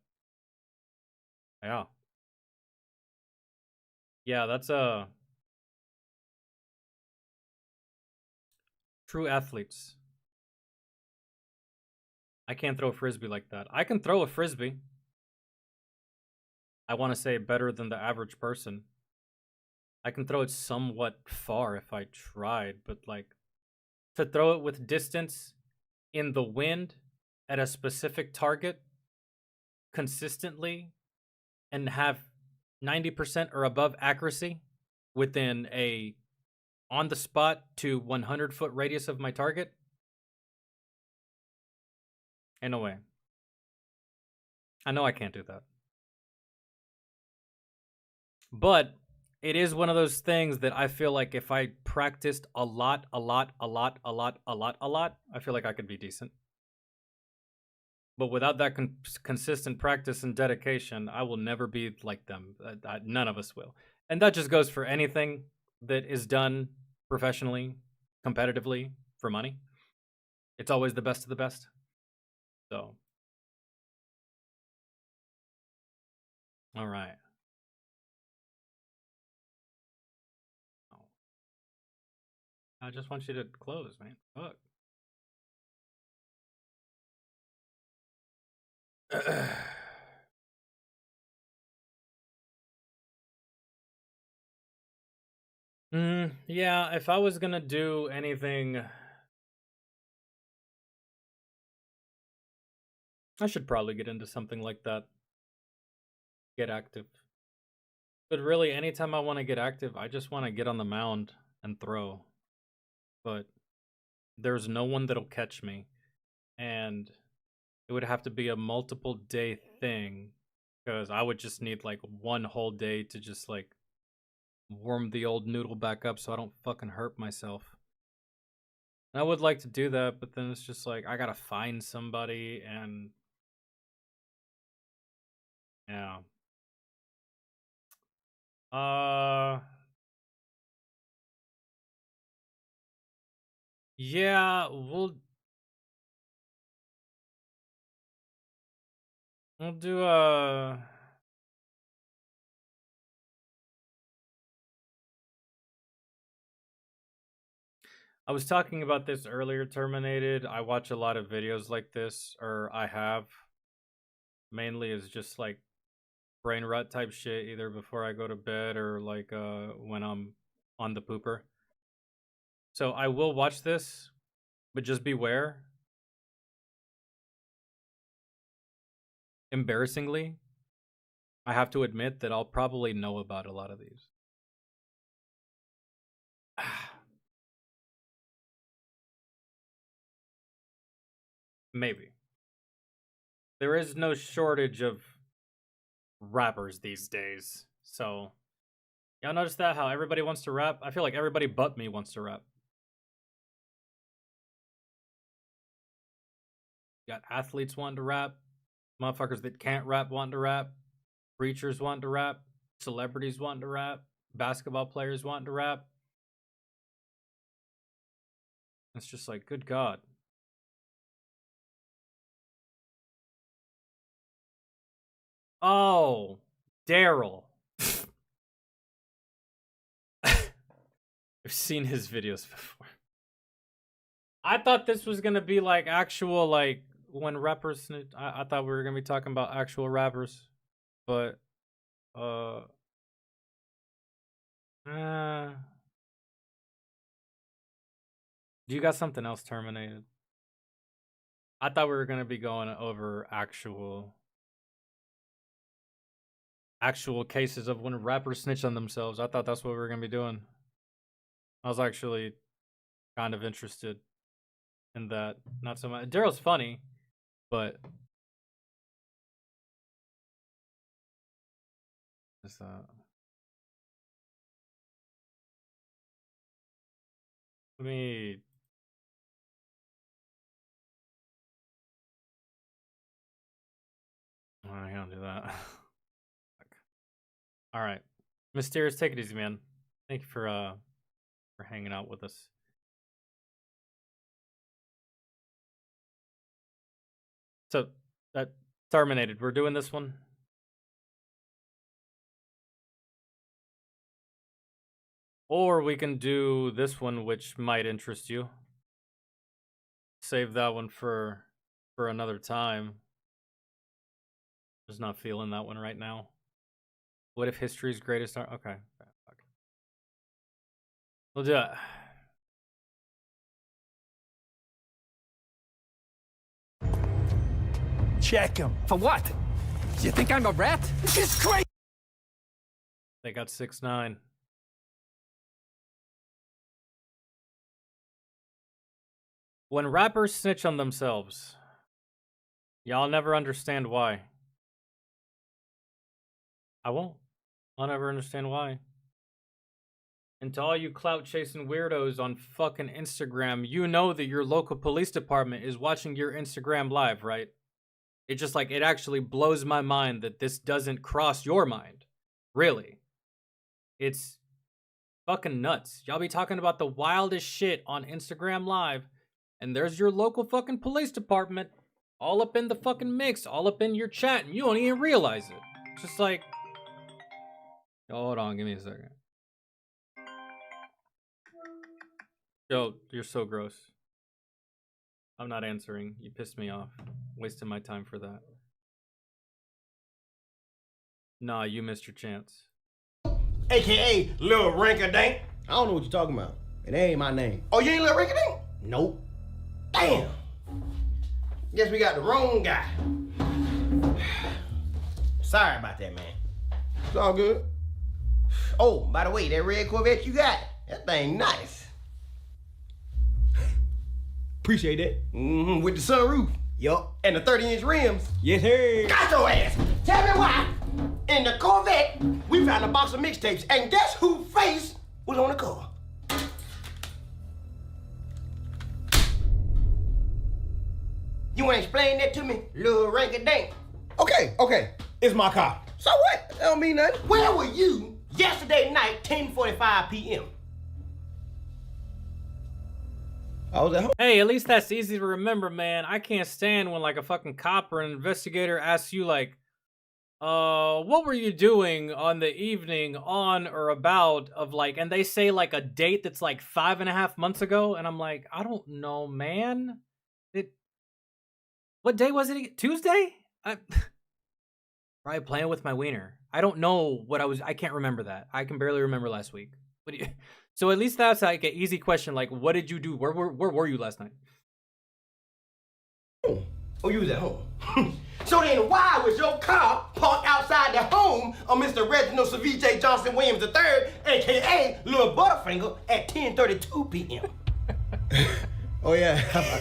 S1: yeah, that's true athletes. I can't throw a frisbee like that. I can throw a frisbee. I want to say better than the average person. I can throw it somewhat far if I tried, but like to throw it with distance in the wind at a specific target consistently and have 90% or above accuracy within a on the spot to 100-foot radius of my target. Ain't no way. I know I can't do that. But it is one of those things that I feel like if I practiced a lot, I feel like I could be decent. But without that consistent practice and dedication, I will never be like them. None of us will. And that just goes for anything that is done professionally, competitively, for money. It's always the best of the best. So. All right. I just want you to close, man. Fuck. Yeah, if I was gonna do anything, I should probably get into something like that. Get active. But really, anytime I want to get active, I just want to get on the mound and throw. But there's no one that'll catch me. And it would have to be a multiple day thing, because I would just need like one whole day to just like warm the old noodle back up so I don't fucking hurt myself. And I would like to do that, but then it's just like I gotta find somebody, and yeah. Yeah, we'll do I was talking about this earlier, Terminated. I watch a lot of videos like this, or I have. Mainly is just like brain rot type shit, either before I go to bed or like when I'm on the pooper. So I will watch this, but just beware. Embarrassingly, I have to admit that I'll probably know about a lot of these. Maybe. There is no shortage of rappers these days. So, y'all notice that? How everybody wants to rap? I feel like everybody but me wants to rap. You got athletes wanting to rap, motherfuckers that can't rap wanting to rap, preachers wanting to rap, celebrities wanting to rap, basketball players wanting to rap. It's just like, good God. Oh, Daryl. I've seen his videos before. I thought this was gonna be like actual, like when rappers. I thought we were gonna be talking about actual rappers, but you got something else terminated. I thought we were gonna be going over actual cases of when rappers snitch on themselves. I thought that's what we were gonna be doing. I was actually kind of interested in that. Not so much. Daryl's funny, but it's let me. I can't do that. All right, Mysterious, take it easy, man. Thank you for hanging out with us. So that terminated. We're doing this one. Or we can do this one, which might interest you. Save that one for another time. Just not feeling that one right now. What if history's greatest art? Okay. We'll do it.
S4: Check him. For what? You think I'm a rat? This is crazy!
S1: They got 6'9". When rappers snitch on themselves, y'all never understand why. I won't. I'll never understand why. And to all you clout chasing weirdos on fucking Instagram, you know that your local police department is watching your Instagram live, right? It just like, it actually blows my mind that this doesn't cross your mind. Really. It's fucking nuts. Y'all be talking about the wildest shit on Instagram live, and there's your local fucking police department all up in the fucking mix, all up in your chat, and you don't even realize it. It's just like, hold on, give me a second. Yo, you're so gross. I'm not answering. You pissed me off. Wasting my time for that. Nah, you missed your chance.
S5: AKA Lil Rinka-Dink. I don't know what you're talking about. It ain't my name. Oh, you ain't Lil Rinka-Dink? Nope. Damn. Guess we got the wrong guy. Sorry about that, man. It's all good. Oh, by the way, that red Corvette you got, that thing nice. Appreciate that. With the sunroof. Yup. And the 30-inch rims. Yes, sir. Got your ass. Tell me why. In the Corvette, we found a box of mixtapes, and guess whose face was on the cover? You wanna explain that to me, Lil Rinka-Dink? Okay. It's my car. So what? That don't mean nothing. Where were you yesterday night, 10:45 p.m.? I was at home.
S1: Hey, at least that's easy to remember, man. I can't stand when like a fucking cop or an investigator asks you like, what were you doing on the evening on or about of like, and they say like a date that's like 5.5 months ago, and I'm like, I don't know, man. What day was it? Tuesday? Probably playing with my wiener. I don't know what I can't remember that. I can barely remember last week. What do you? So at least that's like an easy question. Like, what did you do? Where were you last night?
S5: Oh, you was at home. So then why was your car parked outside the home of Mr. Reginald Sir V.J. Johnson Williams III, a.k.a. Lil Butterfinger, at 10:32 p.m.? Oh, yeah.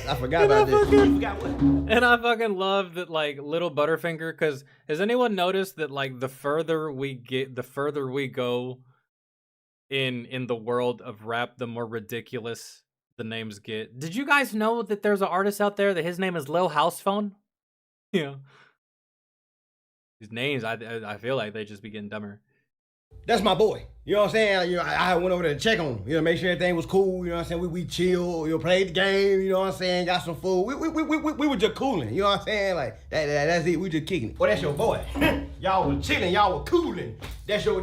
S5: I forgot about this. You forgot what?
S1: And I fucking love that, like, Little Butterfinger, because has anyone noticed that, like, the further we go in the world of rap, the more ridiculous the names get. Did you guys know that there's an artist out there that his name is Lil House Phone? Yeah. These names, I feel like they just be getting dumber.
S5: That's my boy. You know what I'm saying? You know, I went over there to check on him. You know, make sure everything was cool. You know what I'm saying? We chill. You know, played the game. You know what I'm saying? Got some food. We were just cooling. You know what I'm saying? Like that's it. We just kicking it. Well, that's your boy. Y'all was chilling. Y'all were cooling. That's your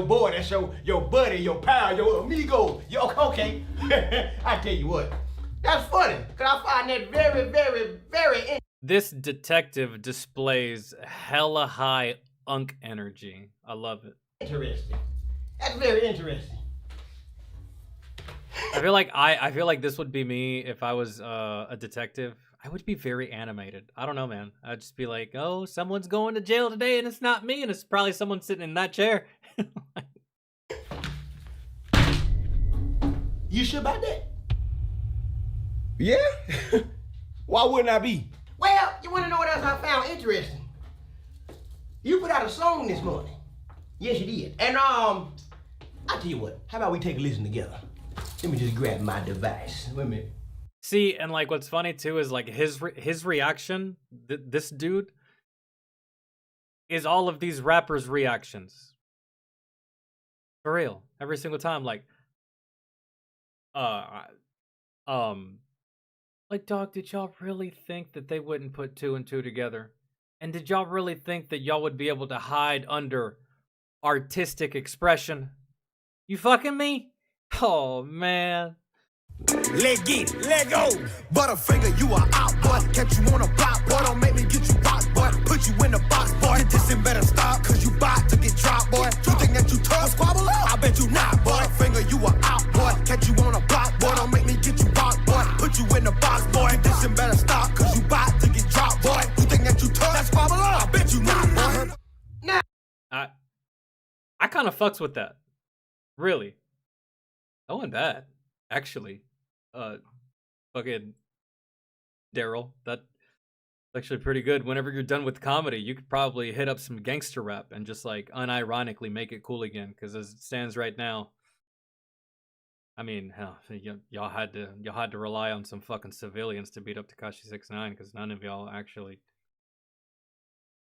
S5: boy. That's your buddy, your pal, your amigo. Okay. I tell you what. That's funny. Cause I find that very, very, very interesting.
S1: This detective displays hella high unk energy. I love it.
S5: Interesting. That's very interesting.
S1: I feel like this would be me if I was a detective. I would be very animated. I don't know, man. I'd just be like, oh, someone's going to jail today and it's not me, and it's probably someone sitting in that chair.
S5: You sure about that? Yeah? Why wouldn't I be? Well, you want to know what else I found interesting? You put out a song this morning. Yes, you did. And I tell you what, how about we take a listen together? Let me just grab my device. Wait a minute.
S1: See, and like what's funny too is like his reaction, this dude, is all of these rappers' reactions. For real. Every single time, like, dog, did y'all really think that they wouldn't put 2 and 2 together? And did y'all really think that y'all would be able to hide under artistic expression? You fucking me? Oh, man.
S6: Let get it, let go. Butterfinger, you are out, boy. Catch you on a block, boy. Don't make me get you boxed, boy. Put you in the box, boy. This and better stop, cause you bout to get dropped, boy. You think that you tough, squabble up? I bet you not, boy. Butterfinger, you are out, boy. Catch you on a block, boy. Don't make me get you boxed, boy. Put you in the box, boy. This and better stop, cause you bout to get dropped, boy. You think that you tough, squabble up? I bet you not, boy.
S1: Nah. I kind of fucks with that. Really. That wasn't bad, actually. Fucking Daryl, that's actually pretty good. Whenever you're done with comedy, you could probably hit up some gangster rap and just like unironically make it cool again. Because as it stands right now, I mean, hell, y'all had to rely on some fucking civilians to beat up Tekashi 6ix9ine because none of y'all actually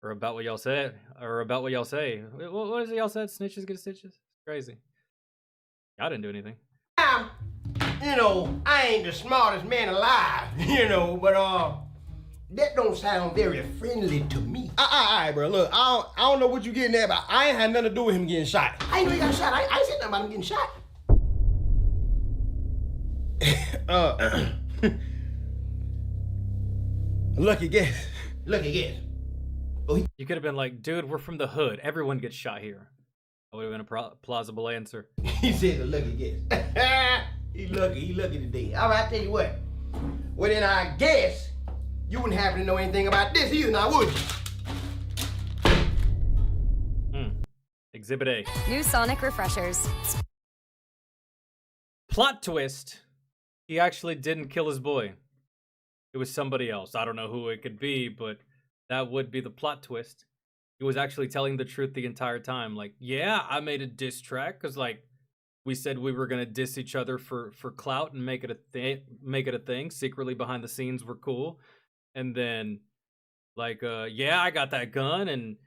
S1: are about what y'all say. What is it y'all said? Snitches get stitches. Crazy. Y'all didn't do anything.
S5: You know, I ain't the smartest man alive, you know, but that don't sound very friendly to me. All right, bro, look, I don't know what you getting at, but I ain't had nothing to do with him getting shot. I ain't know he got shot. I ain't said nothing about him getting shot. Lucky guess. Lucky guess.
S1: You could have been like, dude, we're from the hood. Everyone gets shot here. That would have been a plausible answer.
S5: He said a lucky guess. He lucky today. All right, I tell you what. Well, then I guess you wouldn't happen to know anything about this either, now would you?
S1: Exhibit A.
S7: New Sonic refreshers.
S1: Plot twist. He actually didn't kill his boy. It was somebody else. I don't know who it could be, but that would be the plot twist. He was actually telling the truth the entire time. Like, yeah, I made a diss track because, like, we said we were gonna diss each other for clout and make it a thing. Secretly behind the scenes, we're cool. And then, like, yeah, I got that gun and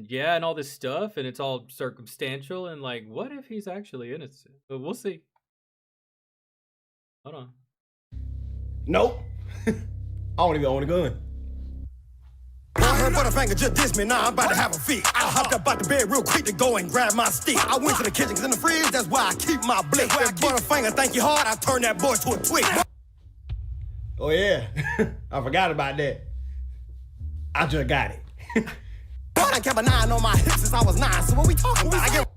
S1: yeah, and all this stuff, and it's all circumstantial. And like, what if he's actually innocent? But we'll see. Hold on.
S5: Nope. I don't even own a gun.
S6: I heard Butterfinger just dissed me, now I'm about to have a fit. I hopped up out the bed real quick to go and grab my stick. I went to the kitchen, cause in the fridge, that's why I keep my blick. Butterfinger, thank you hard, I turned that boy to a twig.
S5: Oh yeah, I forgot about that. I just got it.
S6: Boy, I kept a 9 on my hips since I was 9, so what we talking about?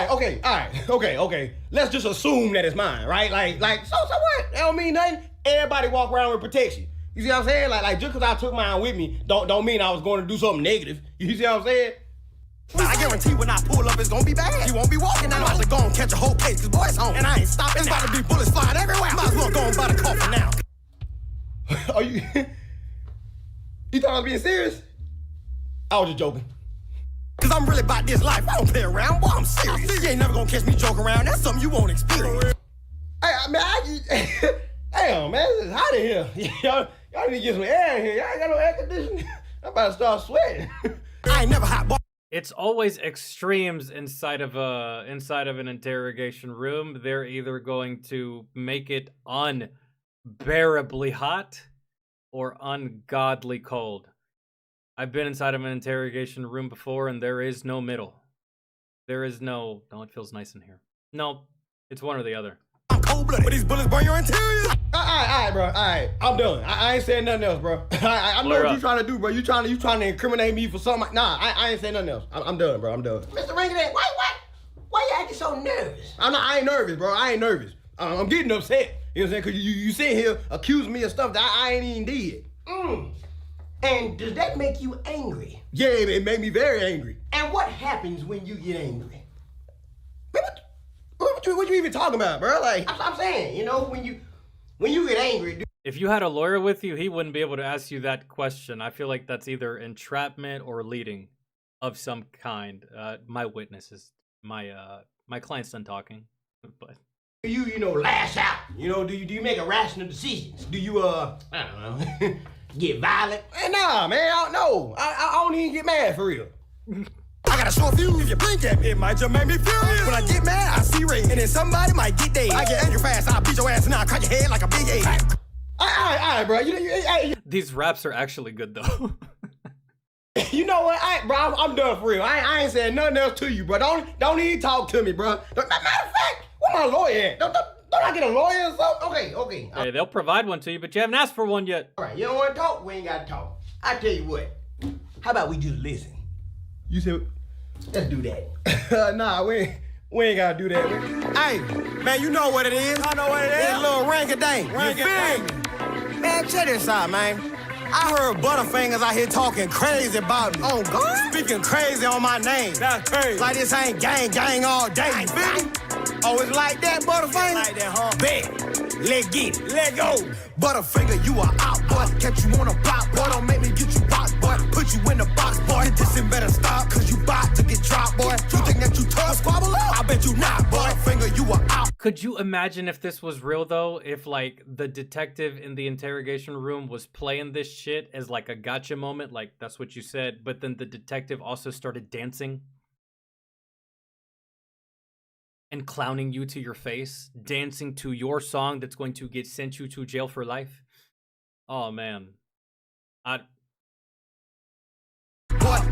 S6: Okay. Let's just assume that it's mine, right? Like, so what? That don't mean nothing. Everybody walk around with protection. You see what I'm saying? Like just because I took mine with me, don't mean I was going to do something negative. You see what I'm saying? I guarantee when I pull up, it's gonna be bad. You won't be walking. I'm about to go and catch a whole case, cause boy, it's home. And I ain't stopping. It's about to be bullets flying everywhere. Might as well go and buy the coffin now. Are you? You thought I was being serious? I was just joking. Cause I'm really about this life. I don't play around, boy, I'm serious. You ain't never gonna catch me joking around. That's something you won't experience.
S5: Hey, man, damn, man, it's hot in here. Y'all need to get some air in here. Y'all ain't got no air conditioning. I'm about to start sweating.
S6: I ain't never hot, boy.
S1: It's always extremes inside of an interrogation room. They're either going to make it unbearably hot or ungodly cold. I've been inside of an interrogation room before, and there is no middle. There is no, it feels nice in here. No, it's one or the other.
S6: I'm cold-blooded, but these bullets burn your interior.
S5: All right, bro. All right, I'm done. I ain't saying nothing else, bro. I know what you trying to do, bro. You trying to incriminate me for something. Nah, I ain't saying nothing else. I'm done, bro. I'm done. Mr. Ringadang, why you acting so nervous? I ain't nervous, bro. I ain't nervous. I'm getting upset. You know what I'm saying? Because you sit here accusing me of stuff that I ain't even did. And does that make you angry? Yeah, it made me very angry. And what happens when you get angry? What you even talking about, bro? Like, I'm saying, you know, when you get angry.
S1: If you had a lawyer with you, he wouldn't be able to ask you that question. I feel like that's either entrapment or leading of some kind. My witnesses, my client's done talking, but.
S5: Do you know, lash out? You know, do you make irrational decisions? Do you, I don't know, get violent? Nah, man, I don't know. I don't even get mad for real.
S6: I got a short fuse. If you blink at me, it might just make me furious. When I get mad, I see red, and then somebody might get dead. I get angry fast, I'll beat your ass, and I'll cut your head like a big egg.
S5: All right, bro.
S1: These raps are actually good, though.
S5: You know what, bro? I'm done for real. I ain't saying nothing else to you, bro. Don't even talk to me, bro. Matter of fact, where my lawyer at? Don't I get a lawyer or something? Okay.
S1: Hey, they'll provide one to you, but you haven't asked for one yet.
S5: All right, you don't want to talk? We ain't got to talk. I tell you what. How about we just listen? You said, let's do that. Nah, we ain't got to do that.
S6: Hey, man, you know what it is. I know what it is. It's a little rank-a-dang. Rank-a-dang. Man, check this out, man. I heard Butterfingers out here talking crazy about me. Oh, God? Speaking crazy on my name. That's crazy. Like this ain't gang all day. You feel me? Oh, it's like that, Butterfinger? Like that, huh? Bet. Let's get it. Let go. Butterfinger, you are out, boy. Catch you on a block, boy. Don't make me get you boxed, boy. Put you in the box, boy. This and better stop, cause you bout to get dropped, boy. You think that you tough, squabble up? I bet you not, Butterfinger, you are out.
S1: Could you imagine if this was real, though? If, like, the detective in the interrogation room was playing this shit as, like, a gotcha moment, like, that's what you said, but then the detective also started dancing and clowning you to your face, dancing to your song that's going to send you to jail for life? Oh, man.
S6: Boy,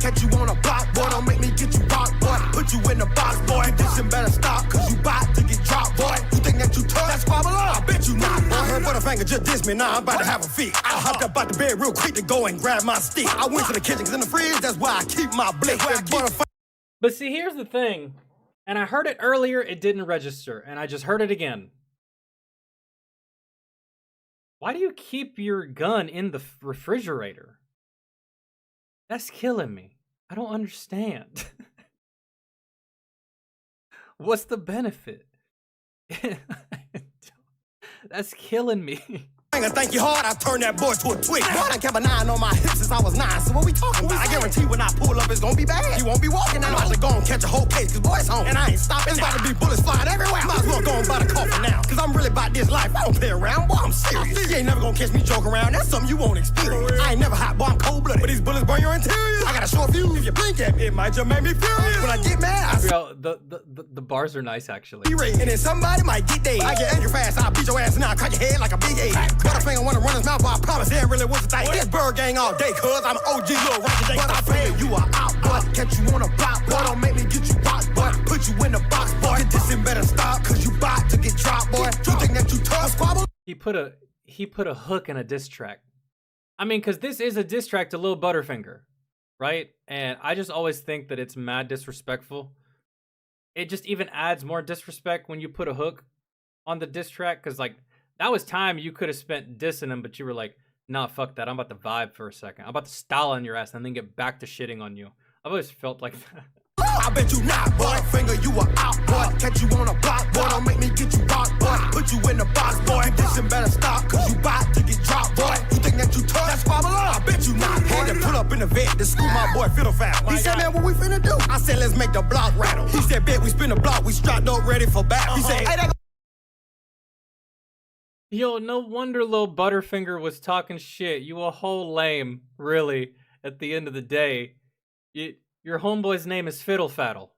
S6: catch you on a block, boy, don't make me get you rocked, boy. Put you in the box, boy, this and better stop, cause you bout to get dropped, boy. You think that you tough, that's squabble up? I bet you not, boy. I heard Butterfinger just diss me, now I'm about to have a fit. I hopped up out the bed real quick to go and grab my stick. I went to the kitchen, cause in the fridge, that's where I keep my blick.
S1: But see, here's the thing, and I heard it earlier, it didn't register, and I just heard it again. Why do you keep your gun in the refrigerator? That's killing me. I don't understand. What's the benefit? That's killing me.
S6: Thank you hard, I turned that boy to a twig. Boy, I kept a 9 on my hips since I was 9. So what we talking about? I guarantee when I pull up, it's gonna be bad. You won't be walking out. I'm about to go and catch a whole case, cause boy, it's home. And I ain't stopping. It's about to be bullets flying everywhere. Might as well go and buy the coffin now. Cause I'm really about this life. I don't play around, boy, I'm serious. You ain't never gonna catch me joking around. That's something you won't experience. I ain't never hot, boy, I'm cold-blooded. But these bullets burn your interior. I got a short fuse. If you blink at me, it might just make me furious. When I get mad,
S1: Yo, the bars are nice, actually.
S6: And then somebody might get dead. I get angry fast, I'll beat your ass and I'll cut your head like a big egg. Butterfinger wanna run his mouth, but I promise it ain't really was a thing. This bird gang all day, cuz I'm OG little rocket. Butterfinger, you are out, boy. Catch you on a block, boy. Don't make me get you boxed, boy. Put you in the box, boy. This and better stop, cause you bout to get dropped, boy. You think that you tough, squabble?
S1: He put a hook in a diss track. I mean, cause this is a diss track to Lil Butterfinger, right? And I just always think that it's mad disrespectful. It just even adds more disrespect when you put a hook on the diss track, cause like that was time you could have spent dissing him, but you were like, nah, fuck that. I'm about to vibe for a second. I'm about to style on your ass and then get back to shitting on you. I've always felt like that.
S6: I bet you not, boy. Finger, you are out, boy. Catch you on a block, boy. Don't make me get you rocked, boy. Put you in the box, boy. This and better stop, cause you bout to get dropped, boy. You think that you tough? That's squabble up. I bet you not. Had to pull up in the vet, to school my boy Fiddle Fat. He said, man, what we finna do? I said, let's make the block rattle. He said, bet we spin the block. We strapped up ready for battle. He said, hey, that
S1: Yo, no wonder Lil Butterfinger was talking shit. You a whole lame, really, at the end of the day. Your homeboy's name is Fiddle Faddle.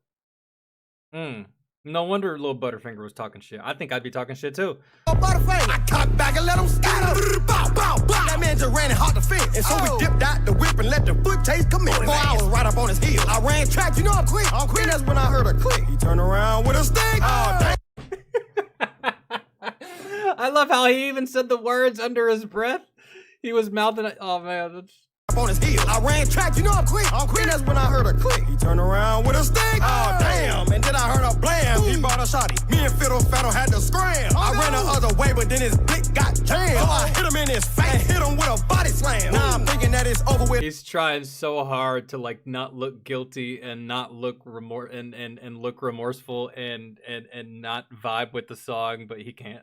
S1: No wonder Lil Butterfinger was talking shit. I think I'd be talking shit too.
S6: Butterfinger. I cocked back and let him scatter. Bow, bow, bow. That man just ran and hopped the fence. And so we dipped out the whip and let the foot chase commence. 4 hours right up on his heel. I ran track, you know I'm quick. And that's when I heard a click. He turned around with a stick. Oh, dang.
S1: I love how he even said the words under his breath. He was mouthing it. Oh man, that's...
S6: on his heel. I ran track, you know I'm quick. And that's when I heard a click. He turned around with a stick. Oh, damn. And then I heard a blam. He bought a shotty. Me and Fiddle Faddle had to scram. I ran the other way, but then his blick got jammed. So I hit him in his face and hit him with a body slam. Now I'm thinking that it's over with.
S1: He's trying so hard to like not look guilty and not look and look remorseful and not vibe with the song, but he can't.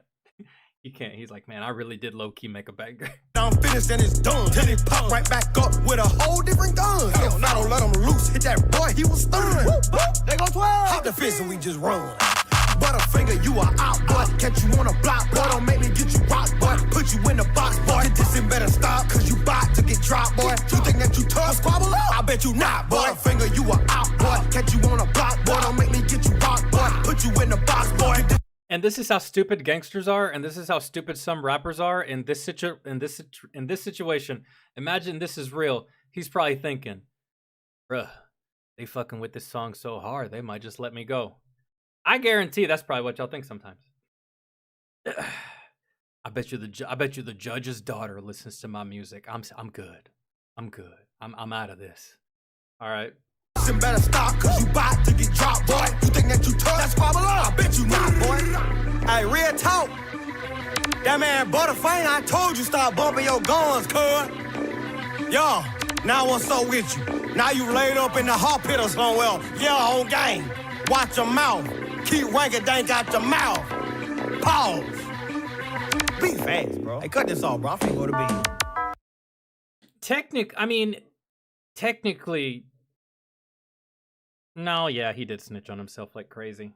S1: He can't. He's like, man, I really did low-key make a banger.
S6: I'm finished and it's done. Till he pop right back up with a whole different gun. Hell, I don't let him loose. Hit that boy, he was stunned. They go 12. Hop the fence and we just run. Butterfinger, you are out, boy. Catch you on a block, boy. Don't make me get you rocked, boy. Put you in the box, boy. Get this and better stop, cause you bout to get dropped, boy. You think that you tough, squabble up? I bet you not, boy. Butterfinger, you are out, boy. Catch you on a block, boy. Don't make me get you rocked, boy. Put you in the box, boy.
S1: And this is how stupid gangsters are, and this is how stupid some rappers are in this situation. Imagine this is real. He's probably thinking, bruh, they fucking with this song so hard, they might just let me go. I guarantee that's probably what y'all think sometimes. I bet you the judge's daughter listens to my music. I'm good. I'm good. I'm out of this. All right.
S6: Better stop, cause you bout to get dropped, boy. You think that you tough? That's squabble up. I bet you not, boy. Hey, real talk. That man Butterfinger, I told you stop bumping your guns, cuz. Yo, now what's up with you? Now you laid up in the hot pit or somewhere. Yeah, whole gang. Watch your mouth. Keep ranking dank out your mouth. Pause. Be fast, bro. Hey, cut this off, bro. I'm finna go to bed.
S1: Technically, no, yeah, he did snitch on himself like crazy.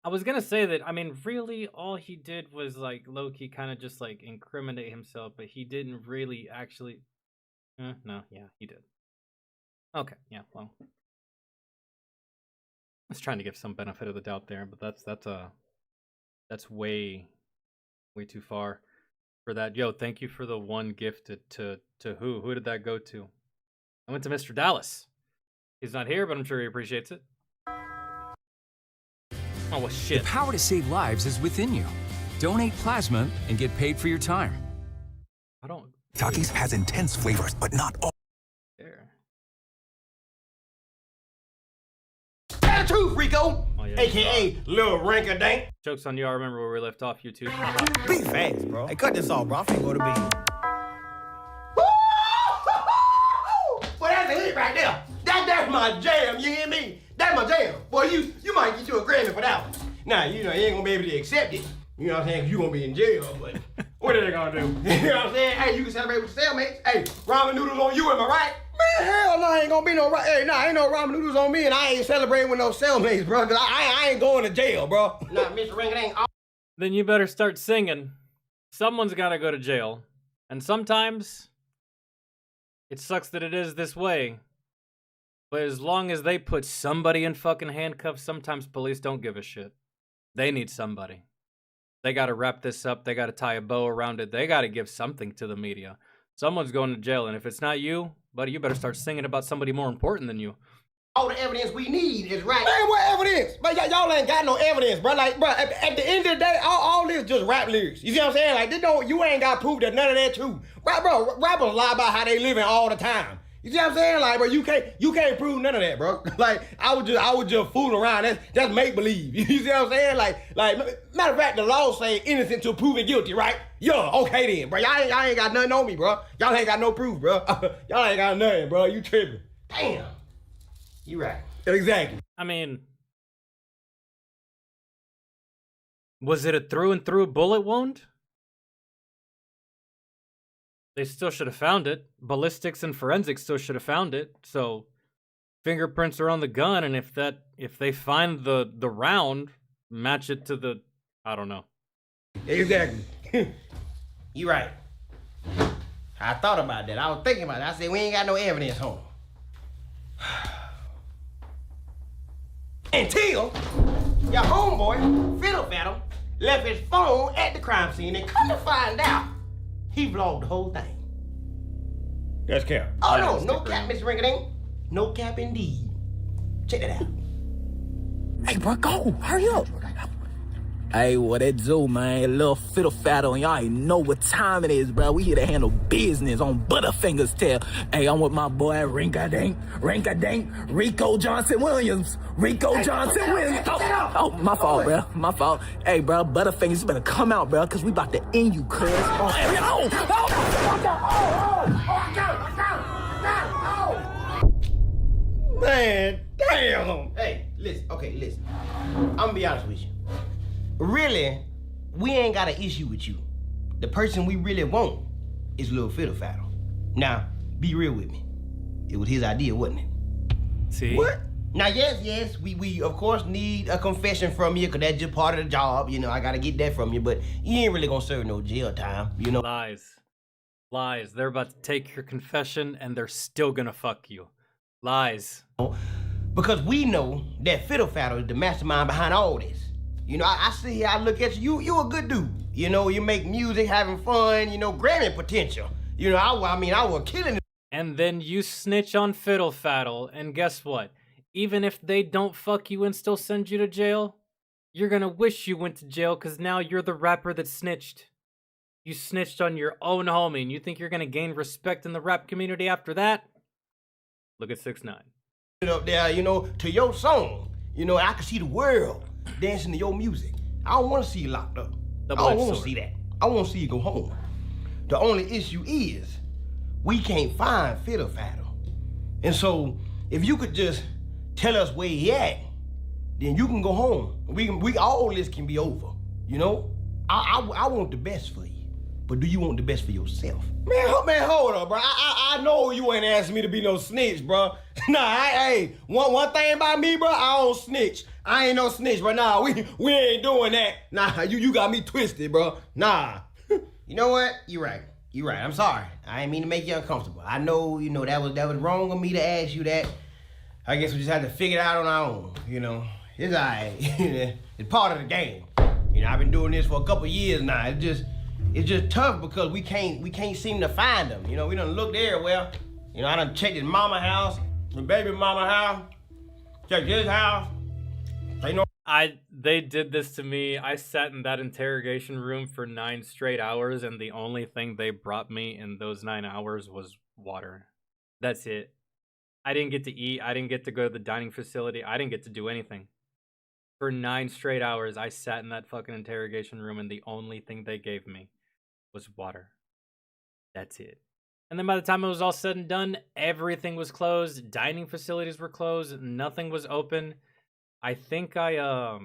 S1: I was gonna say that, I mean, really, all he did was, like, low-key kind of just, like, incriminate himself, but he didn't really actually... no, yeah, he did. Okay, yeah, well. I was trying to give some benefit of the doubt there, but that's way too far for that. Yo, thank you for the one gift to who? Who did that go to? I went to Mr. Dallas. He's not here, but I'm sure he appreciates it. Oh, well, shit.
S4: The power to save lives is within you. Donate plasma and get paid for your time.
S1: I don't...
S7: Takis has intense flavors, but not all.
S1: There.
S5: Tell the truth, Rico.
S1: Oh, yeah,
S5: AKA Lil Rankadank.
S1: Joke's on you. I remember where we left off, YouTube.
S6: Be fast, bro. Hey, cut this off, bro. I'm finna go to bed.
S5: Well, that's a hit right there. That's my jam, you hear me? That's my jam. Boy, you might get you a Grammy for that one. Now, you know, you ain't gonna be able to accept it. You know what I'm saying? Cause you gonna be in jail, but what are they gonna do? You know what I'm saying? Hey, you can celebrate with your cellmates. Hey, ramen noodles on you, am I right? Man, hell no, ain't gonna be no, ain't no ramen noodles on me, and I ain't celebrating with no cellmates, bro, cause I ain't going to jail, bro. Nah, Mr. Ring-a-ding.
S1: Then you better start singing. Someone's gotta go to jail. And sometimes, it sucks that it is this way. But as long as they put somebody in fucking handcuffs, sometimes police don't give a shit. They need somebody. They gotta wrap this up. They gotta tie a bow around it. They gotta give something to the media. Someone's going to jail, and if it's not you, buddy, you better start singing about somebody more important than you.
S5: All the evidence we need is right. Man, what evidence? But y'all ain't got no evidence, bro. Like, bro, at the end of the day, all this just rap lyrics. You see what I'm saying? Like, you ain't got proof that none of that true. Right, bro, rappers lie about how they living all the time. You see what I'm saying? Like, bro, you can't prove none of that, bro. Like, I was just fooling around. That's make believe. You see what I'm saying? Like, matter of fact, the law say innocent till proven guilty, right? Yeah, okay then, bro. Y'all ain't got nothing on me, bro. Y'all ain't got no proof, bro. Y'all ain't got nothing, bro. You tripping? Damn. You right. Exactly.
S1: I mean, was it a through and through bullet wound? They still should have found it. Ballistics and forensics still should have found it. So fingerprints are on the gun, and if they find the round, match it to the, I don't know.
S5: Exactly. You right. I thought about that. I was thinking about it. I said we ain't got no evidence home. Until your homeboy, Fiddle Faddle, left his phone at the crime scene, and come to find out, he vlogged the whole thing. That's cap. Oh, no cap, Miss Ringading. No cap indeed. Check it out.
S24: Hey, bro, go. Hurry up. Hey, what it do, man? Little Fiddle Faddle, and y'all ain't know what time it is, bro. We here to handle business on Butterfinger's tail. Hey, I'm with my boy Ringadink, Rico Johnson Williams. Oh, my fault, bro. My fault. Hey, bro, Butterfingers better come out, bro, because we about to end you, cuz.
S5: Man, damn. Hey, listen. Okay, listen. I'm gonna be honest with you. Really, we ain't got an issue with you. The person we really want is Lil Fiddle Faddle. Now, be real with me. It was his idea, wasn't it?
S1: See?
S5: What? Now, yes, we of course need a confession from you, because that's just part of the job. You know, I gotta get that from you, but you ain't really gonna serve no jail time, you know?
S1: Lies. They're about to take your confession, and they're still gonna fuck you. Lies.
S5: Because we know that Fiddle Faddle is the mastermind behind all this. You know, I see here, I look at you, you a good dude. You know, you make music, having fun, you know, Grammy potential. You know, I was killing it.
S1: And then you snitch on Fiddle Faddle, and guess what? Even if they don't fuck you and still send you to jail, you're gonna wish you went to jail, because now you're the rapper that snitched. You snitched on your own homie, and you think you're gonna gain respect in the rap community after that? Look at 6ix9ine.
S5: Up there, you know, to your song. You know, I can see the world dancing to your music. I don't want to see you locked up. I don't want to see that. I want to see you go home. The only issue is we can't find Fiddle Faddle. And so if you could just tell us where he at, then you can go home. We all this can be over. You know? I want the best for you. But do you want the best for yourself? Man, hold up, bro. I know you ain't asking me to be no snitch, bro. Hey, one thing about me, bro, I don't snitch. I ain't no snitch, bro. Nah, we ain't doing that. Nah, you got me twisted, bro. Nah. You know what? You're right. I'm sorry. I ain't mean to make you uncomfortable. I know, you know, that was wrong of me to ask you that. I guess we just had to figure it out on our own, you know. It's all right. It's part of the game. You know, I've been doing this for a couple years now. It's just tough because we can't seem to find them. You know, we done looked everywhere. You know, I done checked his mama house, the baby mama house, checked his house.
S1: They did this to me. I sat in that interrogation room for 9 straight hours, and the only thing they brought me in those 9 hours was water. That's it. I didn't get to eat. I didn't get to go to the dining facility. I didn't get to do anything. For 9 straight hours, I sat in that fucking interrogation room, and the only thing they gave me was water. That's it. And then by the time it was all said and done, everything was closed. Dining facilities were closed. Nothing was open. I think I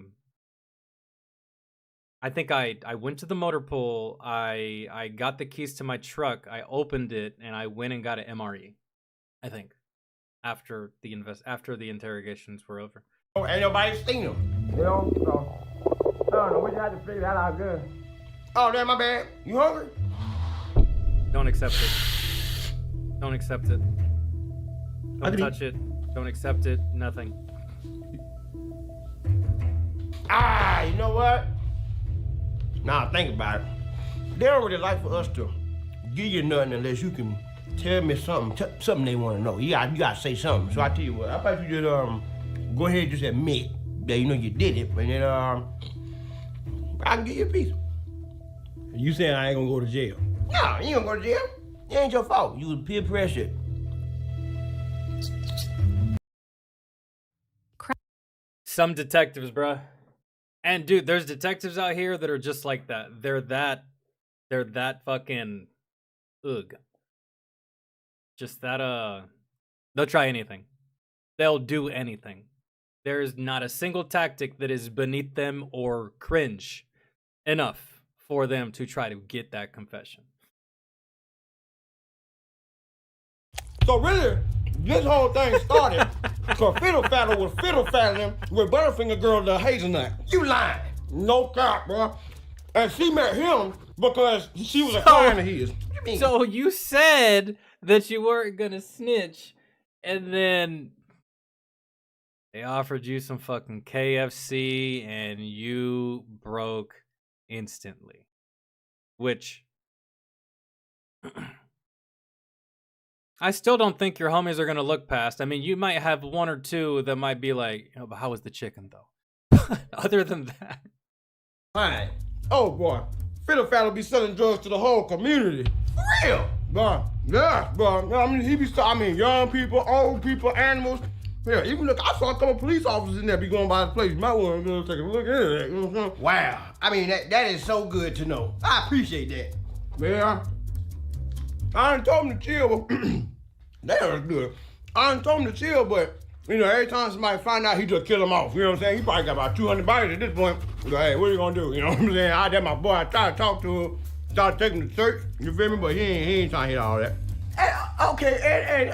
S1: went to the motor pool. I got the keys to my truck. I opened it, and I went and got an MRE. I think after the interrogations were over.
S5: Oh, ain't nobody seen him. You know, so I don't know. We just had to figure that out good. Oh, damn, my bad. You hungry?
S1: Don't accept it. Don't accept it. Don't touch it. Don't accept it. Nothing.
S5: You know what? Now think about it. They don't really like for us to give you nothing unless you can tell me something they want to know. You gotta say something. So I tell you what, how about you just go ahead and just admit that you know you did it, and then I can give you a piece. You saying I ain't gonna go to jail? No, you ain't gonna go to jail. It ain't your fault. You was peer pressured.
S1: Some detectives, bruh. And dude, there's detectives out here that are just like that. They're that fucking ugh. Just that they'll try anything. They'll do anything. There's not a single tactic that is beneath them or cringe enough for them to try to get that confession.
S5: So really, this whole thing started because Fiddle Faddle was fiddle faddling with Butterfinger Girl the Hazelnut. You lying? No cap, bro. And she met him because she was a client of his. What you mean?
S1: So you said that you weren't gonna snitch, and then they offered you some fucking KFC, and you broke instantly. Which I still don't think your homies are gonna look past. I mean, you might have one or two that might be like, oh, but how was the chicken though? Other than that,
S5: fine. Oh boy, Fiddle Faddle be selling drugs to the whole community. For real? Bro, yeah, bro. I mean, he be, young people, old people, animals. Yeah, even look, I saw a couple police officers in there be going by the place. You might want to go take a look at it. You know what I'm saying? Wow. I mean, that is so good to know. I appreciate that. Yeah. I done told him to chill, but that was good. I done told him to chill, but, you know, every time somebody find out, he just kill him off. You know what I'm saying? He probably got about 200 bodies at this point. Go, hey, what are you gonna do? You know what I'm saying? I did my boy. I tried to talk to him, started taking him to church. You feel me? But he ain't trying to hit all that. Okay,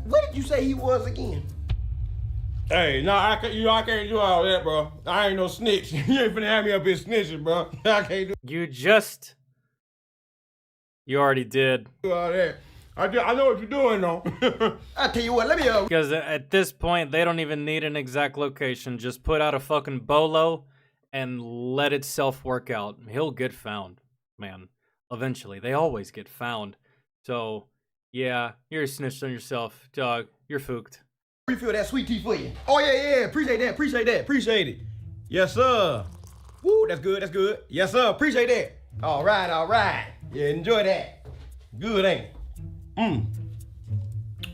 S5: where did you say he was again? Hey, no, I can't do all that, bro. I ain't no snitch. You ain't finna have me up here snitching, bro. I can't do
S1: you already did.
S5: All that. I know what you're doing, though. I tell you what, let me
S1: because at this point, they don't even need an exact location. Just put out a fucking bolo and let itself work out. He'll get found, man. Eventually. They always get found. So, yeah, you're a snitch on yourself, dog. You're fooked.
S5: Refill that sweet tea for you. Oh, yeah. Appreciate that. Yes, sir. Woo, that's good. Yes, sir. Appreciate that. All right. Yeah, enjoy that. Good, ain't it?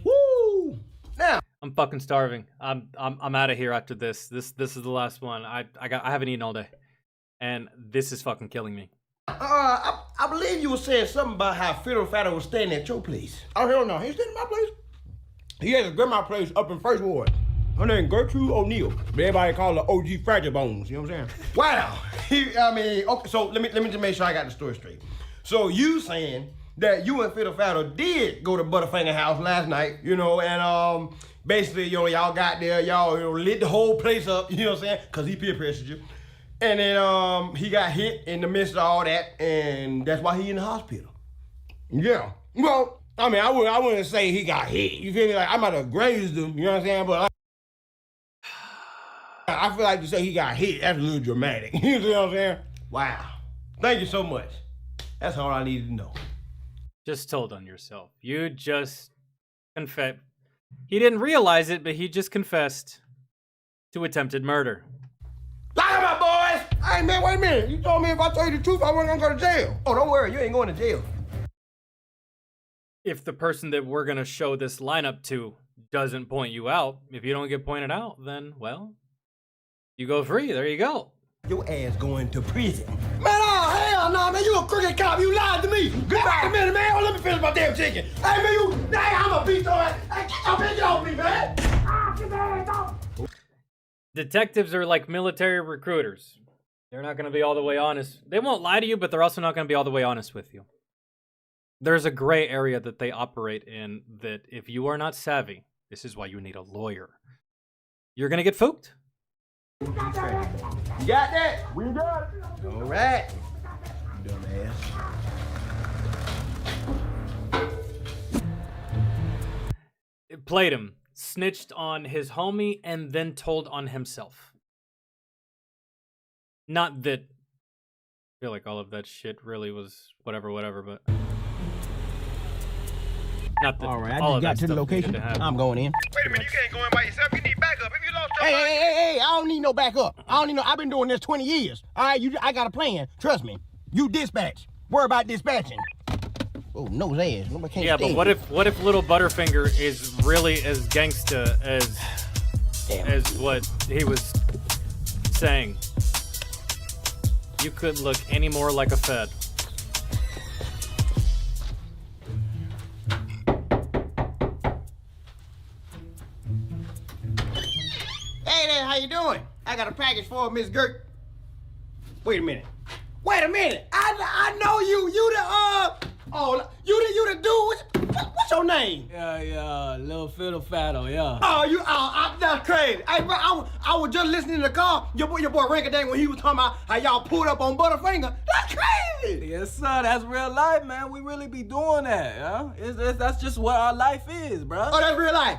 S5: Woo. Now.
S1: I'm fucking starving. I'm out of here after this. This is the last one. I haven't eaten all day. And this is fucking killing me.
S5: I believe you were saying something about how Fiddle Faddle was staying at your place. Oh, hell no. He staying at my place. He has a grandma place up in First Ward. Her name Gertrude O'Neill. Everybody call her OG Fragile Bones. You know what I'm saying? Wow. Okay, so let me just make sure I got the story straight. So you saying that you and Fiddle Faddle did go to Butterfinger house last night, you know, and basically, you know, y'all got there, y'all lit the whole place up, you know what I'm saying? Because he peer pressured you. And then he got hit in the midst of all that, and that's why he in the hospital. Yeah. Well, I mean, I wouldn't say he got hit. You feel me? Like, I might have grazed him, you know what I'm saying? But I feel like to say he got hit, that's a little dramatic. You see what I'm saying? Wow. Thank you so much. That's all I needed to know.
S1: Just told on yourself. You just confessed. He didn't realize it, but he just confessed to attempted murder.
S5: Lie about, boys! Hey, man, wait a minute. You told me if I told you the truth, I wasn't gonna go to jail. Oh, don't worry. You ain't going to jail.
S1: If the person that we're going to show this lineup to doesn't point you out, if you don't get pointed out, then, well, you go free. There you go.
S5: Your ass going to prison. Man, oh, hell no, man. You a crooked cop. You lied to me. Get back a minute, man. Oh, let me finish my damn chicken. Hey, man, I'm a beat your ass. Hey, get your bitch off me, man. Get that ass off.
S1: Detectives are like military recruiters. They're not going to be all the way honest. They won't lie to you, but they're also not going to be all the way honest with you. There's a gray area that they operate in that if you are not savvy, this is why you need a lawyer. You're going to get fooked.
S5: You got that? We got it. All right. Dumbass.
S1: It played him. Snitched on his homie and then told on himself. Not that I feel like all of that shit really was whatever, but not that
S5: all right,
S1: all
S5: I
S1: of
S5: just got to the location. I'm going in.
S18: Wait a minute, you can't go in by yourself. You need backup. If you lost your
S5: Hey, I don't need no backup. I've been doing this 20 years. All right, I got a plan. Trust me. You dispatch. Worry about dispatching. Oh, nose ass. Nobody can't
S1: but what if Little Butterfinger is really as gangsta as what he was saying? You couldn't look any more like a Fed.
S5: Hey there, how you doing? I got a package for Miss Gert. Wait a minute. I know you. You the you the dude. What's your name?
S24: Yeah, little fiddle faddle, yeah.
S5: That's crazy. Hey, bro, I was just listening in the car. Your boy Rankin when he was talking about how y'all pulled up on Butterfinger. That's crazy.
S24: Yes, sir. That's real life, man. We really be doing that, yeah. That's just what our life is, bro.
S5: Oh, that's real life.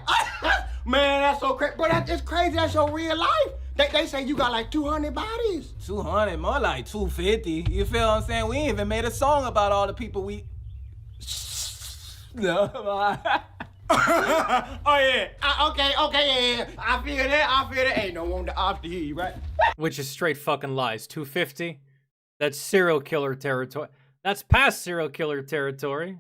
S5: Man, that's so crazy. Bro, it's crazy. That's your real life. They say you got like 200 bodies.
S24: 200, more like 250. You feel what I'm saying? We ain't even made a song about all the people we. No.
S5: Oh yeah. Okay, yeah. I feel that. Ain't no one to off to hear you, right?
S1: Which is straight fucking lies. 250? That's serial killer territory. That's past serial killer territory.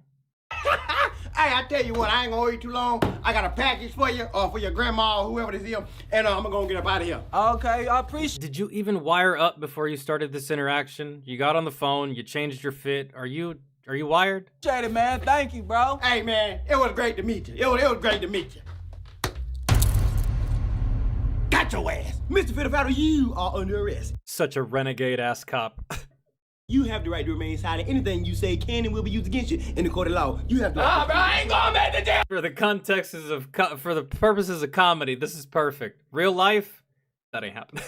S5: Hey, I tell you what, I ain't gonna hold you too long. I got a package for you, or for your grandma, or whoever this is, and I'm gonna get up out of here.
S24: Okay, I appreciate.
S1: Did you even wire up before you started this interaction? You got on the phone, you changed your fit. Are you wired?
S24: Appreciate it, man. Thank you, bro.
S5: Hey, man, it was great to meet you. It was great to meet you. Got your ass. Mr. Fiddlefaddle, you are under arrest.
S1: Such a renegade-ass cop.
S5: You have the right to remain silent. Anything you say can and will be used against you in the court of law. You have the
S1: right. Bro, I ain't gonna make the deal. For the purposes of comedy, this is perfect. Real life, that ain't happening.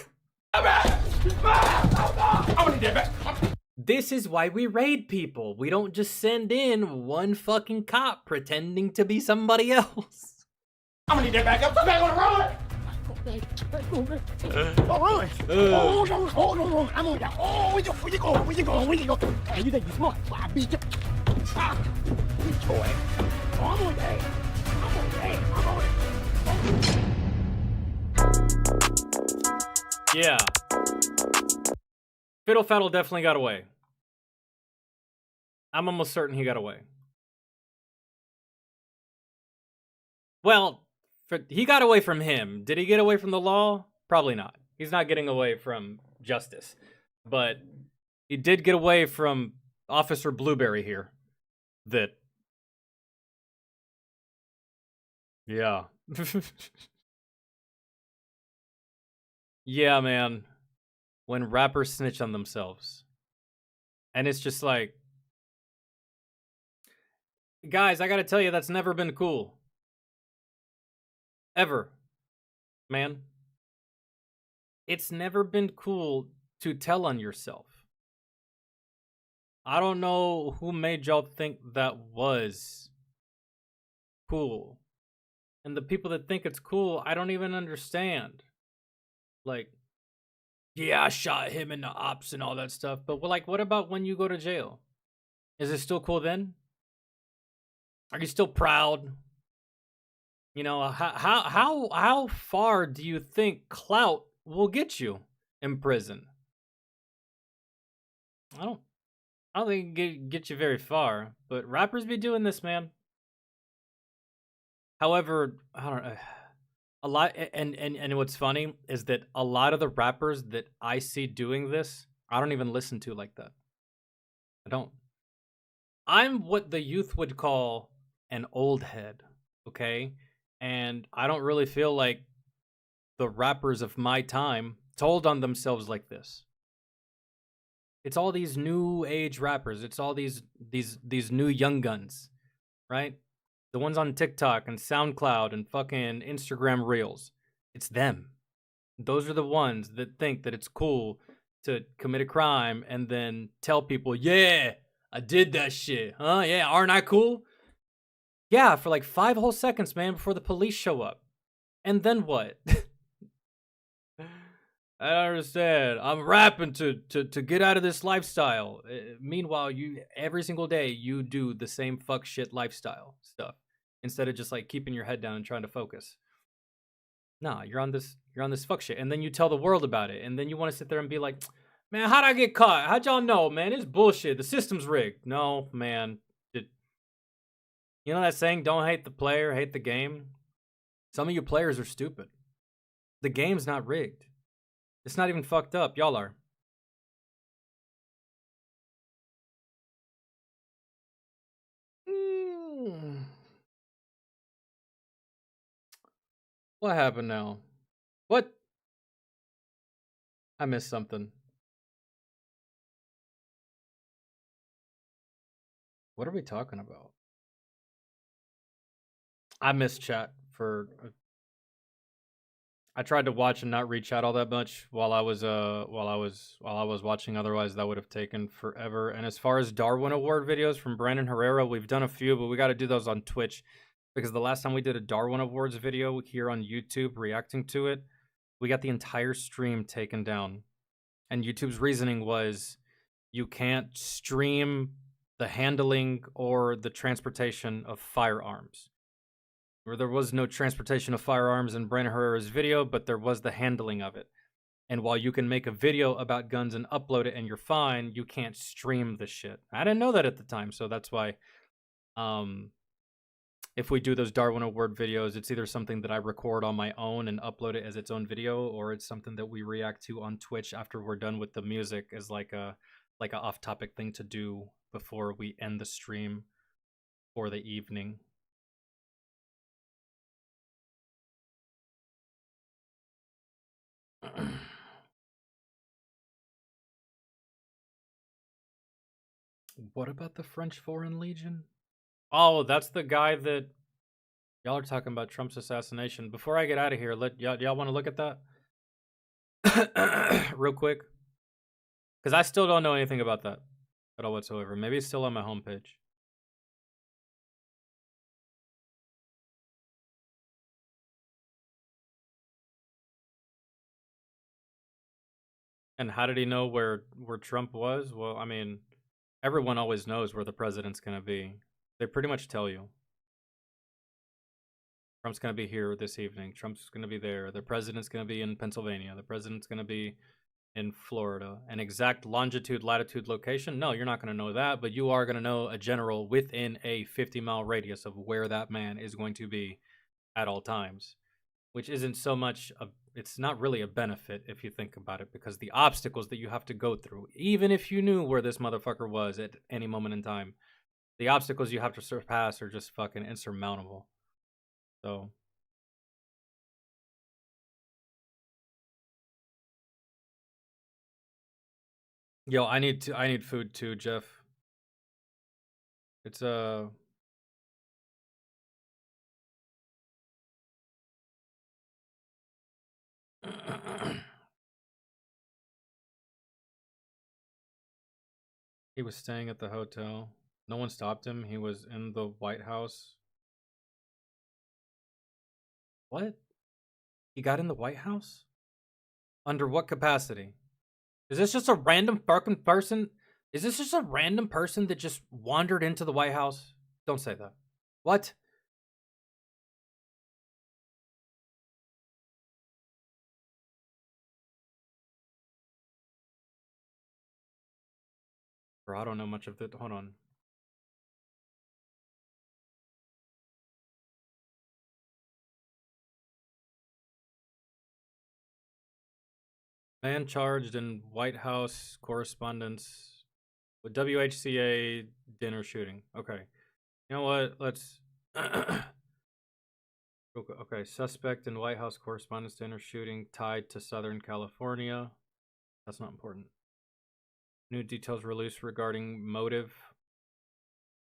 S1: This is why we raid people. We don't just send in one fucking cop pretending to be somebody else.
S5: I'm gonna need that back up. I'm back on the road. All right. Hold on. I'm on that. Oh, where you going? Hey, you think you smart? I beat you. Beat your ass. Oh, I'm on that.
S1: Yeah. Fiddle Faddle definitely got away. I'm almost certain he got away. Well, he got away from him. Did he get away from the law? Probably not. He's not getting away from justice. But he did get away from Officer Blueberry here. Yeah. Yeah, man. When rappers snitch on themselves. And it's just like, guys, I gotta tell you, that's never been cool. Ever. Man. It's never been cool to tell on yourself. I don't know who made y'all think that was cool. And the people that think it's cool, I don't even understand. Like, yeah, I shot him in the ops and all that stuff. But like, what about when you go to jail? Is it still cool then? Are you still proud? You know, how far do you think clout will get you in prison? I don't think it get you very far. But rappers be doing this, man. However, I don't know. A lot, and what's funny is that a lot of the rappers that I see doing this, I don't even listen to like that. I don't. I'm what the youth would call an old head, okay? And I don't really feel like the rappers of my time told on themselves like this. It's all these new age rappers. It's all these new young guns, right? The ones on TikTok and SoundCloud and fucking Instagram Reels. It's them. Those are the ones that think that it's cool to commit a crime and then tell people, yeah, I did that shit. Huh? Yeah, aren't I cool? Yeah, for like 5 whole seconds, man, before the police show up. And then what? I don't understand. I'm rapping to get out of this lifestyle. Meanwhile, you every single day you do the same fuck shit lifestyle stuff instead of just like keeping your head down and trying to focus. Nah, you're on this fuck shit, and then you tell the world about it, and then you want to sit there and be like, man, how'd I get caught? How'd y'all know, man? It's bullshit. The system's rigged. No, man. You know that saying, don't hate the player, hate the game? Some of you players are stupid. The game's not rigged. It's not even fucked up. Y'all are. What happened now? What? I missed something. What are we talking about? I miss chat for. I tried to watch and not read chat all that much while I was watching. Otherwise, that would have taken forever. And as far as Darwin Award videos from Brandon Herrera, we've done a few, but we got to do those on Twitch because the last time we did a Darwin Awards video here on YouTube reacting to it, we got the entire stream taken down. And YouTube's reasoning was you can't stream the handling or the transportation of firearms. Where there was no transportation of firearms in Brandon Herrera's video, but there was the handling of it. And while you can make a video about guns and upload it and you're fine, you can't stream the shit. I didn't know that at the time, so that's why if we do those Darwin Award videos, it's either something that I record on my own and upload it as its own video, or it's something that we react to on Twitch after we're done with the music as like a off-topic thing to do before we end the stream for the evening. What about the French Foreign Legion? Oh, that's the guy that y'all are talking about, Trump's assassination. Before I get out of here, y'all want to look at that real quick? Because I still don't know anything about that at all whatsoever. Maybe it's still on my homepage. And how did he know where Trump was? Well, I mean, everyone always knows where the president's going to be. They pretty much tell you. Trump's going to be here this evening. Trump's going to be there. The president's going to be in Pennsylvania. The president's going to be in Florida. An exact longitude, latitude, location? No, you're not going to know that, but you are going to know a general within a 50-mile radius of where that man is going to be at all times, which isn't so much it's not really a benefit if you think about it, because the obstacles that you have to go through, even if you knew where this motherfucker was at any moment in time, the obstacles you have to surpass are just fucking insurmountable. So yo, I need food too, Jeff. It's he was staying at the hotel. No one stopped him. He was in the White House. What? He got in the White House? Under what capacity? Is this just a random fucking person? Is this just a random person that just wandered into the White House? Don't say that. What? Bro, I don't know much of it. Hold on. Man charged in White House correspondence with WHCA dinner shooting. Okay. You know what? Let's... Okay, suspect in White House correspondence dinner shooting tied to Southern California. That's not important. New details released regarding motive.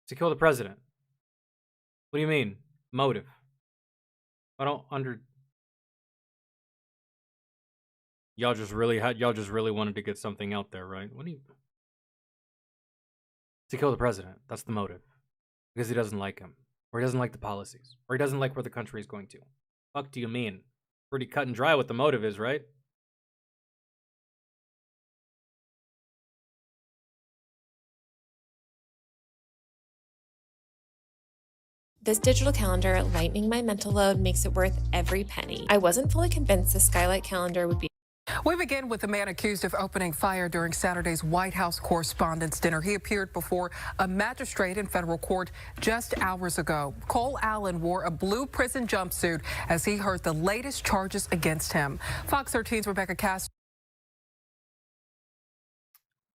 S1: To kill the president. What do you mean? Motive. I don't under... Y'all just really wanted to get something out there, right? What do you... To kill the president. That's the motive. Because he doesn't like him. Or he doesn't like the policies. Or he doesn't like where the country is going to. Fuck do you mean? Pretty cut and dry what the motive is, right?
S8: This digital calendar, lightening my mental load, makes it worth every penny. I wasn't fully convinced the Skylight calendar would be...
S9: We begin with the man accused of opening fire during Saturday's White House Correspondents' Dinner. He appeared before a magistrate in federal court just hours ago. Cole Allen wore a blue prison jumpsuit as he heard the latest charges against him. Fox 13's Rebecca Castro.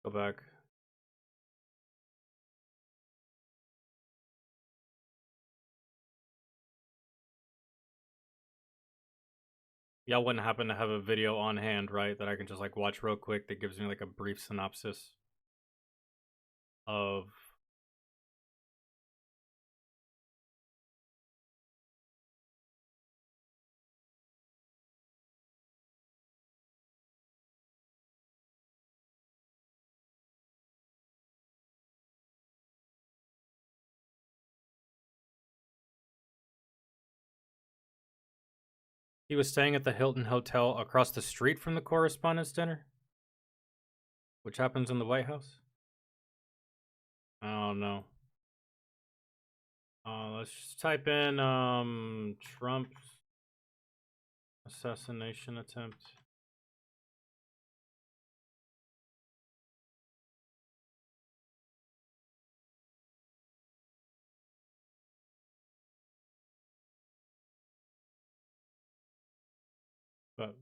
S1: Go back. Y'all wouldn't happen to have a video on hand, right? That I can just like watch real quick that gives me like a brief synopsis of He was staying at the Hilton Hotel across the street from the Correspondents' Dinner, which happens in the White House. I don't know. Let's just type in Trump assassination attempt. But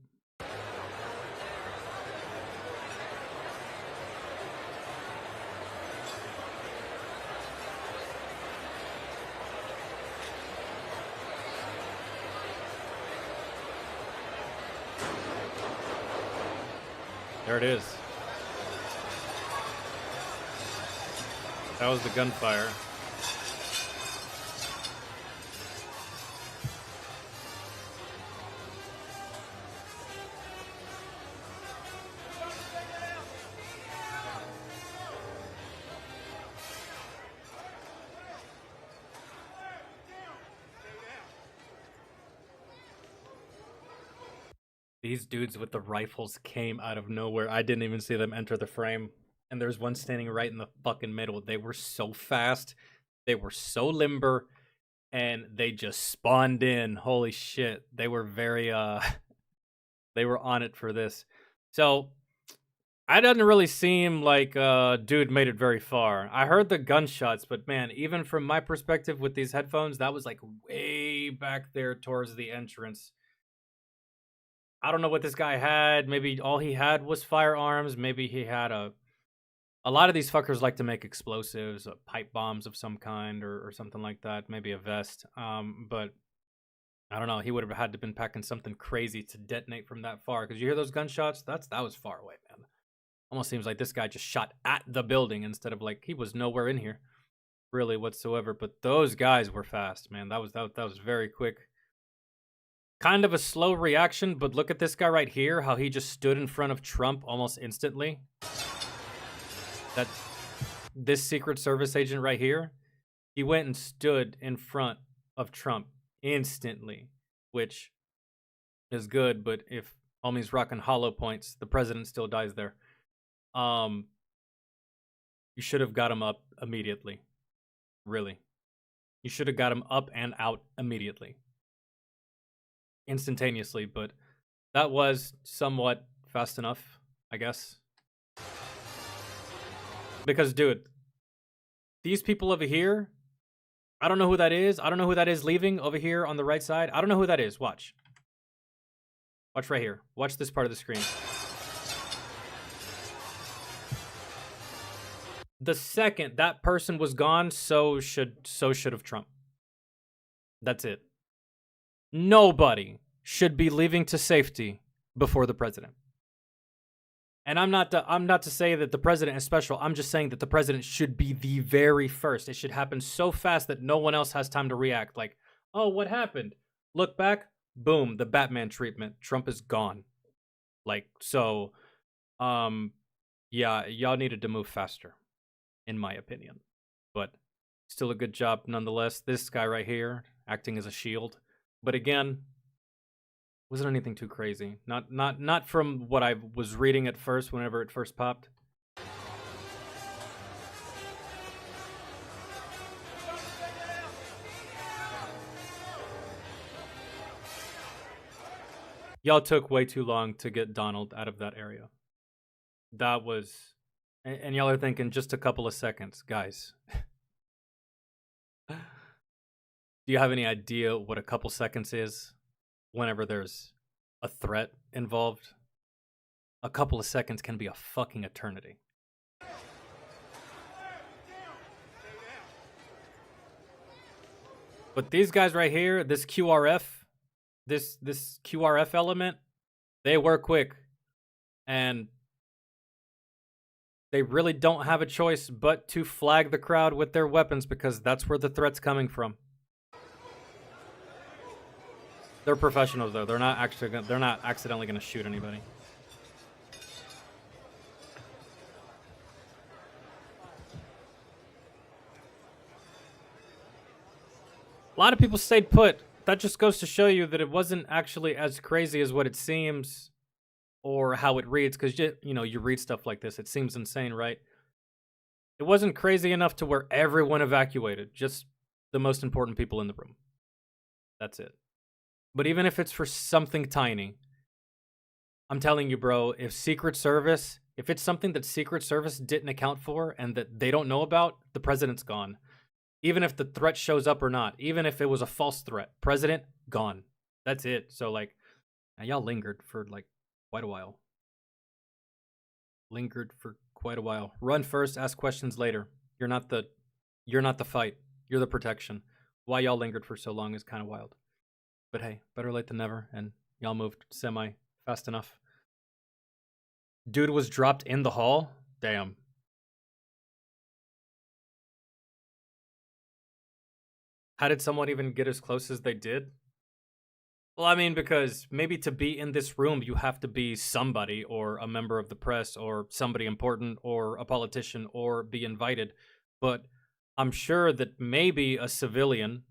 S1: there it is. That was the gunfire. These dudes with the rifles came out of nowhere. I didn't even see them enter the frame. And there's one standing right in the fucking middle. They were so fast. They were so limber. And they just spawned in. Holy shit. They were very, they were on it for this. So, I didn't really seem like dude made it very far. I heard the gunshots, but man, even from my perspective with these headphones, that was like way back there towards the entrance. I don't know what this guy had. Maybe all he had was firearms. Maybe he had a lot of these fuckers like to make explosives, pipe bombs of some kind or something like that. Maybe a vest. But I don't know. He would have had to been packing something crazy to detonate from that far. Because you hear those gunshots? That was far away, man. Almost seems like this guy just shot at the building instead of like he was nowhere in here really whatsoever. But those guys were fast, man. That was very quick. Kind of a slow reaction, but look at this guy right here, how he just stood in front of Trump almost instantly. This Secret Service agent right here, he went and stood in front of Trump instantly, which is good, but if homie's rocking hollow points, the president still dies there. You should have got him up immediately. Really. You should have got him up and out immediately. Instantaneously, but that was somewhat fast enough, I guess. Because, dude, these people over here, I don't know who that is. I don't know who that is leaving over here on the right side. I don't know who that is. Watch. Watch right here. Watch this part of the screen. The second that person was gone, so should have Trump. That's it. Nobody should be leaving to safety before the president. And I'm not to say that the president is special. I'm just saying that the president should be the very first. It should happen so fast that no one else has time to react. Like, oh, what happened? Look back, boom, the Batman treatment. Trump is gone. Like, so, yeah, y'all needed to move faster, in my opinion. But still a good job nonetheless. This guy right here, acting as a shield. But again, wasn't anything too crazy. Not from what I was reading at first whenever it first popped. Y'all took way too long to get Donald out of that area. That was... And y'all are thinking just a couple of seconds. Guys... Do you have any idea what a couple seconds is whenever there's a threat involved? A couple of seconds can be a fucking eternity. But these guys right here, this QRF, this QRF element, they work quick. And they really don't have a choice but to flag the crowd with their weapons because that's where the threat's coming from. They're professionals though. They're not accidentally gonna shoot anybody. A lot of people stayed put that just goes to show you that it wasn't actually as crazy as what it seems or how it reads, because you read stuff like this, it seems insane, right? It wasn't crazy enough to where everyone evacuated, just the most important people in the room. That's it. But even if it's for something tiny, I'm telling you, bro, if it's something that Secret Service didn't account for and that they don't know about, the president's gone. Even if the threat shows up or not, even if it was a false threat, president, gone. That's it. So, like, y'all lingered for, like, quite a while. Run first, ask questions later. You're not the fight. You're the protection. Why y'all lingered for so long is kind of wild. But hey, better late than never, and y'all moved semi-fast enough. Dude was dropped in the hall? Damn. How did someone even get as close as they did? Well, I mean, because maybe to be in this room, you have to be somebody or a member of the press or somebody important or a politician or be invited. But I'm sure that maybe a civilian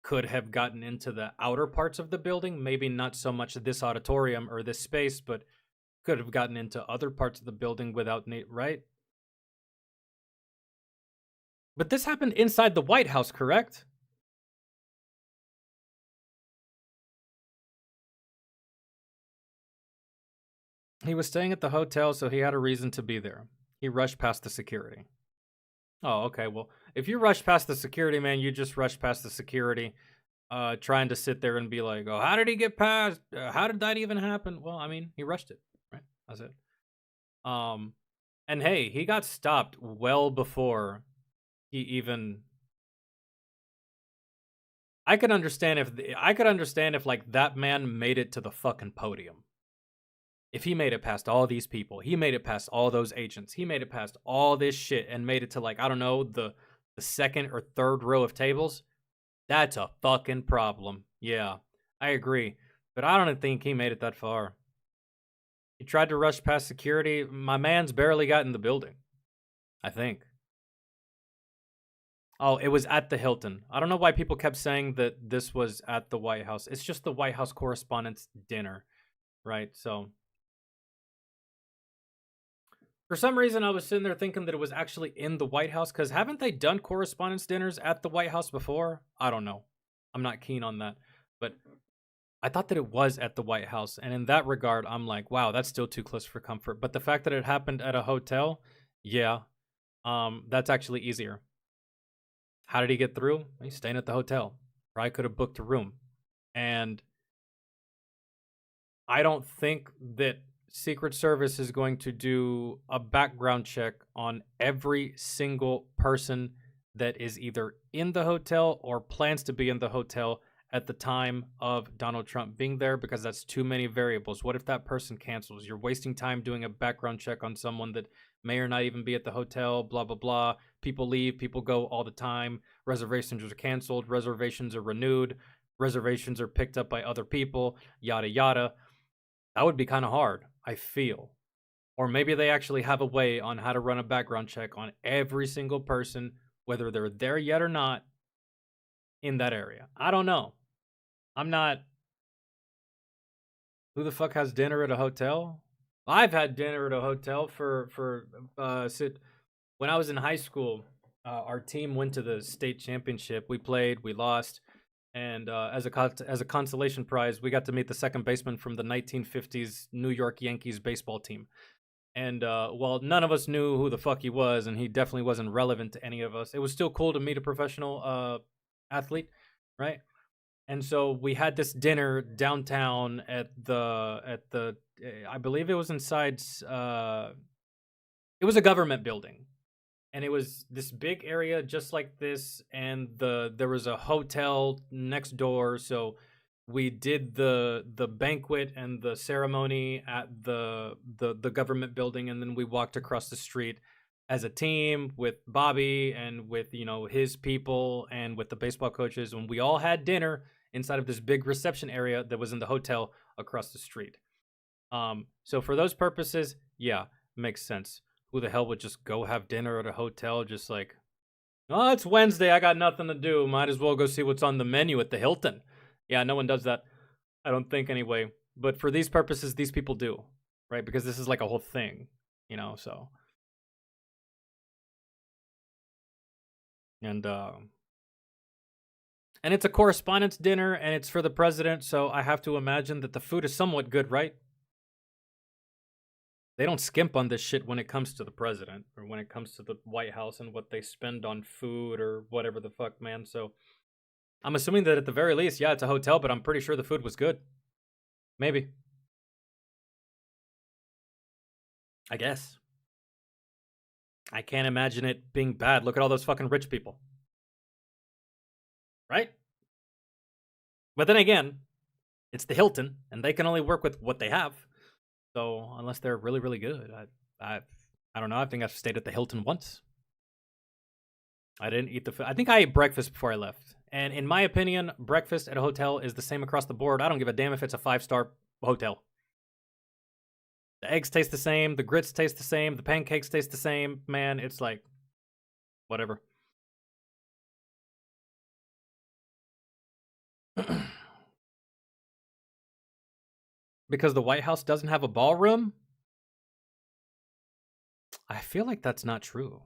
S1: could have gotten into the outer parts of the building. Maybe not so much this auditorium or this space, but could have gotten into other parts of the building without need, right? But this happened inside the White House, correct? He was staying at the hotel, so he had a reason to be there. He rushed past the security. Oh, okay. Well, if you rush past the security, man, you just rush past the security, trying to sit there and be like, oh, how did he get past? How did that even happen? Well, I mean, he rushed it, right? That's it. And hey, he got stopped well before he even... I could understand if like that man made it to the fucking podium. If he made it past all these people, he made it past all those agents, he made it past all this shit and made it to, like, I don't know, the second or third row of tables, that's a fucking problem. Yeah, I agree. But I don't think he made it that far. He tried to rush past security. My man's barely got in the building, I think. Oh, it was at the Hilton. I don't know why people kept saying that this was at the White House. It's just the White House Correspondents' Dinner, right? So... for some reason, I was sitting there thinking that it was actually in the White House, because haven't they done correspondence dinners at the White House before? I don't know. I'm not keen on that. But I thought that it was at the White House. And in that regard, I'm like, wow, that's still too close for comfort. But the fact that it happened at a hotel, yeah, that's actually easier. How did he get through? He's staying at the hotel. Probably could have booked a room. And I don't think that Secret Service is going to do a background check on every single person that is either in the hotel or plans to be in the hotel at the time of Donald Trump being there, because that's too many variables. What if that person cancels? You're wasting time doing a background check on someone that may or not even be at the hotel, blah, blah, blah. People leave, people go all the time. Reservations are canceled, reservations are renewed, reservations are picked up by other people, yada, yada. That would be kind of hard, I feel. Or maybe they actually have a way on how to run a background check on every single person, whether they're there yet or not, in that area. I don't know. I'm not... Who the fuck has dinner at a hotel? I've had dinner at a hotel when I was in high school. Our team went to the state championship. We played, we lost. And as a consolation prize, we got to meet the second baseman from the 1950s New York Yankees baseball team. And while none of us knew who the fuck he was, and he definitely wasn't relevant to any of us, it was still cool to meet a professional athlete, right? And so we had this dinner downtown at the I believe it was inside, it was a government building. And it was this big area just like this, and there was a hotel next door, so we did the banquet and the ceremony at the government building, and then we walked across the street as a team with Bobby and with, you know, his people and with the baseball coaches, and we all had dinner inside of this big reception area that was in the hotel across the street. So for those purposes, yeah, makes sense. Who the hell would just go have dinner at a hotel just like, oh, it's Wednesday, I got nothing to do, might as well go see what's on the menu at the Hilton. Yeah, no one does that. I don't think anyway. But for these purposes, these people do, right? Because this is like a whole thing, so. And it's a correspondence dinner, and it's for the president, so I have to imagine that the food is somewhat good, right? They don't skimp on this shit when it comes to the president, or when it comes to the White House and what they spend on food or whatever the fuck, man. So I'm assuming that at the very least, yeah, it's a hotel, but I'm pretty sure the food was good. Maybe. I guess. I can't imagine it being bad. Look at all those fucking rich people. Right? But then again, it's the Hilton, and they can only work with what they have. So unless they're really, really good, I don't know. I think I've stayed at the Hilton once. I didn't eat the food. I think I ate breakfast before I left. And in my opinion, breakfast at a hotel is the same across the board. I don't give a damn if it's a 5-star hotel. The eggs taste the same. The grits taste the same. The pancakes taste the same. Man, it's like, whatever. Because the White House doesn't have a ballroom? I feel like that's not true.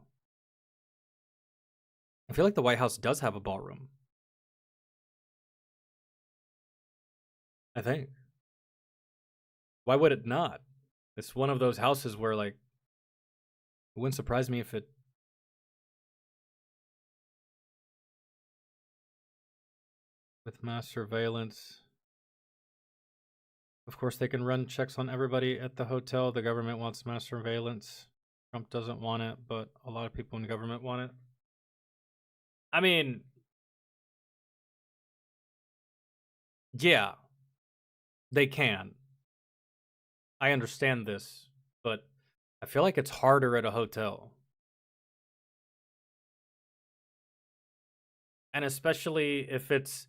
S1: I feel like the White House does have a ballroom. I think. Why would it not? It's one of those houses where, like, it wouldn't surprise me if it... With mass surveillance. Of course, they can run checks on everybody at the hotel. The government wants mass surveillance. Trump doesn't want it, but a lot of people in government want it. I mean... Yeah. They can. I understand this, but I feel like it's harder at a hotel. And especially if it's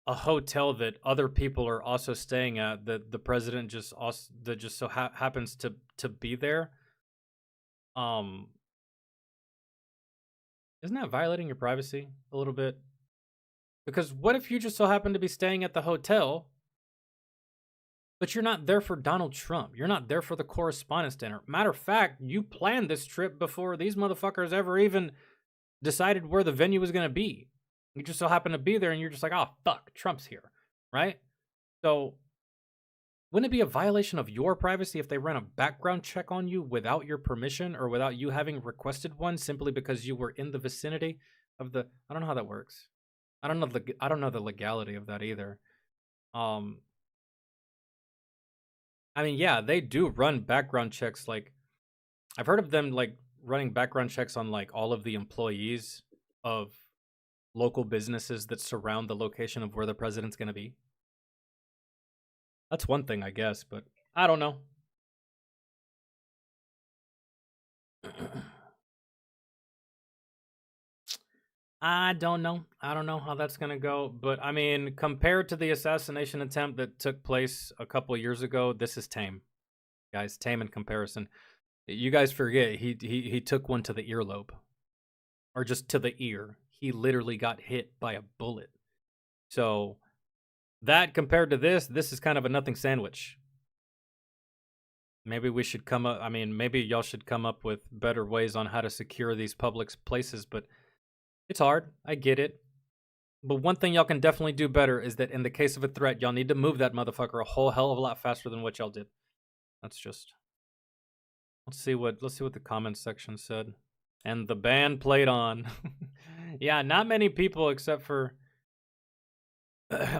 S1: a hotel that other people are also staying at, that the president just so happens to be there. Isn't that violating your privacy a little bit? Because what if you just so happen to be staying at the hotel, but you're not there for Donald Trump? You're not there for the correspondence dinner. Matter of fact, you planned this trip before these motherfuckers ever even decided where the venue was going to be. You just so happen to be there, and you're just like, oh, fuck, Trump's here, right? So wouldn't it be a violation of your privacy if they ran a background check on you without your permission or without you having requested one simply because you were in the vicinity of the... I don't know how that works. I don't know the legality of that either. I mean, yeah, they do run background checks. Like, I've heard of them, like, running background checks on, like, all of the employees of local businesses that surround the location of where the president's going to be. That's one thing, I guess, but I don't know. I don't know. I don't know how that's going to go. But, I mean, compared to the assassination attempt that took place a couple of years ago, this is tame. Guys, tame in comparison. You guys forget, he took one to the earlobe. Or just to the ear. He literally got hit by a bullet. So, that compared to this is kind of a nothing sandwich. Maybe we should come up... I mean, maybe y'all should come up with better ways on how to secure these public places, but... It's hard. I get it. But one thing y'all can definitely do better is that in the case of a threat, y'all need to move that motherfucker a whole hell of a lot faster than what y'all did. That's just... Let's see what the comments section said. And the band played on. Yeah, not many people except for...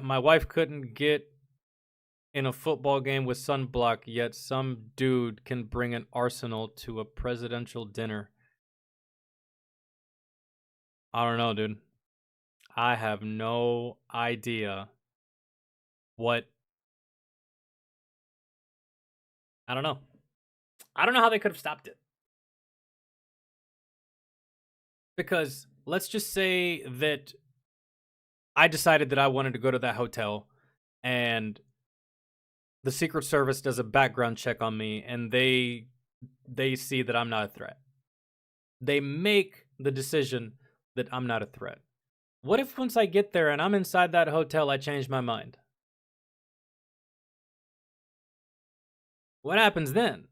S1: My wife couldn't get in a football game with sunblock, yet some dude can bring an arsenal to a presidential dinner. I don't know, dude. I have no idea what... I don't know. I don't know how they could have stopped it. Because let's just say that I decided that I wanted to go to that hotel and the Secret Service does a background check on me and they see that I'm not a threat. They make the decision that I'm not a threat. What if once I get there and I'm inside that hotel, I change my mind? What happens then?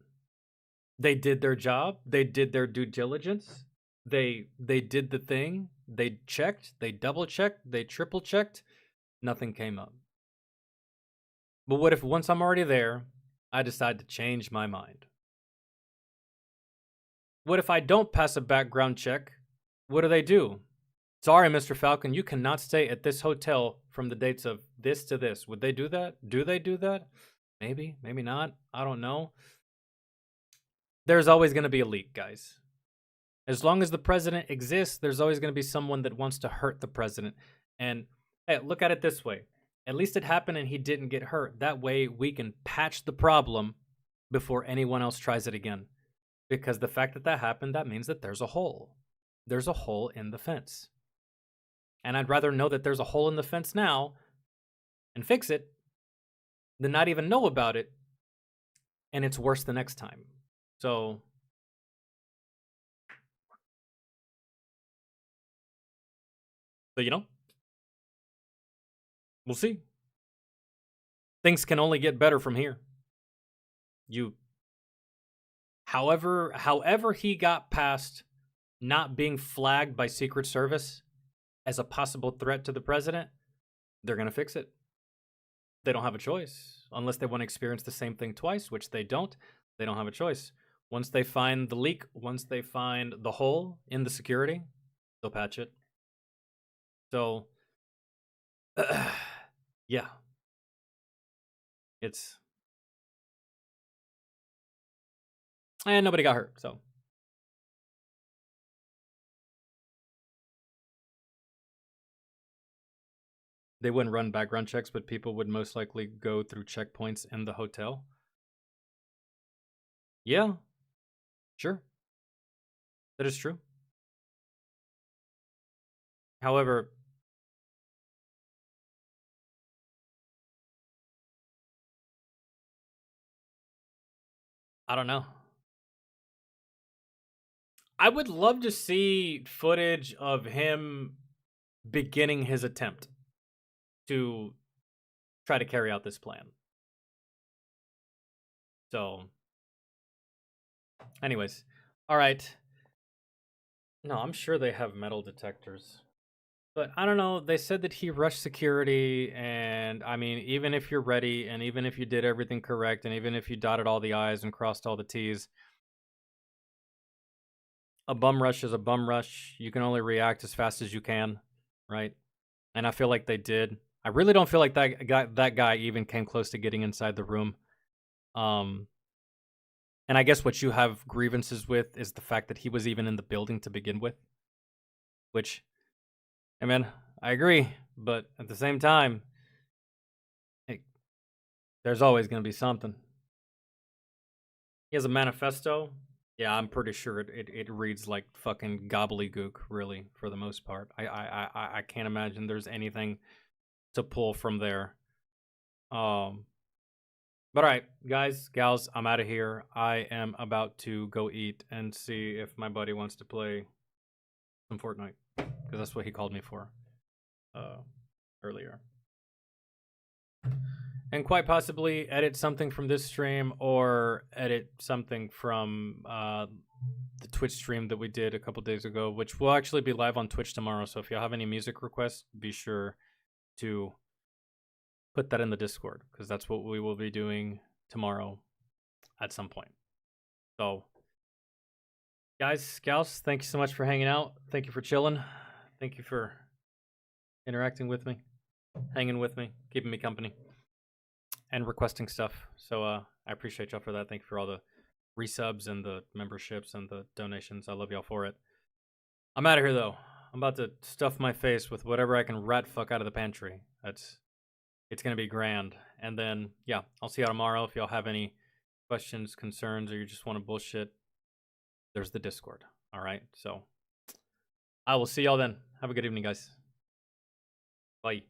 S1: They did their job. They did their due diligence. They did the thing. They checked. They double checked. They triple checked. Nothing came up. But what if once I'm already there, I decide to change my mind? What if I don't pass a background check? What do? Sorry, Mr. Falcon, you cannot stay at this hotel from the dates of this to this. Would they do that? Do they do that? Maybe, maybe not. I don't know. There's always going to be a leak, guys. As long as the president exists, there's always going to be someone that wants to hurt the president. And hey, look at it this way. At least it happened and he didn't get hurt. That way we can patch the problem before anyone else tries it again. Because the fact that that happened, that means that there's a hole. There's a hole in the fence. And I'd rather know that there's a hole in the fence now and fix it than not even know about it and it's worse the next time. So you know, we'll see. Things can only get better from here. However he got past not being flagged by Secret Service as a possible threat to the president, they're going to fix it. They don't have a choice. Unless they want to experience the same thing twice, which they don't have a choice. Once they find the leak, once they find the hole in the security, they'll patch it. So, yeah. And nobody got hurt, so. They wouldn't run background checks, but people would most likely go through checkpoints in the hotel. Yeah, sure. That is true. However, I don't know. I would love to see footage of him beginning his attempt to try to carry out this plan. So, anyways, all right. No, I'm sure they have metal detectors. But I don't know, they said that he rushed security, and I mean, even if you're ready, and even if you did everything correct, and even if you dotted all the I's and crossed all the T's, a bum rush is a bum rush. You can only react as fast as you can, right? And I feel like they did. I really don't feel like that guy even came close to getting inside the room. And I guess what you have grievances with is the fact that he was even in the building to begin with. Which, I mean, I agree, but at the same time, hey, there's always going to be something. He has a manifesto. Yeah, I'm pretty sure it reads like fucking gobbledygook, really, for the most part. I can't imagine there's anything to pull from there. But all right, guys, gals, I'm out of here. I am about to go eat and see if my buddy wants to play some Fortnite, because that's what he called me for earlier. And quite possibly edit something from this stream or edit something from the Twitch stream that we did a couple days ago, which will actually be live on Twitch tomorrow. So if you have any music requests, be sure to put that in the Discord, because that's what we will be doing tomorrow at some point. So, guys, gals, thank you so much for hanging out. Thank you for chilling. Thank you for interacting with me, hanging with me, keeping me company, and requesting stuff. So I appreciate y'all for that. Thank you for all the resubs and the memberships and the donations. I love y'all for it. I'm out of here, though. I'm about to stuff my face with whatever I can rat fuck out of the pantry. It's going to be grand. And then, yeah, I'll see y'all tomorrow. If y'all have any questions, concerns, or you just want to bullshit, there's the Discord. All right? So I will see y'all then. Have a good evening, guys. Bye.